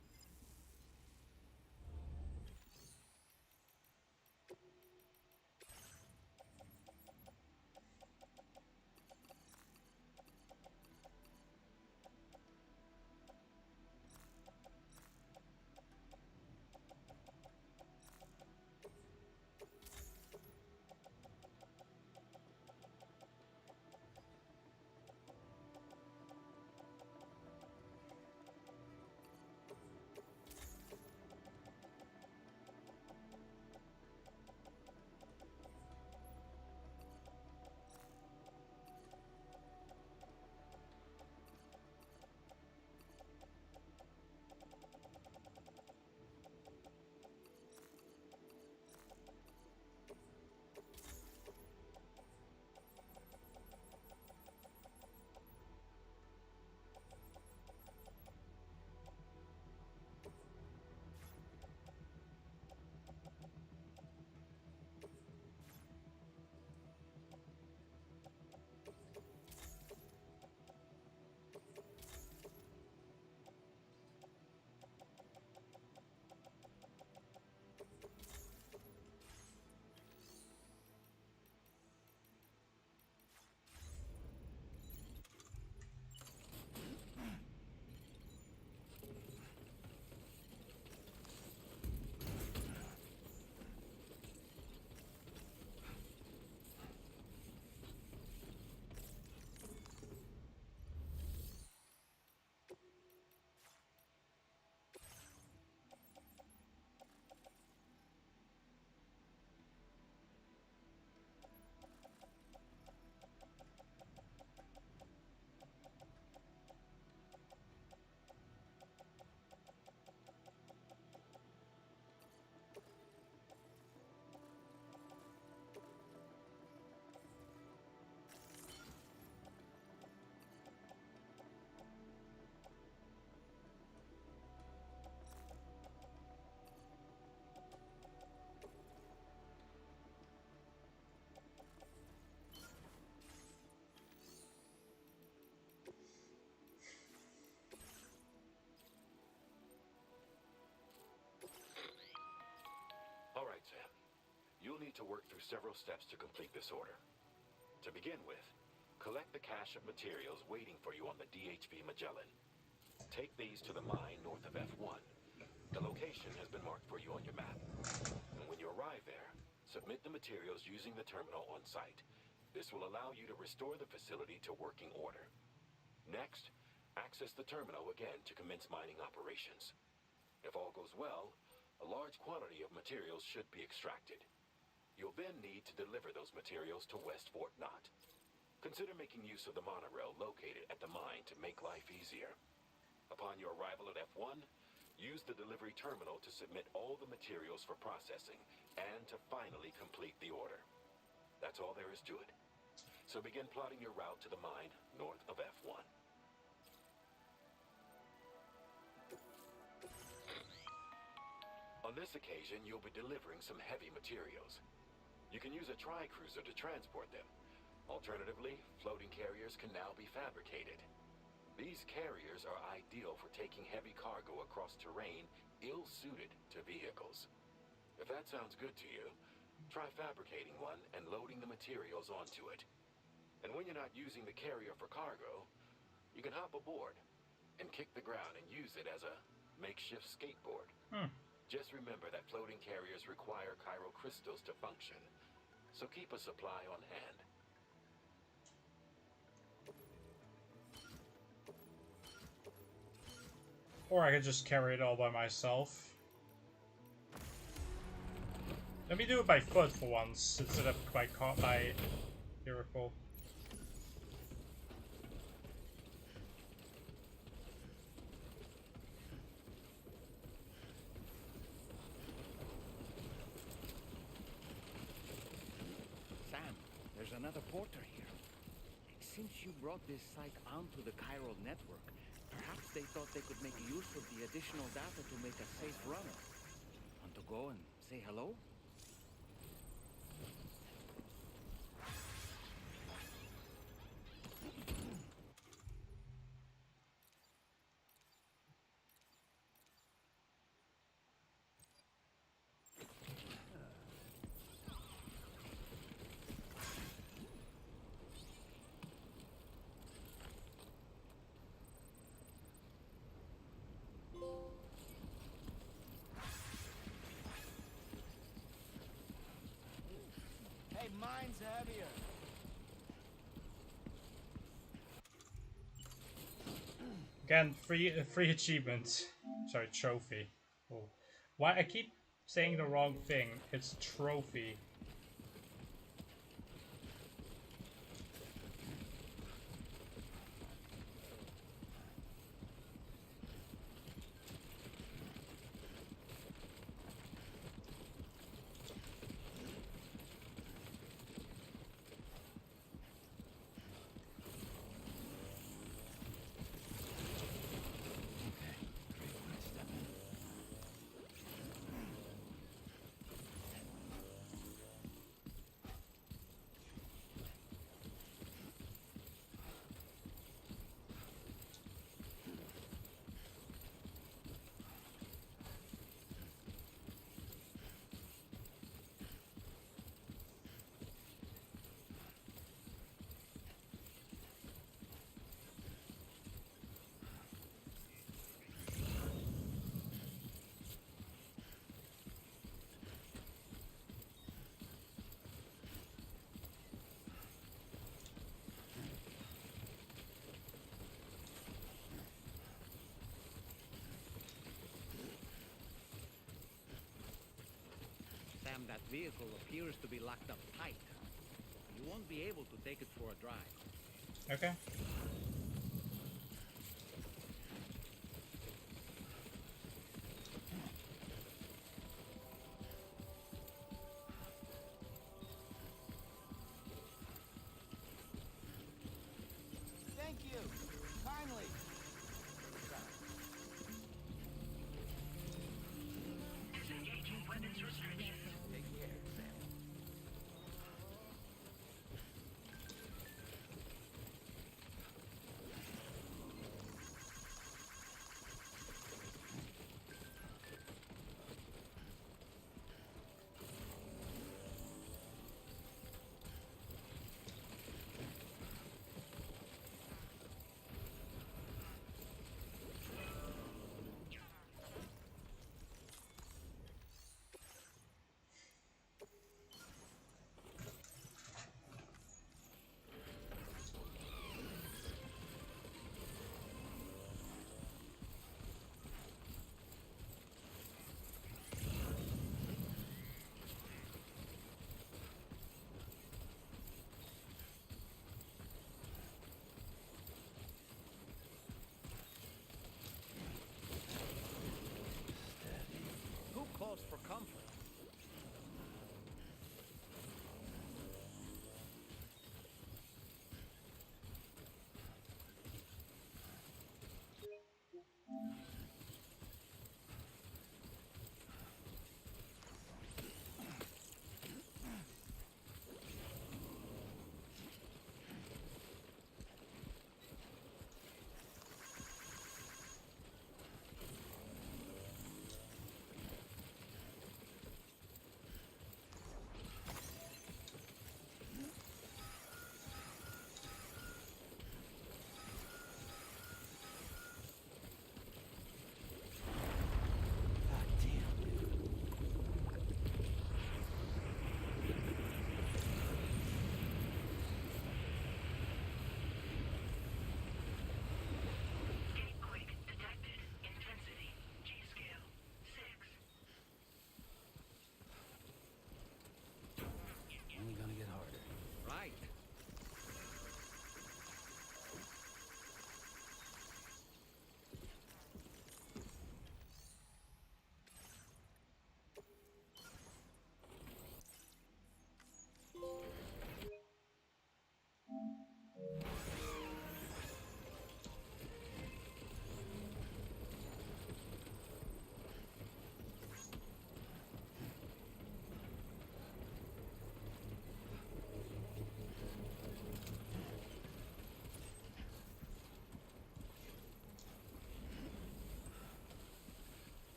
All right, Sam. You'll need to work through several steps to complete this order. To begin with, collect the cache of materials waiting for you on the DHV Magellan. Take these to the mine north of F1. The location has been marked for you on your map. And when you arrive there, submit the materials using the terminal on site. This will allow you to restore the facility to working order. Next, access the terminal again to commence mining operations. If all goes well, a large quantity of materials should be extracted. You'll then need to deliver those materials to West Fort Knott. Consider making use of the monorail located at the mine to make life easier. Upon your arrival at F1, use the delivery terminal to submit all the materials for processing and to finally complete the order. That's all there is to it. So begin plotting your route to the mine north of F1. On this occasion, you'll be delivering some heavy materials. You can use a tri-cruiser to transport them. Alternatively, floating carriers can now be fabricated. These carriers are ideal for taking heavy cargo across terrain ill-suited to vehicles. If that sounds good to you, try fabricating one and loading the materials onto it. And when you're not using the carrier for cargo, you can hop aboard and kick the ground and use it as a makeshift skateboard. Just remember that floating carriers require chiral crystals to function, so keep a supply on hand. Or I could just carry it all by myself. Let me do it by foot for once, instead of by vehicle. Sam, there's another porter here. Since you brought this site onto the chiral network, perhaps they thought they could make use of the additional data to make a safe run. Want to go and say hello? Again, free achievement. Sorry, trophy. Oh. Why I keep saying the wrong thing? It's trophy. Sam, that vehicle appears to be locked up tight. You won't be able to take it for a drive. Okay. Thank you. Kindly. Disengaging weapons restrictions. Take care, Sam. Who calls for comfort?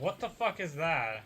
What the fuck is that?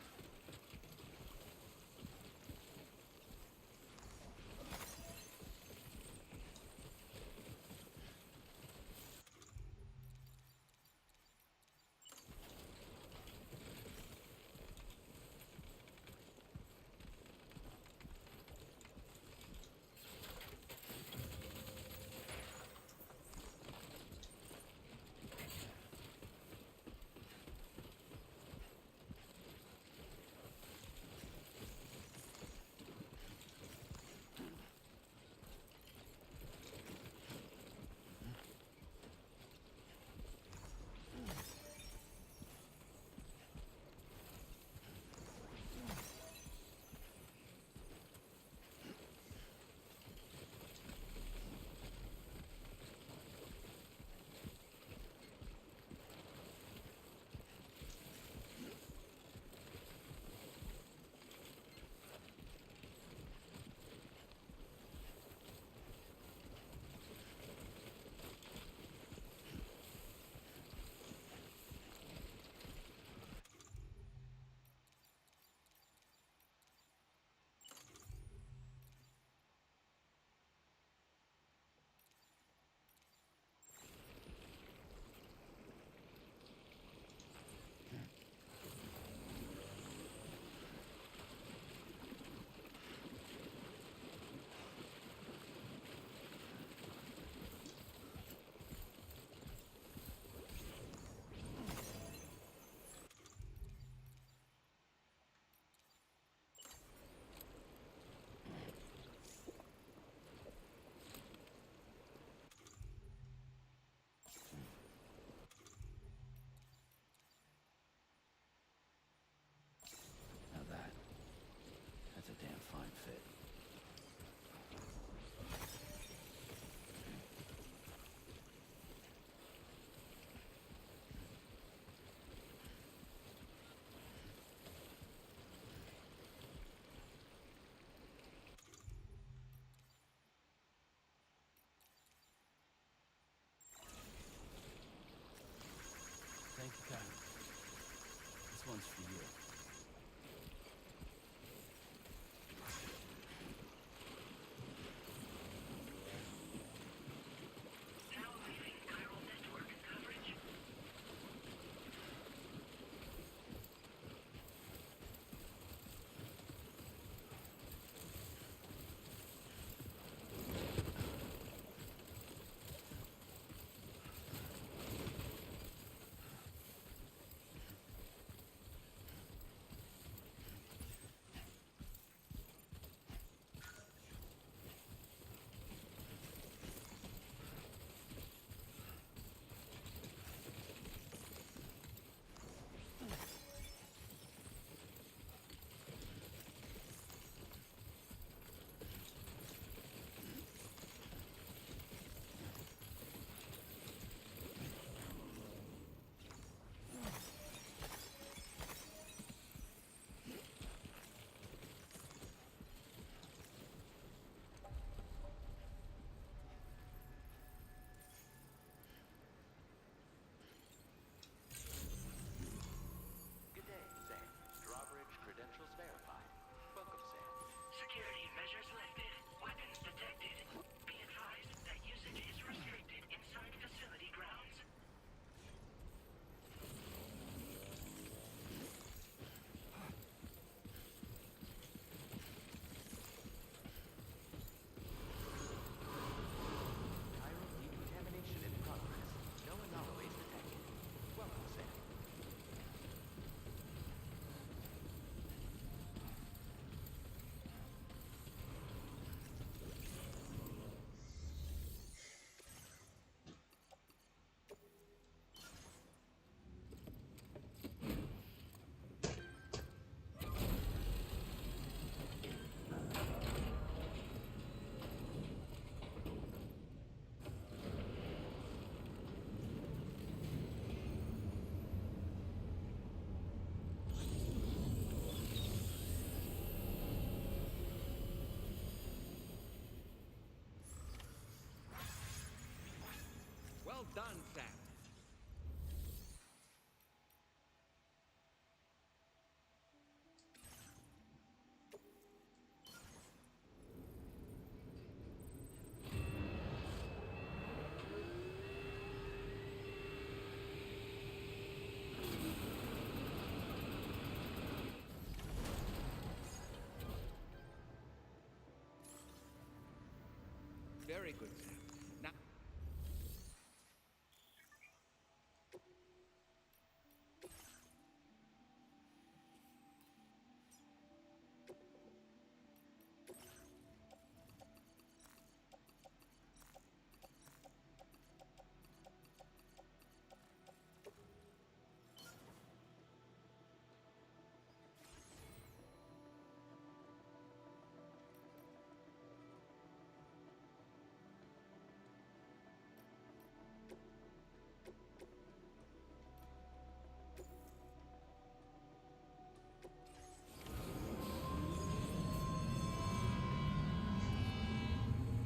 Very good, Sam. Now,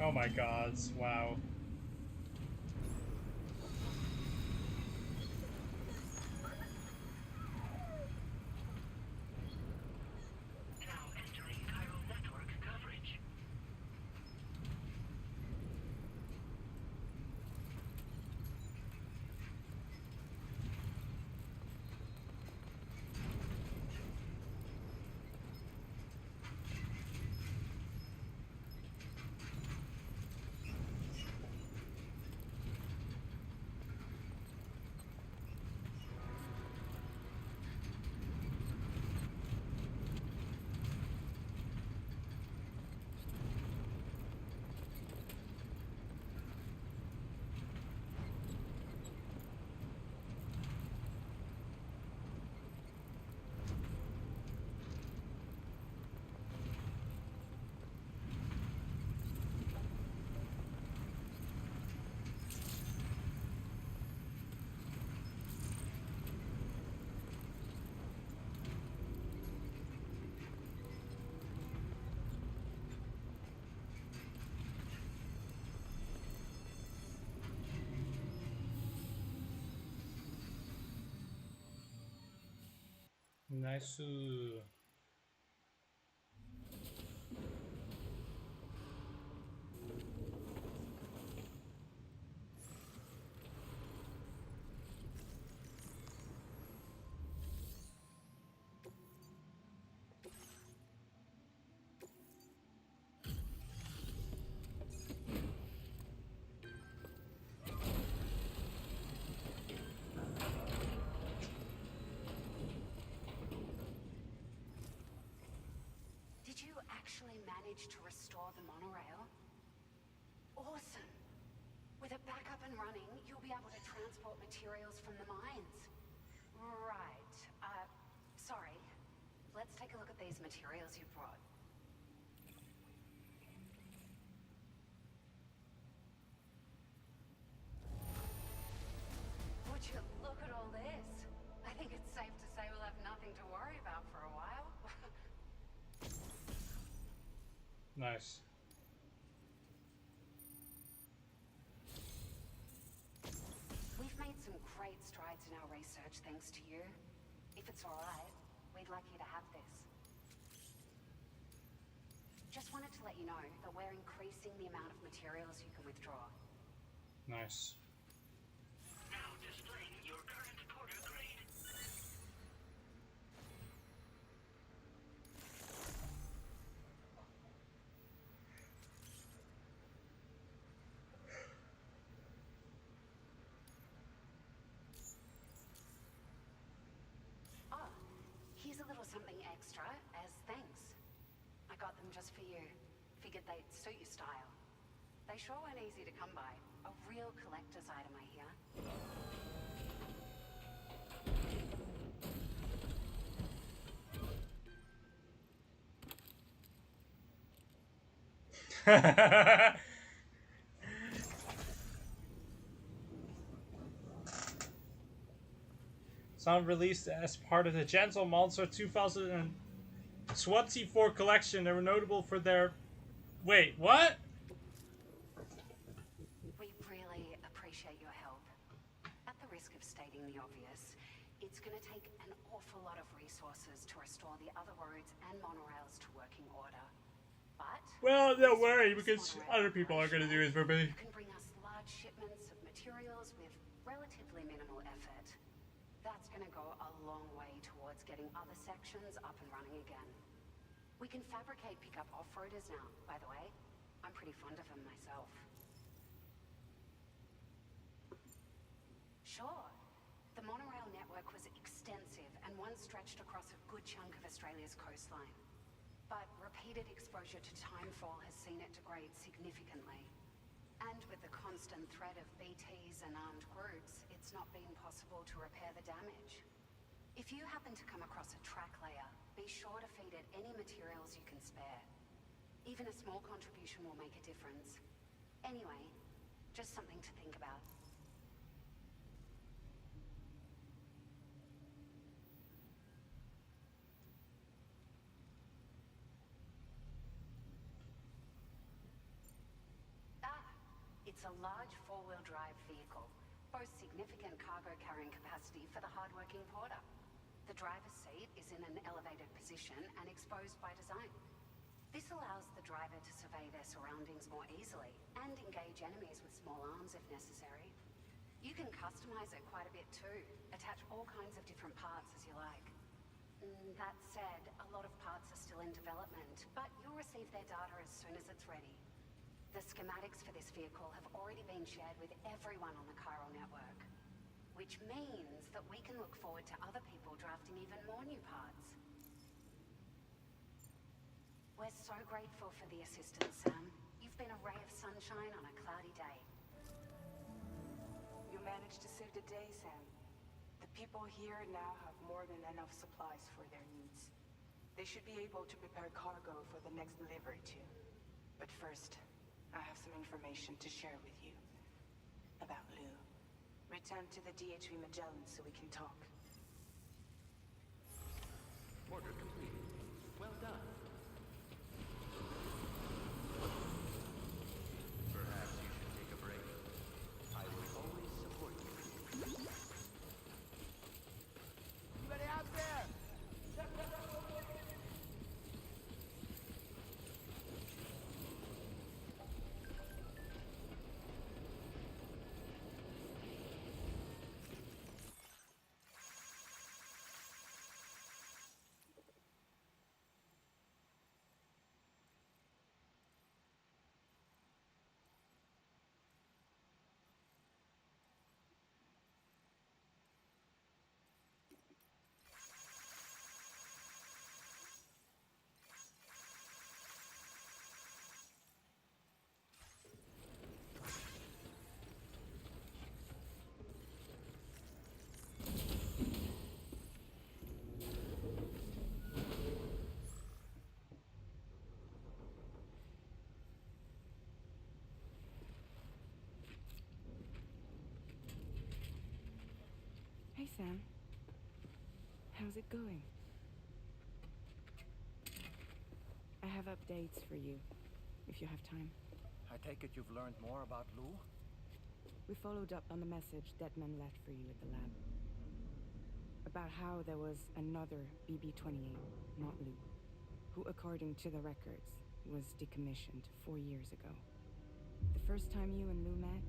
Oh my god, wow. Now entering chiral network coverage. Nice. Did you actually manage to restore the monorail? Awesome! With it back up and running, you'll be able to transport materials from the mines. Right. Sorry. Let's take a look at these materials you brought. Would you look at all this? I think it's safe to say we'll have nothing to worry about for a while. Nice. We've made some great strides in our research thanks to you. If it's alright, we'd like you to have this. Just wanted to let you know that we're increasing the amount of materials you can withdraw. Nice. Now displaying your current porter grade. Oh, here's a little something extra as thanks. I got them just for you. Figured they'd suit your style. They sure weren't easy to come by. A real collector's item, I hear. Sound released as part of the Gentle Monster 2024 collection. They were notable for their... Wait, what? We really appreciate your help. At the risk of stating the obvious, it's going to take an awful lot of resources to restore the other roads and monorails to working order. But... Well, don't worry, because other people are going to do it for me. You can bring us large shipments of materials with relatively minimal effort. That's going to go a long way towards getting other sections up and running again. We can fabricate pickup off-roaders now, by the way. I'm pretty fond of them myself. Sure. The monorail network was extensive and once stretched across a good chunk of Australia's coastline. But repeated exposure to timefall has seen it degrade significantly. And with the constant threat of BTs and armed groups, it's not been possible to repair the damage. If you happen to come across a track layer, be sure to feed it any materials you can spare. Even a small contribution will make a difference. Anyway, just something to think about. It's a large four-wheel drive vehicle, boasts significant cargo carrying capacity for the hard-working porter. The driver's seat is in an elevated position and exposed by design. This allows the driver to survey their surroundings more easily and engage enemies with small arms if necessary. You can customize it quite a bit too, attach all kinds of different parts as you like. That said, a lot of parts are still in development, but you'll receive their data as soon as it's ready. The schematics for this vehicle have already been shared with everyone on the chiral network, which means that we can look forward to other people drafting even more new parts. We're so grateful for the assistance, Sam. You've been a ray of sunshine on a cloudy day. You managed to save the day, Sam. The people here now have more than enough supplies for their needs. They should be able to prepare cargo for the next delivery too. But first, I have some information to share with you. About Lou. Return to the DHV Magellan so we can talk. Order complete. Well done. Perhaps you should take a break. I will always support you. Anybody out there? Hey, Sam. How's it going? I have updates for you, if you have time. I take it you've learned more about Lou? We followed up on the message Deadman left for you at the lab. About how there was another BB-28, not Lou, who, according to the records, was decommissioned 4 years ago. The first time you and Lou met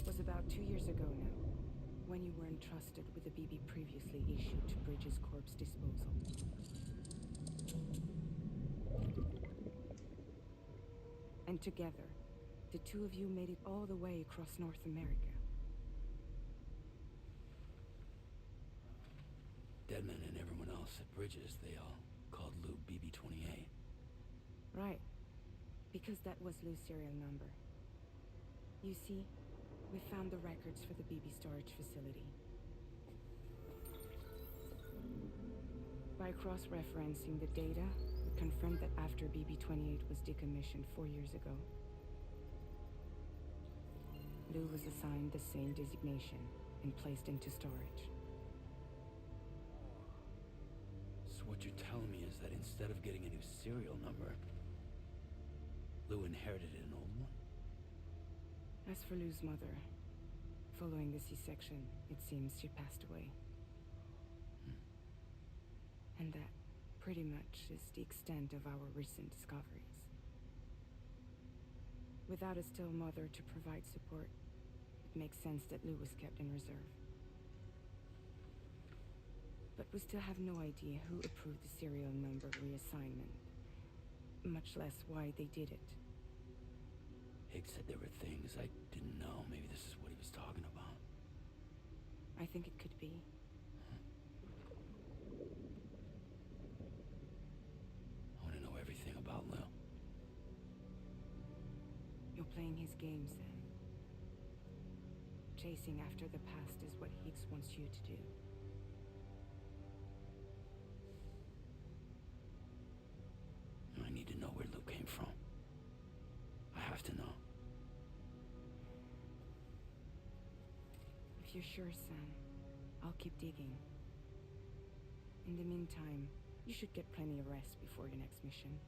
was about 2 years ago now, when you were entrusted with the BB previously issued to Bridges Corp's disposal. And together, the two of you made it all the way across North America. Deadman and everyone else at Bridges, they all called Lou BB-28. Right. Because that was Lou's serial number. You see, we found the records for the BB storage facility. By cross-referencing the data, we confirmed that after BB-28 was decommissioned 4 years ago, Lou was assigned the same designation and placed into storage. So what you're telling me is that instead of getting a new serial number, Lou inherited an old one? As for Lou's mother, following the C-section, it seems she passed away. And that pretty much is the extent of our recent discoveries. Without a still mother to provide support, it makes sense that Lou was kept in reserve. But we still have no idea who approved the serial number reassignment, much less why they did it. Higgs said there were things I didn't know. Maybe this is what he was talking about. I think it could be. I want to know everything about Lil. You're playing his game, Sam. Chasing after the past is what Higgs wants you to do. I need to know where Luke came from. I have to know. If you're sure, Sam, I'll keep digging. In the meantime, you should get plenty of rest before your next mission.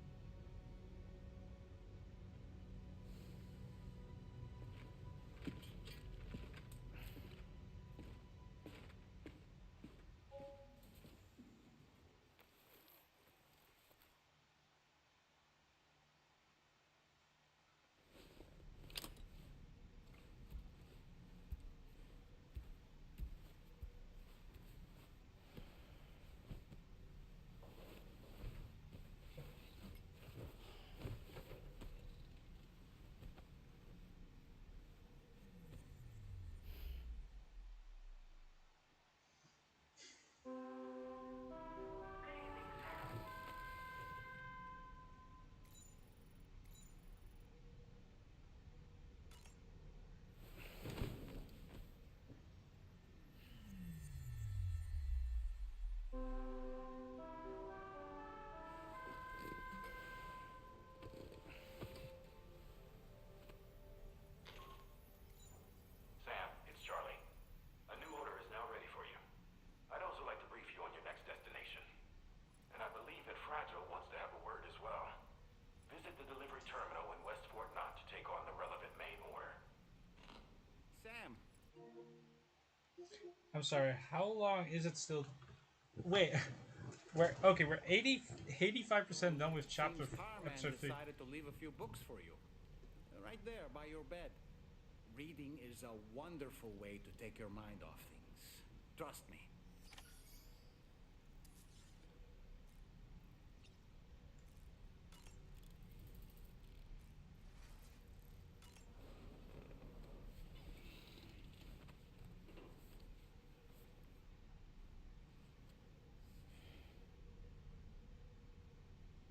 Sam, it's Charlie. A new order is now ready for you. I'd also like to brief you on your next destination. And I believe that Fragile wants to have a word as well. Visit the delivery terminal in West Fort Knott to take on the relevant main order. Sam! I'm sorry, how long is it still? Wait, we're 85% done with chapter Seems Tarman episode 3. decided to leave a few books for you. Right there by your bed. Reading is a wonderful way to take your mind off things. Trust me.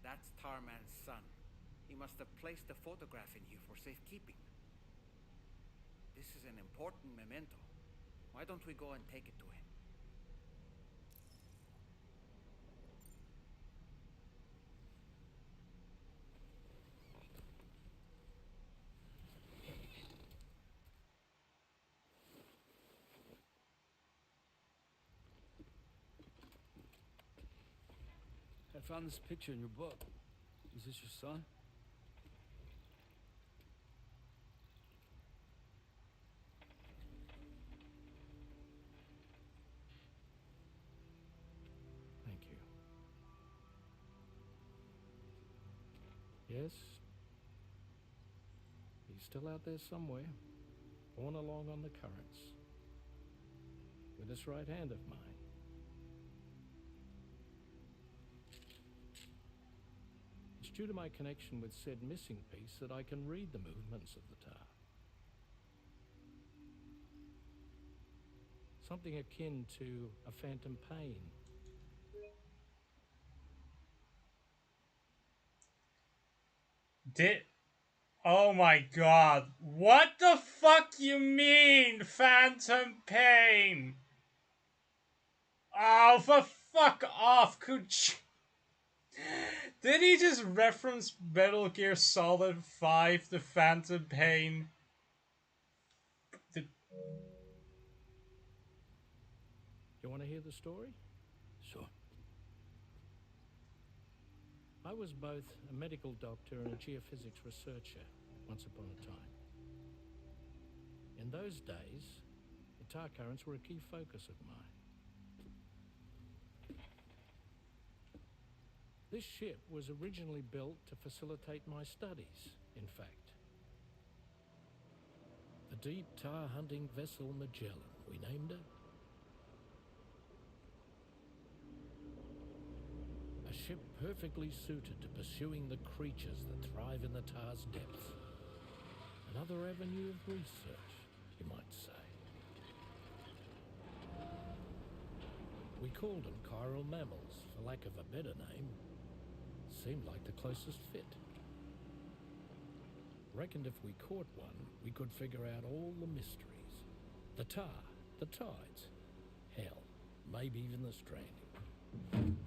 That's Tarman's son. He must have placed a photograph in you for safekeeping. This is an important memento. Why don't we go and take it to him? I found this picture in your book. Is this your son? Thank you. Yes? He's still out there somewhere, borne along on the currents, with this right hand of mine. It's due to my connection with said missing piece that I can read the movements of the tar. Something akin to a phantom pain. Oh my god. What the fuck you mean, Phantom Pain? Oh, for fuck off, Did he just reference Metal Gear Solid 5, the Phantom Pain? You want to hear the story? Sure. I was both a medical doctor and a geophysics researcher once upon a time. In those days, the tar currents were a key focus of mine. This ship was originally built to facilitate my studies, in fact. The deep tar hunting vessel Magellan, we named it. A ship perfectly suited to pursuing the creatures that thrive in the tar's depths. Another avenue of research, you might say. We called them chiral mammals, for lack of a better name. Seemed like the closest fit. Reckoned if we caught one, we could figure out all the mysteries. The tar, the tides, hell, maybe even the stranding.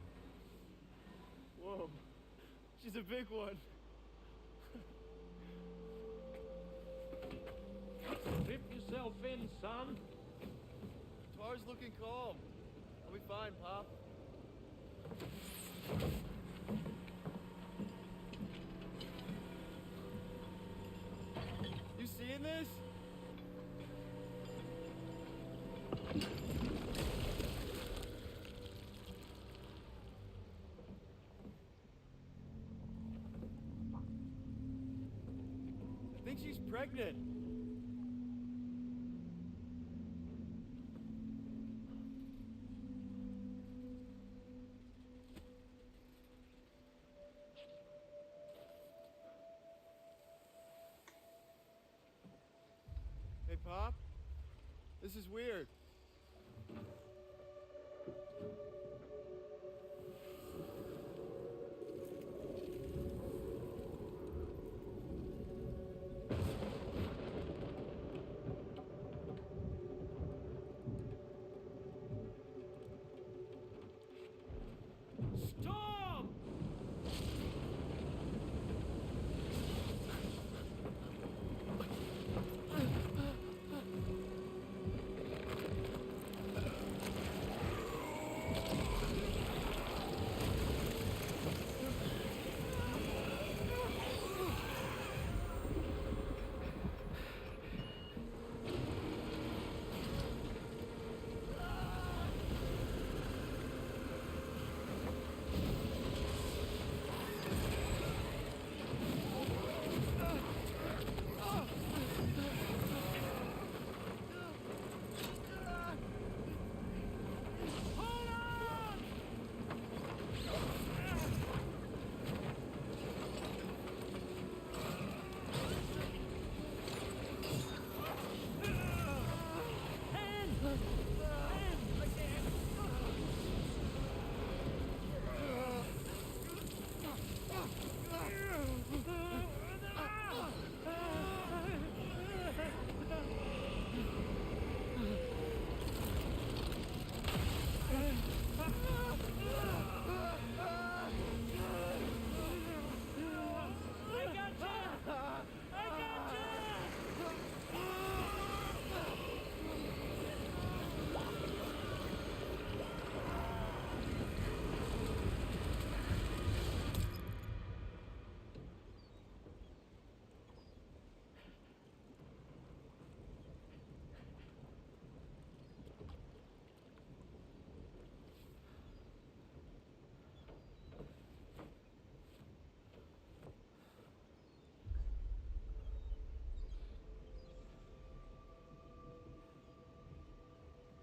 Whoa, she's a big one. Strip yourself in, son. Tar's looking calm. I'll be fine, Pop. You seeing this? I think she's pregnant. Hey, Pop. This is weird. Stop!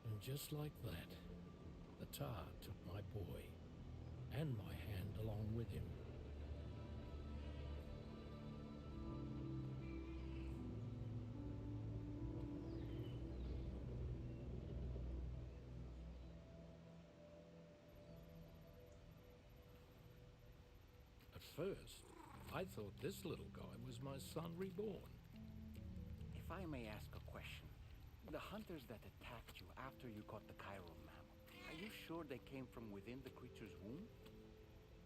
And just like that, the tar took my boy, and my hand along with him. At first, I thought this little guy was my son reborn. If I may ask a question, the hunters that attacked you after you caught the chiral mammal, are you sure they came from within the creature's womb?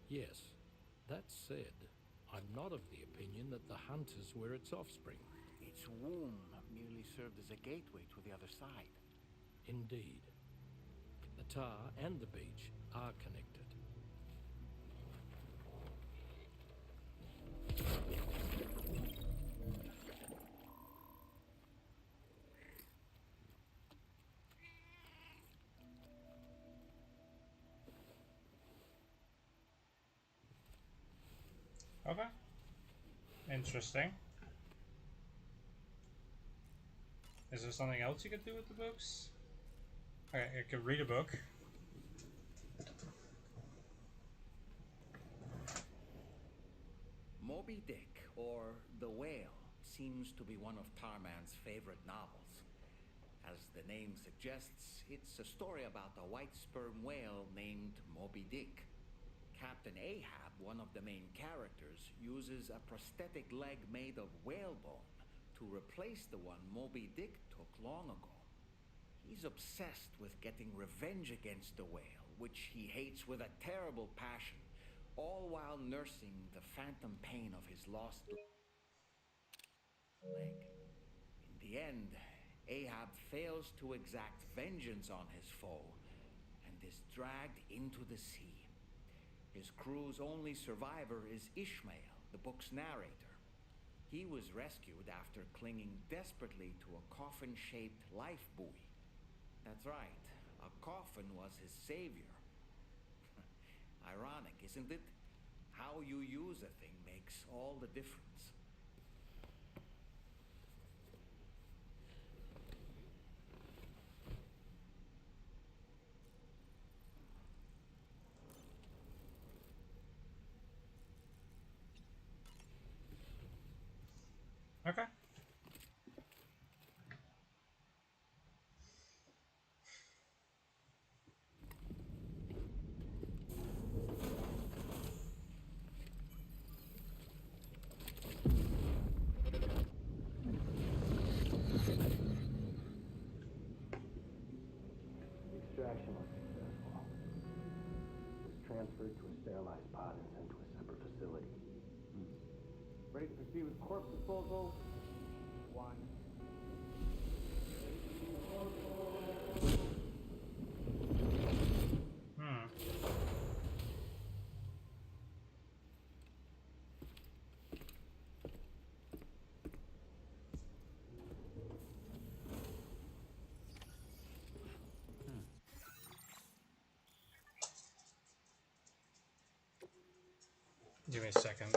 Yes. That said, I'm not of the opinion that the hunters were its offspring. Its womb merely served as a gateway to the other side. Indeed. The tar and the beach are connected. Okay. Interesting. Is there something else you could do with the books? Okay, I could read a book. Moby Dick, or the whale, seems to be one of Tarman's favorite novels. As the name suggests, it's a story about a white sperm whale named Moby Dick. Captain Ahab, one of the main characters, uses a prosthetic leg made of whalebone to replace the one Moby Dick took long ago. He's obsessed with getting revenge against the whale, which he hates with a terrible passion, all while nursing the phantom pain of his lost leg. In the end, Ahab fails to exact vengeance on his foe and is dragged into the sea. His crew's only survivor is Ishmael, the book's narrator. He was rescued after clinging desperately to a coffin-shaped life buoy. That's right, a coffin was his savior. Ironic, isn't it? How you use a thing makes all the difference. Okay. The extraction was successful. It was transferred to a sterilized pod and sent to a separate facility. Ready to proceed with corpse disposal? 1. Give me a second.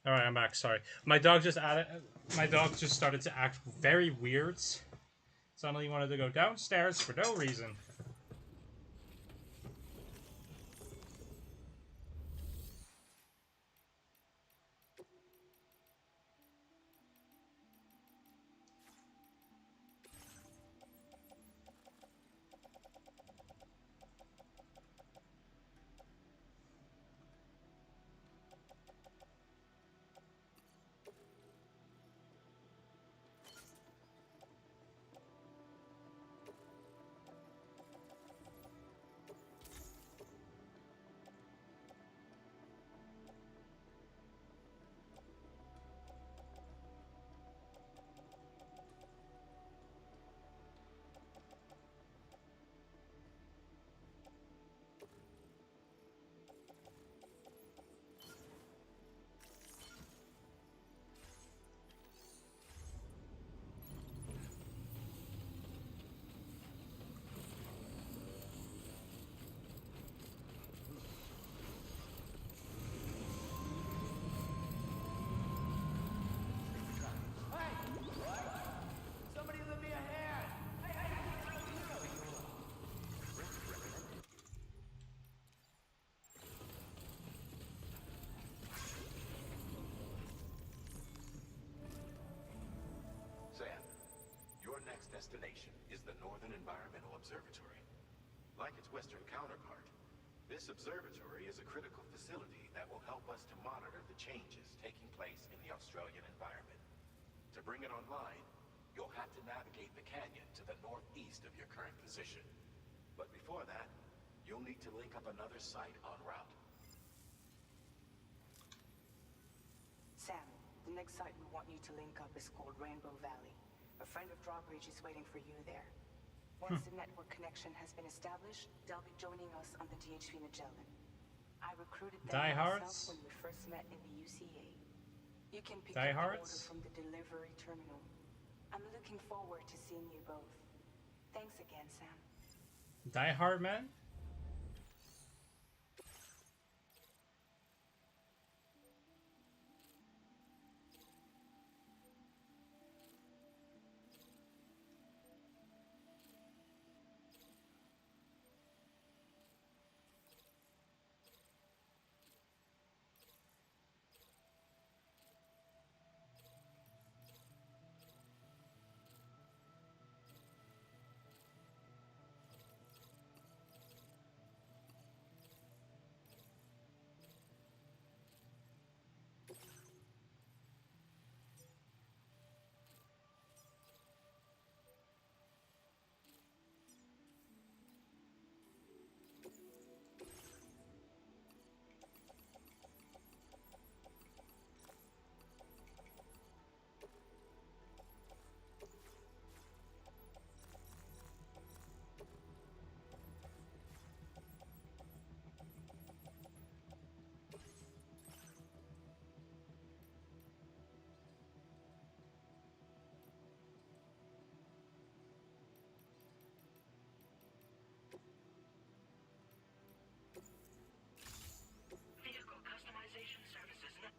All right, I'm back. Sorry, my dog just started to act very weird. Suddenly wanted to go downstairs for no reason. destination is the Northern Environmental Observatory. Like its western counterpart, this observatory is a critical facility that will help us to monitor the changes taking place in the Australian environment. To bring it online, you'll have to navigate the canyon to the northeast of your current position. But before that, you'll need to link up another site en route. Sam, the next site we want you to link up is called Rainbow Valley. A friend of Drawbridge is waiting for you there. Once the network connection has been established, they'll be joining us on the DHV Magellan. I recruited them myself when we first met in the UCA. You can pick up the order from the delivery terminal. I'm looking forward to seeing you both. Thanks again, Sam. Die Hard, man? Vehicle customization services now.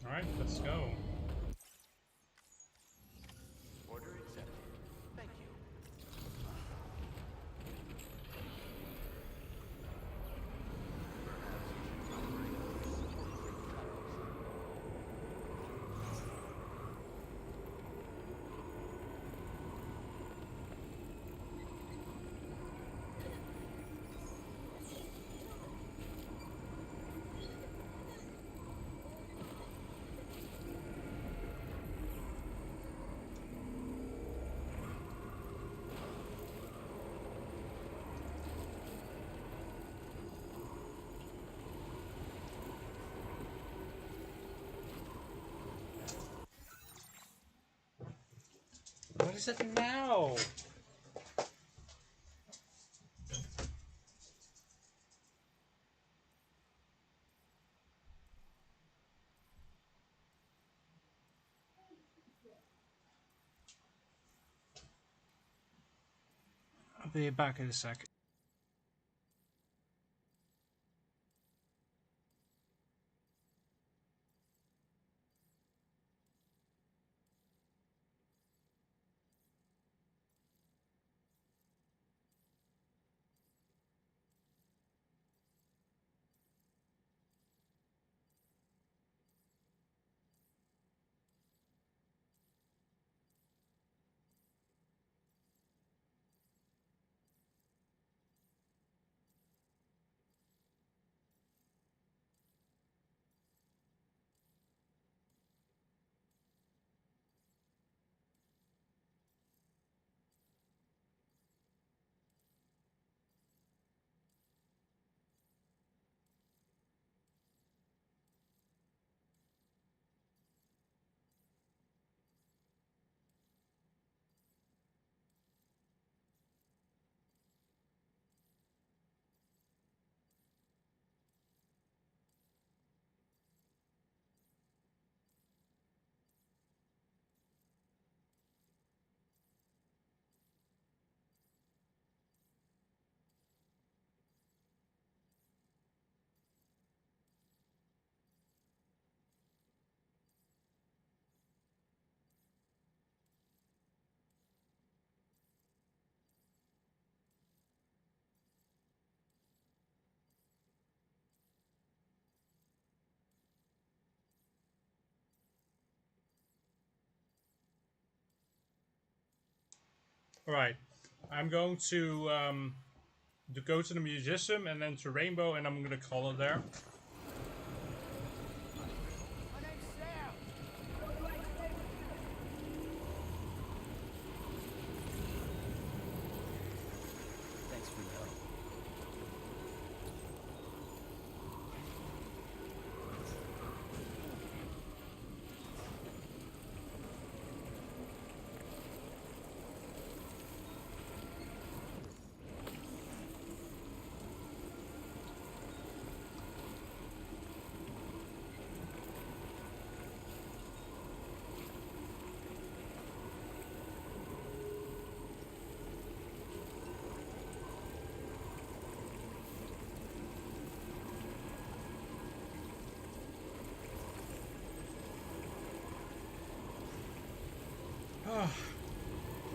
Alright, let's go. Order accepted. Thank you. What is it now? I'll be back in a sec. Alright. I'm going to go to the museum and then to Rainbow, and I'm gonna call it there. My name's Sam. Thanks for the help.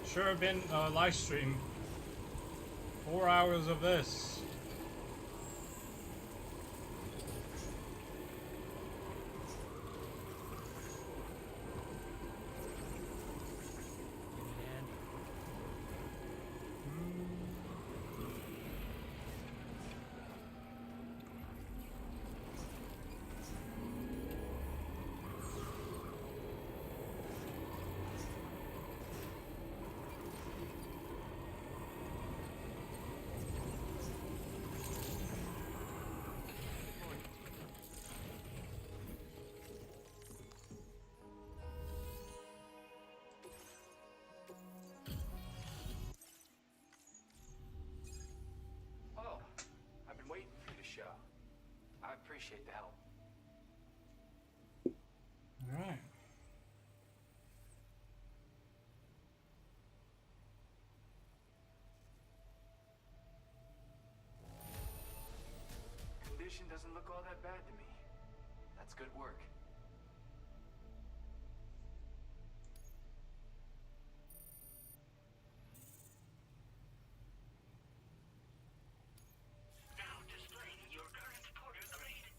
Sure have been a live stream. 4 hours of this. Oh, I've been waiting for you to show. I appreciate the help. Alright. Condition doesn't look all that bad to me. That's good work. Now displaying your current porter grade.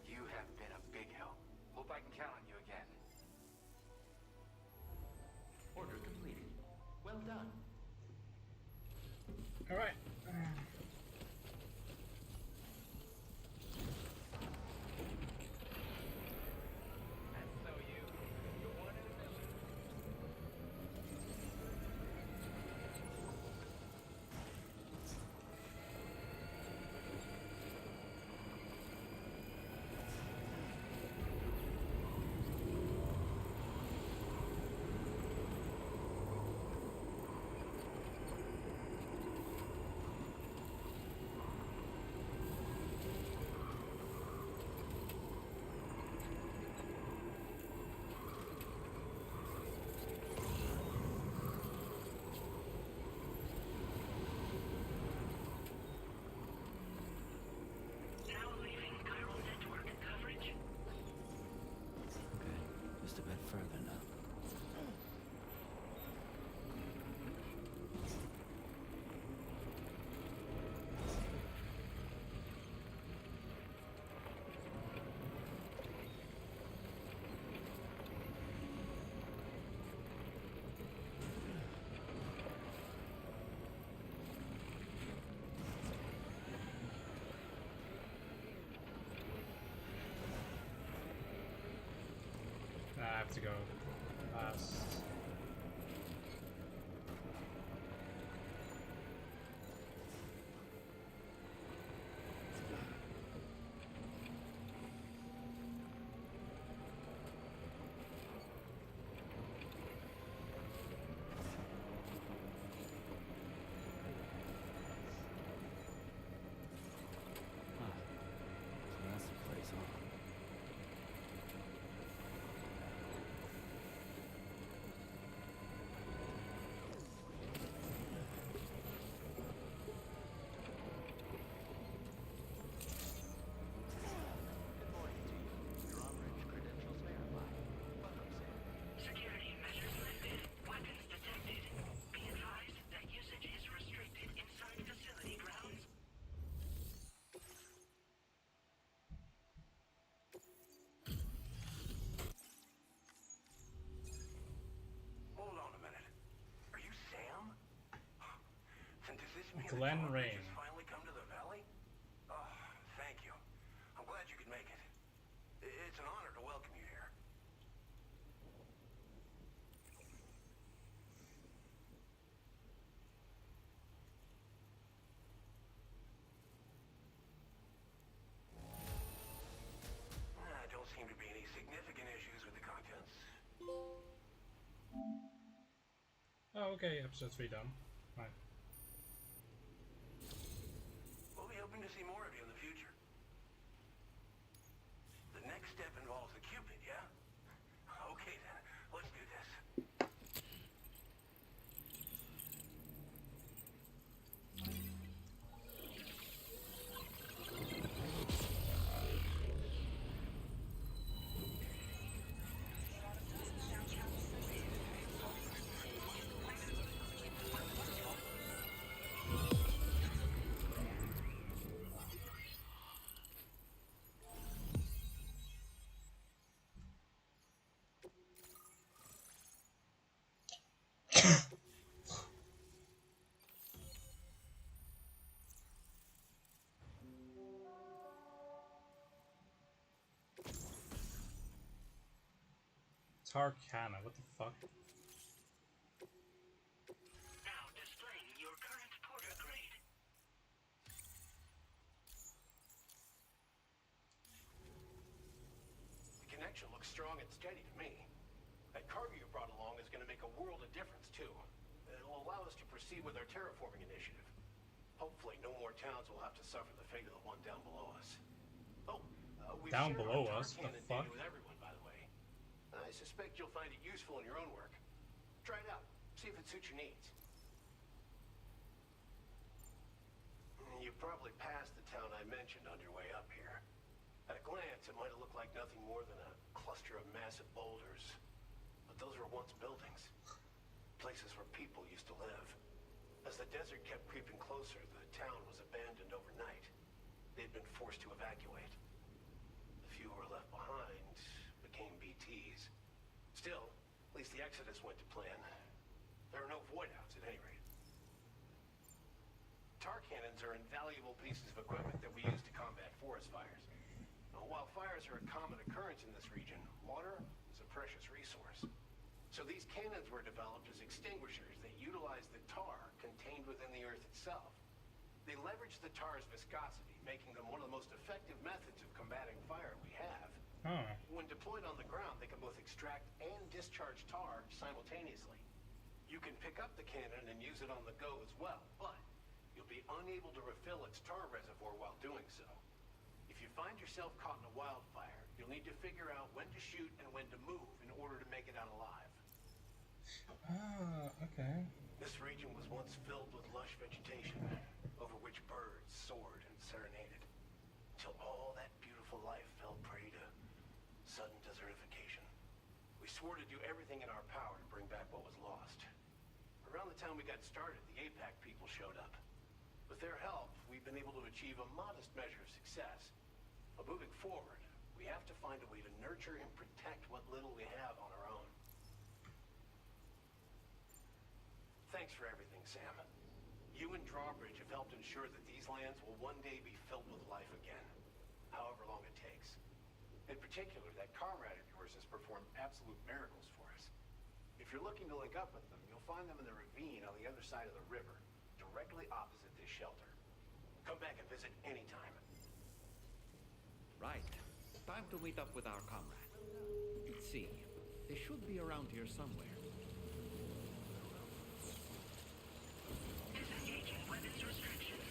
You have been a big help. Hope I can count on you again. Order completed. Well done. Alright. And so you're one in a million. Now leaving chiral network coverage. Okay, just a bit further now. I have to go past. Huh. So that's the place, huh? Glen Rain. Finally come to the valley? Oh, thank you. I'm glad you could make it. It's an honor to welcome you here. Don't seem to be any significant issues with the contents. Oh, okay, episode 3 done. Right. We'll be hoping to see more of you in the future. The next step involves the Cupid, yeah? Okay then, let's do this. Tarkana, what the fuck? Now displaying your current porter grade. The connection looks strong and steady to me. That cargo you brought along is going to make a world of difference, too. It'll allow us to proceed with our terraforming initiative. Hopefully, no more towns will have to suffer the fate of the one down below us. Oh, we've Down shared below our us? Tarkan The and fuck? data with everyone, by the way. I suspect you'll find it useful in your own work. Try it out. See if it suits your needs. You probably passed the town I mentioned on your way up here. At a glance, it might have looked like nothing more than a cluster of massive boulders. But those were once buildings. Places where people used to live. As the desert kept creeping closer, the town was abandoned overnight. They'd been forced to evacuate. The few who were left behind became BTs. Still, at least the exodus went to plan. There are no void-outs at any rate. Tar cannons are invaluable pieces of equipment that we use to combat forest fires. Now, while fires are a common occurrence in this region, water is a precious resource. So these cannons were developed as extinguishers that utilize the tar contained within the earth itself. They leverage the tar's viscosity, making them one of the most effective methods of combating fire we have. Huh. When deployed on the ground, they can both extract and discharge tar simultaneously. You can pick up the cannon and use it on the go as well, but you'll be unable to refill its tar reservoir while doing so. If you find yourself caught in a wildfire, you'll need to figure out when to shoot and when to move in order to make it out alive. Ah, okay. This region was once filled with lush vegetation, over which birds soared and serenaded, until all that beautiful life fell prey to sudden desertification. We swore to do everything in our power to bring back what was lost. Around the time we got started, the APAC people showed up. With their help, we've been able to achieve a modest measure of success. But moving forward, we have to find a way to nurture and protect what little we have on our own. Thanks for everything, Sam. You and Drawbridge have helped ensure that these lands will one day be filled with life again, however long it takes. In particular, that comrade of yours has performed absolute miracles for us. If you're looking to link up with them, you'll find them in the ravine on the other side of the river, directly opposite this shelter. Come back and visit anytime. Right. Time to meet up with our comrade. Let's see. They should be around here somewhere. Disengaging weapons restrictions.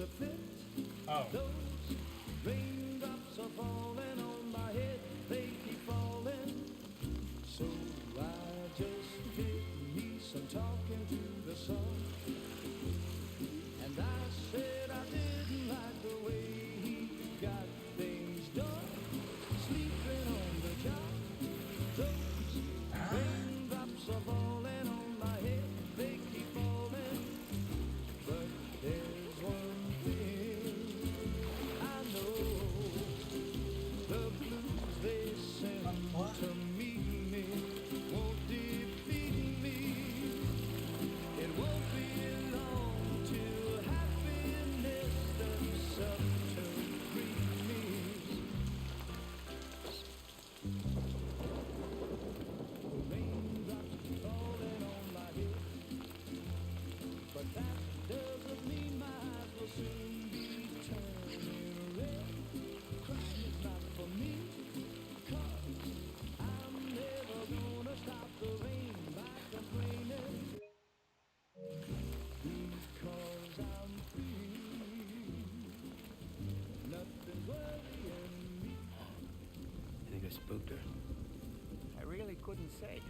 to fit. Oh. Those raindrops are falling on my head, they keep falling. So I just did me some talking to the sun. And I said I didn't like the way he got things done. Sleeping on the job. Those raindrops are falling on my head, they keep falling. But there's one thing I know. The blues they send to meet me won't defeat me. It won't be long till happiness steps up to greet me. Raindrops falling on my head, but that doesn't mean my eyes will soon be turning red. Crying is not for me, 'cause I'm never gonna stop the rain by complaining. Because I'm free, nothing's worrying me. I think I spooked her. I really couldn't say.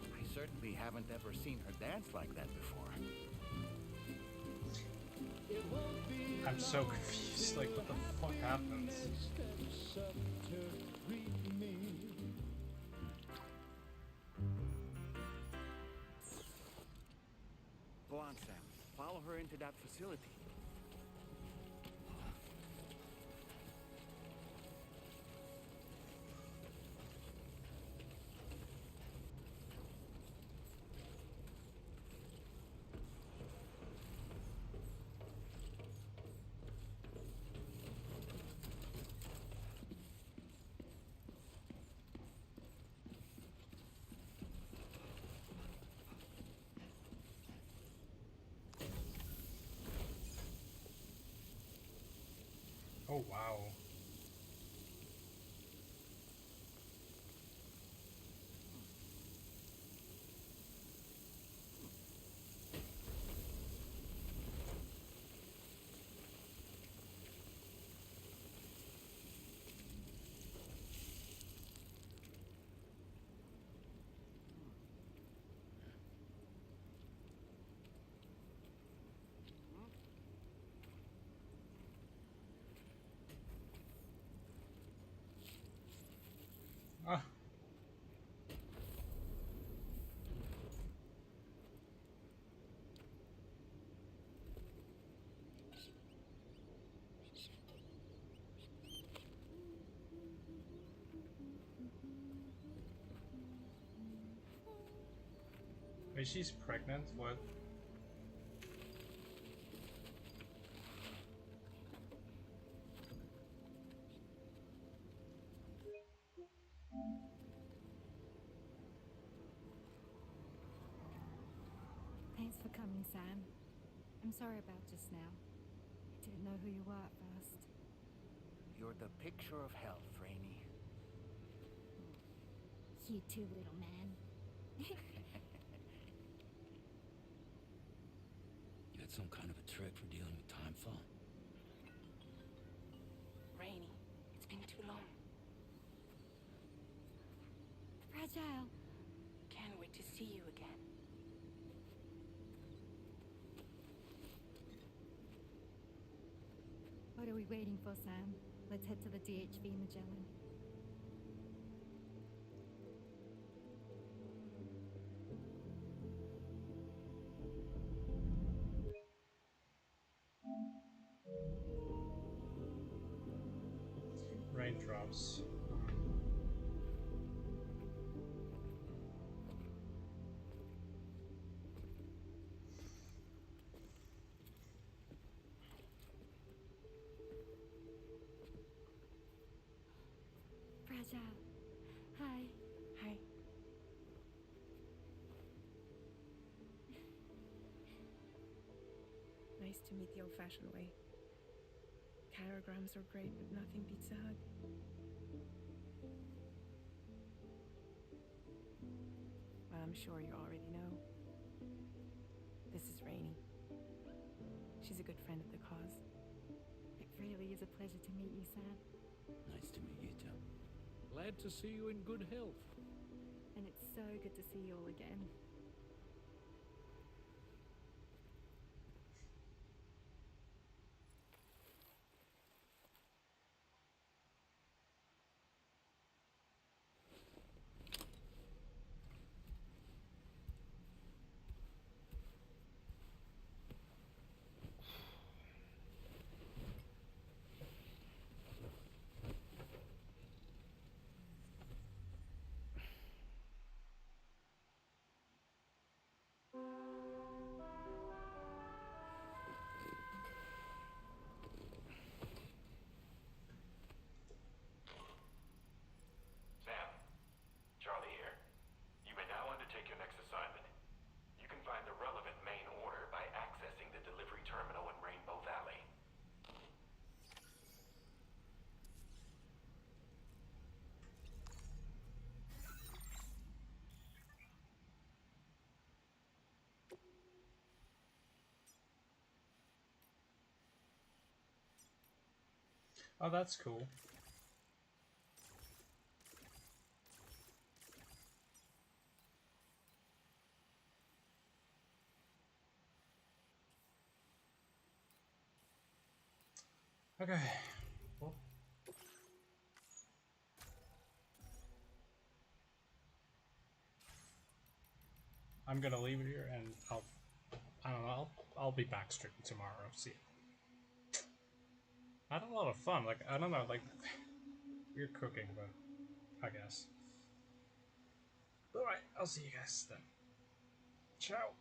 I certainly haven't ever seen her dance like that before. I'm so confused. Like, what the fuck happens? Steps up to greet me. Go on, Sam. Follow her into that facility. Oh, wow. Ah. Wait, she's pregnant? What? Thanks for coming, Sam. I'm sorry about just now. I didn't know who you were at first. You're the picture of health, Rainey. You too, little man. You had some kind of a trick for dealing with timefall? Rainy, it's been too long. Fragile. Can't wait to see you again. What are we waiting for, Sam? Let's head to the DHV Magellan. Raindrops. Fragile. Hi. Hi. Nice to meet the old-fashioned way. Chirograms are great, but nothing beats a hug. Well, I'm sure you already know. This is Rainey. She's a good friend of the cause. It really is a pleasure to meet you, Sam. Nice to meet you too. Glad to see you in good health. And it's so good to see you all again. Sam, Charlie here. You may now undertake your next assignment. You can find the relevant main order by accessing the delivery terminal in Rainbow Valley. Oh, that's cool. Okay. Well, I'm gonna leave it here, and I don't know. I'll be back streaming tomorrow. See ya. I had a lot of fun. Like, I don't know, like weird cooking, but I guess. All right, I'll see you guys then. Ciao.